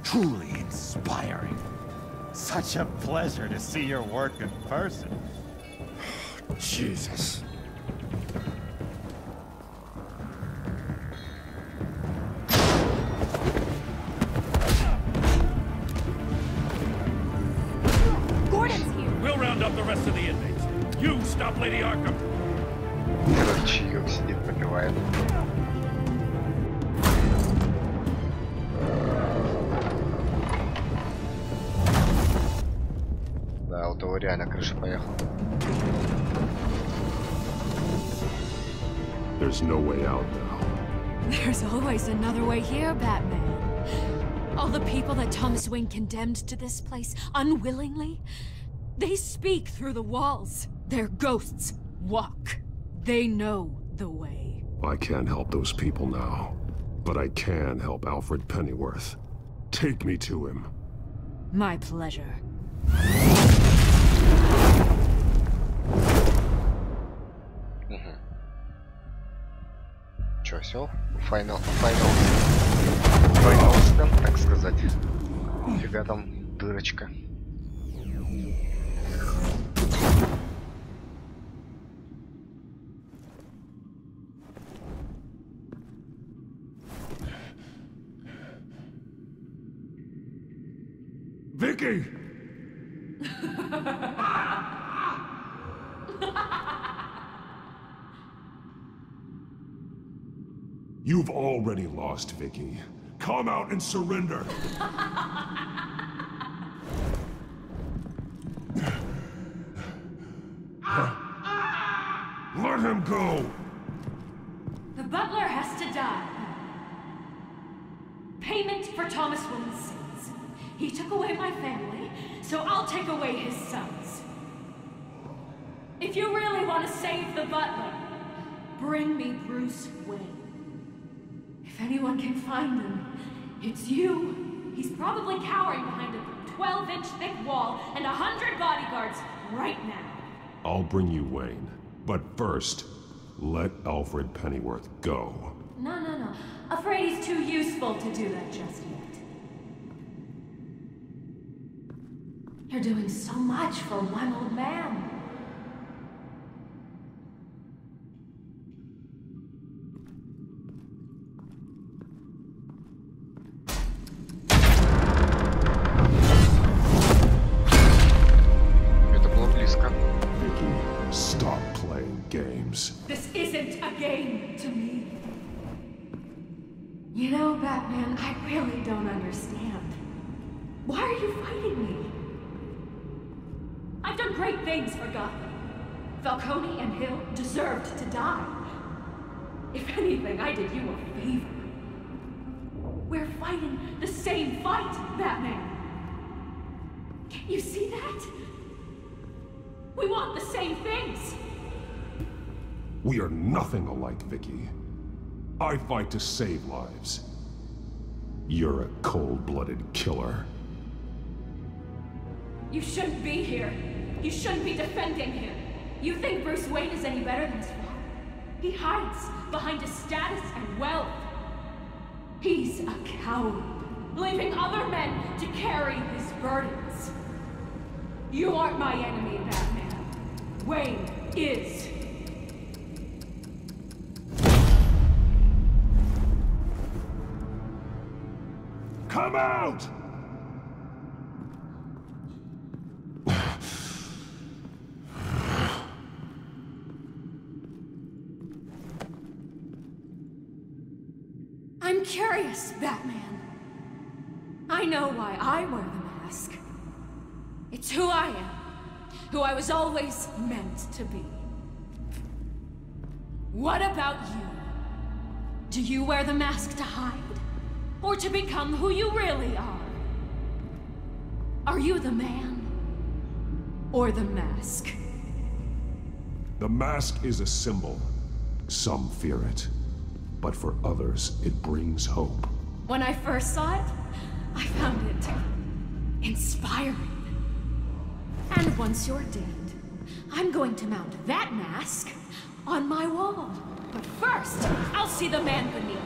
Truly inspiring. Such a pleasure to see your work in person. Jesus. Gordon's here. We'll round up the rest of the inmates. You stop Lady Arkham. Короче, чаек сидит, попивает. Да, у того реально крыша поехала. There's no way out now. There's always another way here, Batman. All the people that Thomas Wayne condemned to this place unwillingly, they speak through the walls. Their ghosts walk. They know the way. I can't help those people now, but I can help Alfred Pennyworth. Take me to him. My pleasure. Чё, все? Final. двойной, так сказать. Фига там дырочка. Vicky! You've already lost, Vicky. Come out and surrender. Let him go. The butler has to die. Payment for Thomas Wayne's sins. He took away my family, so I'll take away his sons. If you really want to save the butler, bring me Bruce Wayne. If anyone can find him, it's you. He's probably cowering behind a 12-inch thick wall and 100 bodyguards right now. I'll bring you Wayne. But first, let Alfred Pennyworth go. No. Afraid he's too useful to do that just yet. You're doing so much for one old man. This isn't a game to me. You know, Batman, I really don't understand. Why are you fighting me? I've done great things for Gotham. Falcone and Hill deserved to die. If anything, I did you a favor. We're fighting the same fight, Batman. Can't you see that? We want the same things. We are nothing alike, Vicky. I fight to save lives. You're a cold-blooded killer. You shouldn't be here. You shouldn't be defending him. You think Bruce Wayne is any better than his father? He hides behind his status and wealth. He's a coward, leaving other men to carry his burdens. You aren't my enemy, Batman. Wayne is. Come out! I'm curious, Batman. I know why I wear the mask. It's who I am, who I was always meant to be. What about you? Do you wear the mask to hide? Or to become who you really are? Are you the man? Or the mask? The mask is a symbol. Some fear it. But for others, it brings hope. When I first saw it, I found it inspiring. And once you're dead, I'm going to mount that mask on my wall. But first, I'll see the man beneath.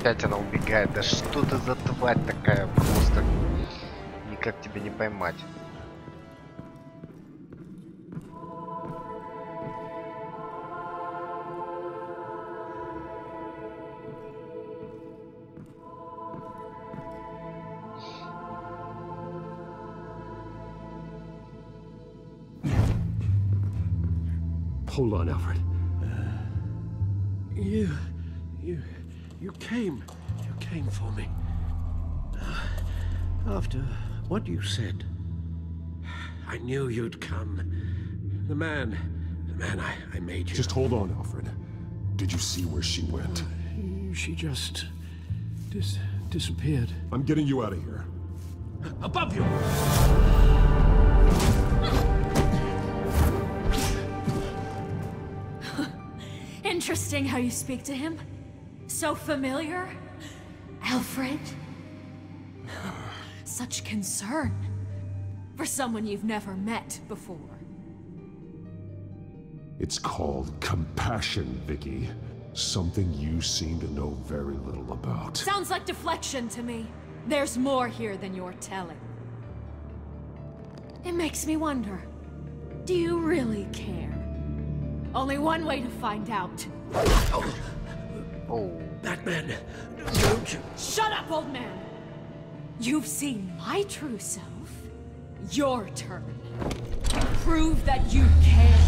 Опять она убегает. Да что ты за тварь такая? Просто никак тебе не поймать. Hold on, Alfred. You came for me. After what you said, I knew you'd come. The man I made you. Just hold on, Alfred. Did you see where she went? She just disappeared. I'm getting you out of here. Above you! Interesting how you speak to him. So familiar. Alfred. such concern for someone you've never met before? It's called compassion, Vicky. Something you seem to know very little about. Sounds like deflection to me. There's more here than you're telling. It makes me wonder, do you really care? Only one way to find out. Oh. Batman, don't you... Shut up, old man! You've seen my true self. Your turn. Prove that you care.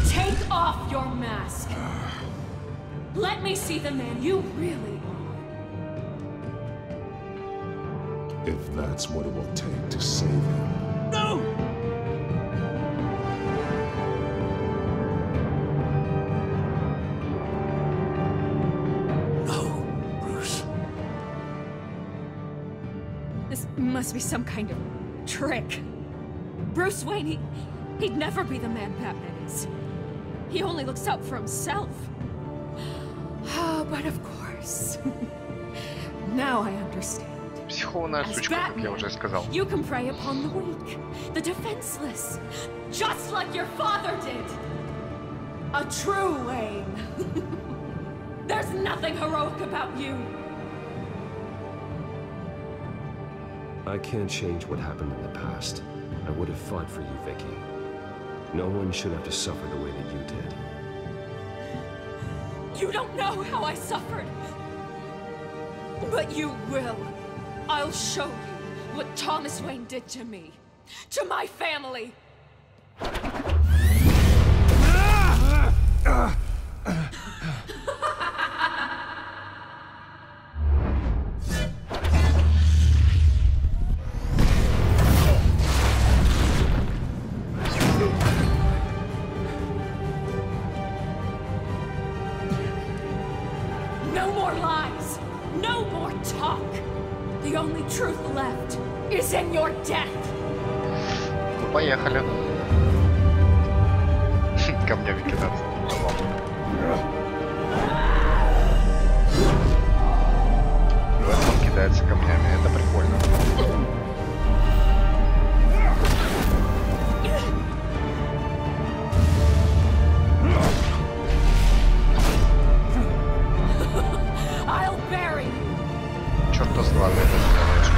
Take off your mask. Let me see the man you really are. If that's what it will take to save him. No! This must be some kind of trick. Bruce Wayne, he'd never be the man Batman is. He only looks out for himself. But of course. Now I understand. Психованная сучка, как я уже сказал. You can prey upon the weak, the defenseless, just like your father did. A true Wayne. There's nothing heroic about you. I can't change what happened in the past. I would have fought for you, Vicky. No one should have to suffer the way that you did. You don't know how I suffered. But you will. I'll show you what Thomas Wayne did to me. To my family. No more lies. No more talk. The only truth left is in your death. Ну, поехали. Камнями кидаться. Бэтмен кидается камнями, это прикольно. I'll bury you. Чёрта с два ты это сделаешь.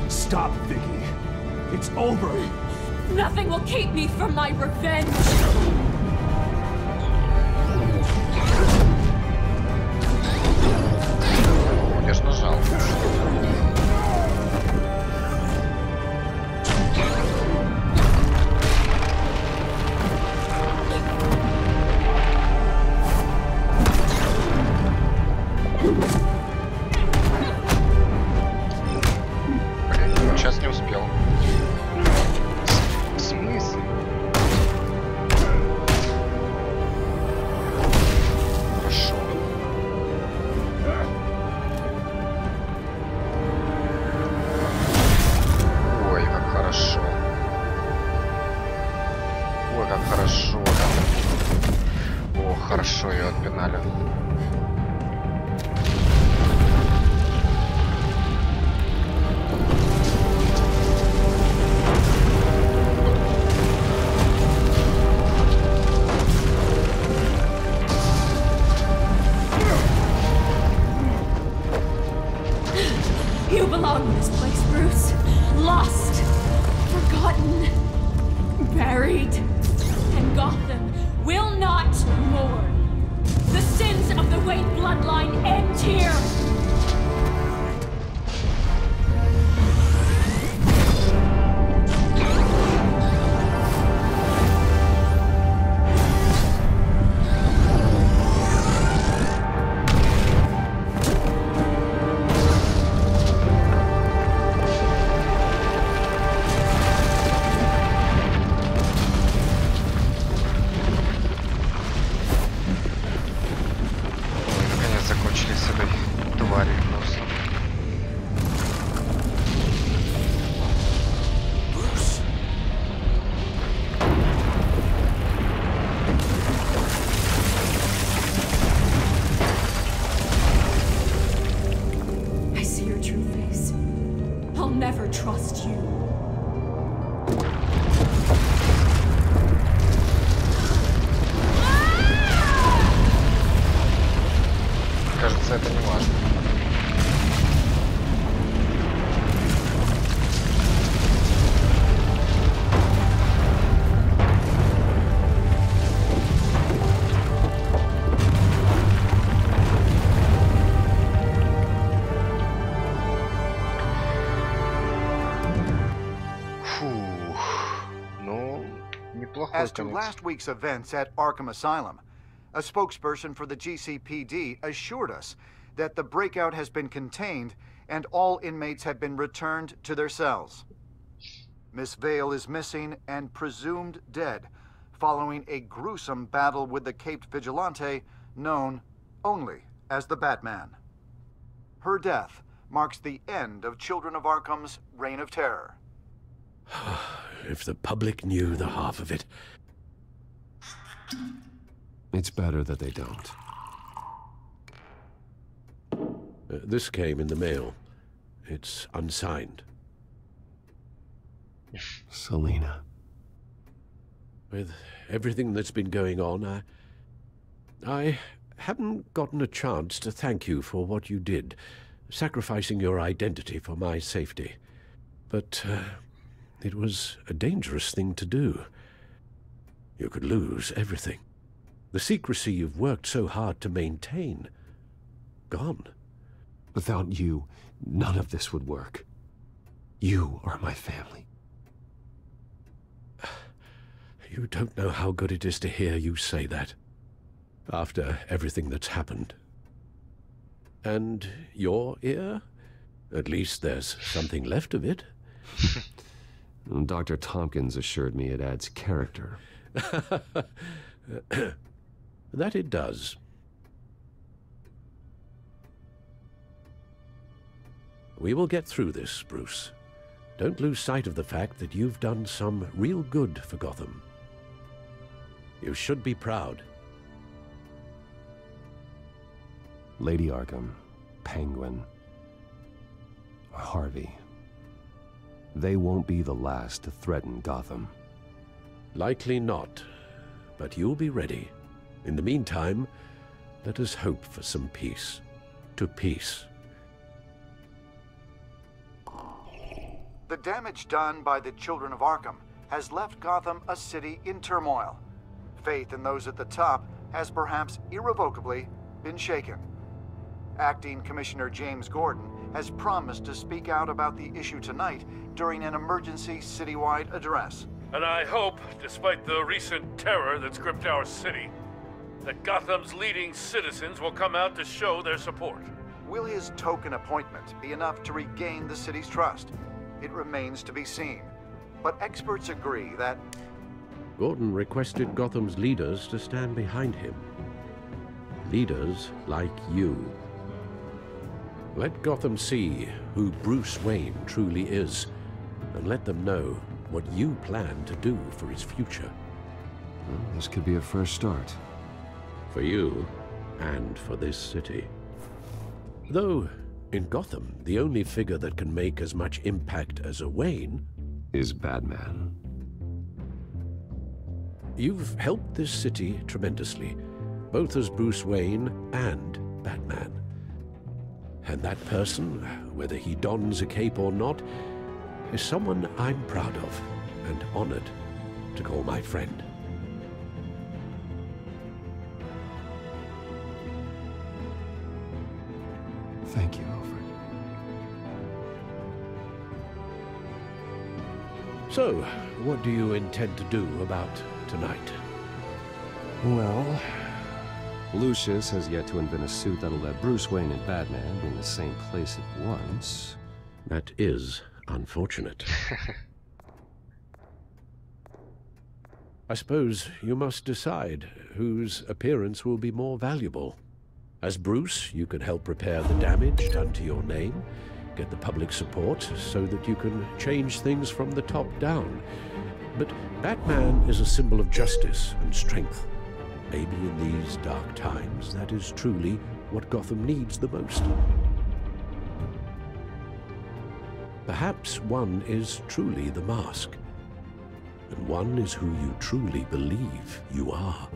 Stop, Vicky. It's over. Nothing will keep me from my revenge. Я ж нажал. Блин, сейчас не успел. В смысле? Хорошо. Ой, как хорошо. Ой, как хорошо. О, хорошо, ее отпинали. You belong in this place, Bruce. Lost, forgotten, buried. And Gotham will As to last week's events at Arkham Asylum, a spokesperson for the GCPD assured us that the breakout has been contained and all inmates have been returned to their cells. Miss Vale is missing and presumed dead, following a gruesome battle with the caped vigilante known only as the Batman. Her death marks the end of Children of Arkham's reign of terror. If the public knew the half of it. It's better that they don't. This came in the mail. It's unsigned. Selena. With everything that's been going on, I haven't gotten a chance to thank you for what you did, sacrificing your identity for my safety. But it was a dangerous thing to do. You could lose everything. The secrecy you've worked so hard to maintain. Gone. Without you, none of this would work. You are my family. You don't know how good it is to hear you say that. After everything that's happened. And your ear? At least there's something left of it. Dr. Tompkins assured me it adds character. That it does. We will get through this, Bruce. Don't lose sight of the fact that you've done some real good for Gotham. You should be proud. Lady Arkham, Penguin, Harvey. They won't be the last to threaten Gotham. Likely not, but you'll be ready. In the meantime, let us hope for some peace. To peace. The damage done by the Children of Arkham has left Gotham a city in turmoil. Faith in those at the top has perhaps irrevocably been shaken. Acting Commissioner James Gordon has promised to speak out about the issue tonight during an emergency citywide address. And I hope, despite the recent terror that's gripped our city, that Gotham's leading citizens will come out to show their support. Will his token appointment be enough to regain the city's trust? It remains to be seen. But experts agree that Gordon requested Gotham's leaders to stand behind him. Leaders like you. Let Gotham see who Bruce Wayne truly is, and let them know what you plan to do for his future. Well, this could be a first start. For you, and for this city. Though, in Gotham, the only figure that can make as much impact as a Wayne is Batman. You've helped this city tremendously, both as Bruce Wayne and Batman. And that person, whether he dons a cape or not, is someone I'm proud of and honored to call my friend. Thank you, Alfred. So, what do you intend to do about tonight? Well, Lucius has yet to invent a suit that'll let Bruce Wayne and Batman be in the same place at once. That is unfortunate. I suppose you must decide whose appearance will be more valuable. As Bruce, you can help repair the damage done to your name, get the public support so that you can change things from the top down. But Batman is a symbol of justice and strength. Maybe in these dark times, that is truly what Gotham needs the most. Perhaps one is truly the mask, and one is who you truly believe you are.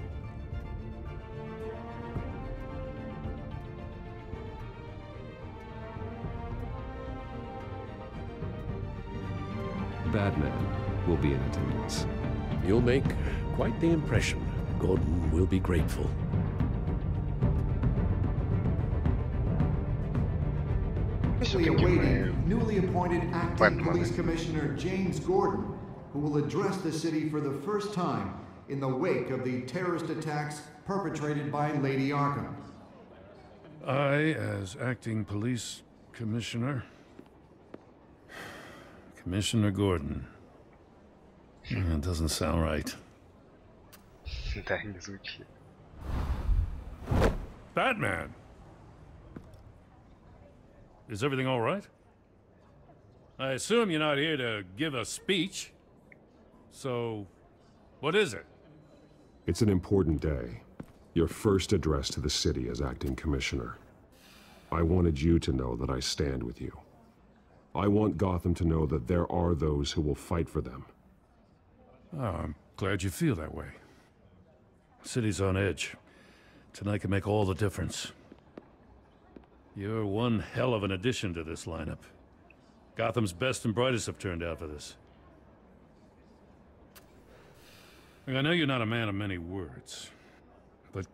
Batman will be in attendance. You'll make quite the impression. Gordon will be grateful. Awaiting newly appointed acting police commissioner James Gordon who will address the city for the first time in the wake of the terrorist attacks perpetrated by Lady Arkham. I, as acting police commissioner, Commissioner Gordon. That doesn't sound right. Batman! Is everything all right? I assume you're not here to give a speech. So, what is it? It's an important day. Your first address to the city as acting commissioner. I wanted you to know that I stand with you. I want Gotham to know that there are those who will fight for them. Oh, I'm glad you feel that way. City's on edge. Tonight can make all the difference. You're one hell of an addition to this lineup. Gotham's best and brightest have turned out for this. I know you're not a man of many words, but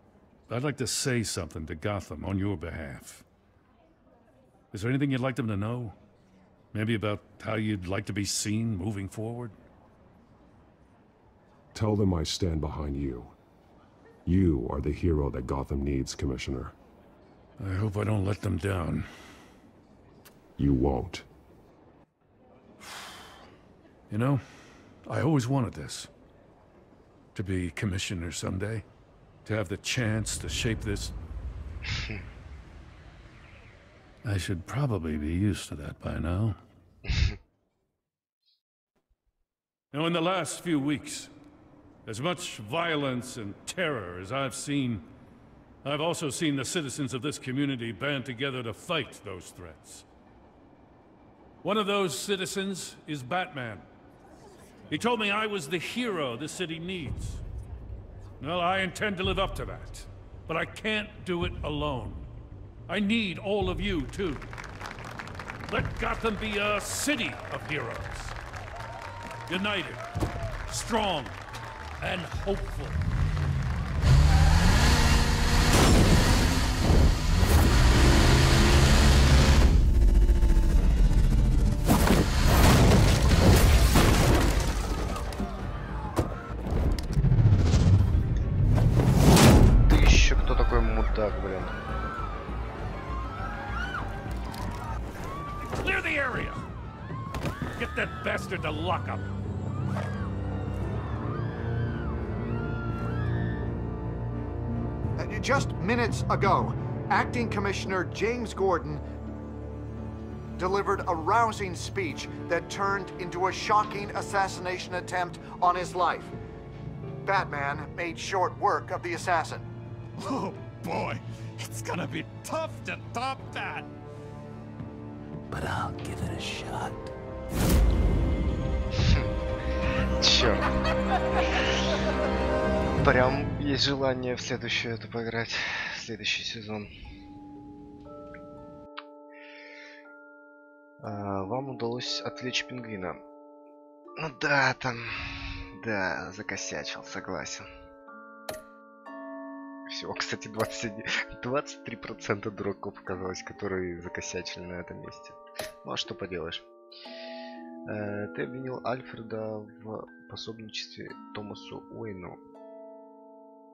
I'd like to say something to Gotham on your behalf. Is there anything you'd like them to know? Maybe about how you'd like to be seen moving forward? Tell them I stand behind you. You are the hero that Gotham needs, Commissioner. I hope I don't let them down. You won't. You know, I always wanted this. To be commissioner someday. To have the chance to shape this. I should probably be used to that by now. Now, in the last few weeks, as much violence and terror as I've seen, I've also seen the citizens of this community band together to fight those threats. One of those citizens is Batman. He told me I was the hero the city needs. Well, I intend to live up to that, but I can't do it alone. I need all of you, too. Let Gotham be a city of heroes. United, strong, and hopeful. Ты еще кто такой мудак, блин? Clear the area. Get that bastard to lock up. Just minutes ago, Acting Commissioner James Gordon delivered a rousing speech that turned into a shocking assassination attempt on his life. Batman made short work of the assassin. Oh boy, it's gonna be tough to top that. But I'll give it a shot. Черт. Прям есть желание в следующую эту поиграть, в следующий сезон. Вам удалось отвлечь пингвина. Ну да, там... Да, закосячил, согласен. Всего, кстати, 23% дураков оказалось, которые закосячили на этом месте. Ну а что поделаешь. Ты обвинил Альфреда в пособничестве Томасу Уэйну.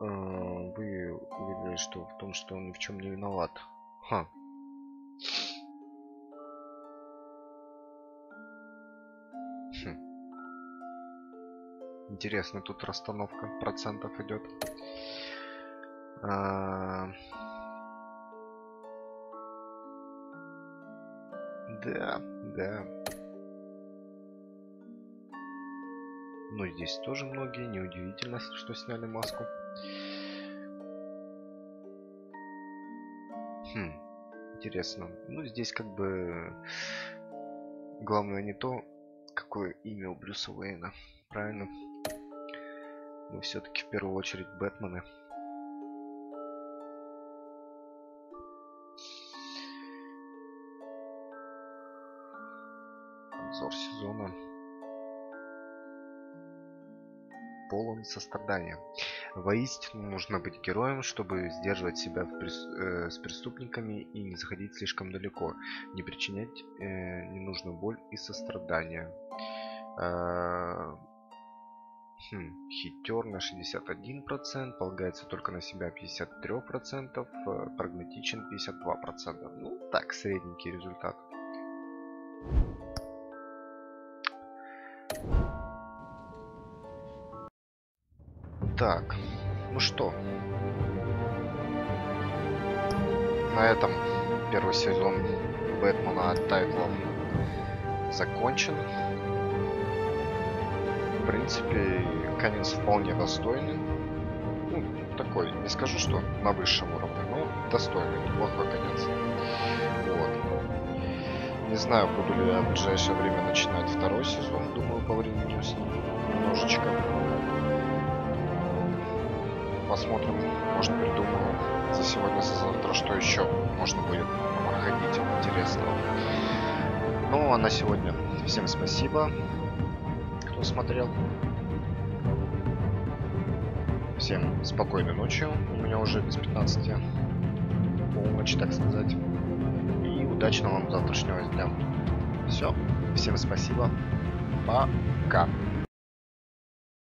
Вы уверены, что в том, что он ни в чем не виноват. Ха. Интересно, тут расстановка процентов идет. Да. Ну, здесь тоже многие. Неудивительно, что сняли маску. Интересно. Ну, здесь как бы... Главное не то, какое имя у Брюса Уэйна. Правильно? Но все-таки в первую очередь Бэтмена. Обзор сезона. Полон сострадания. Воистину нужно быть героем, чтобы сдерживать себя с преступниками и не заходить слишком далеко, не причинять ненужную боль и сострадания. Хитер на 61%, полагается только на себя 53%, прагматичен 52%. Ну, так, средненький результат. Так, ну что, на этом первый сезон Бэтмена от тайтлов закончен. В принципе, конец вполне достойный. Ну, такой, не скажу, что на высшем уровне, но достойный, неплохой конец. Вот. Не знаю, буду ли я в ближайшее время начинать второй сезон. Думаю, по времени с ним немножечко. Посмотрим, может, придумаю за сегодня, за завтра, что еще можно будет проходить интересного. Ну, а на сегодня всем спасибо, кто смотрел. Всем спокойной ночи. У меня уже без 15 полночи, так сказать. И удачного вам завтрашнего дня. Все. Всем спасибо. Пока.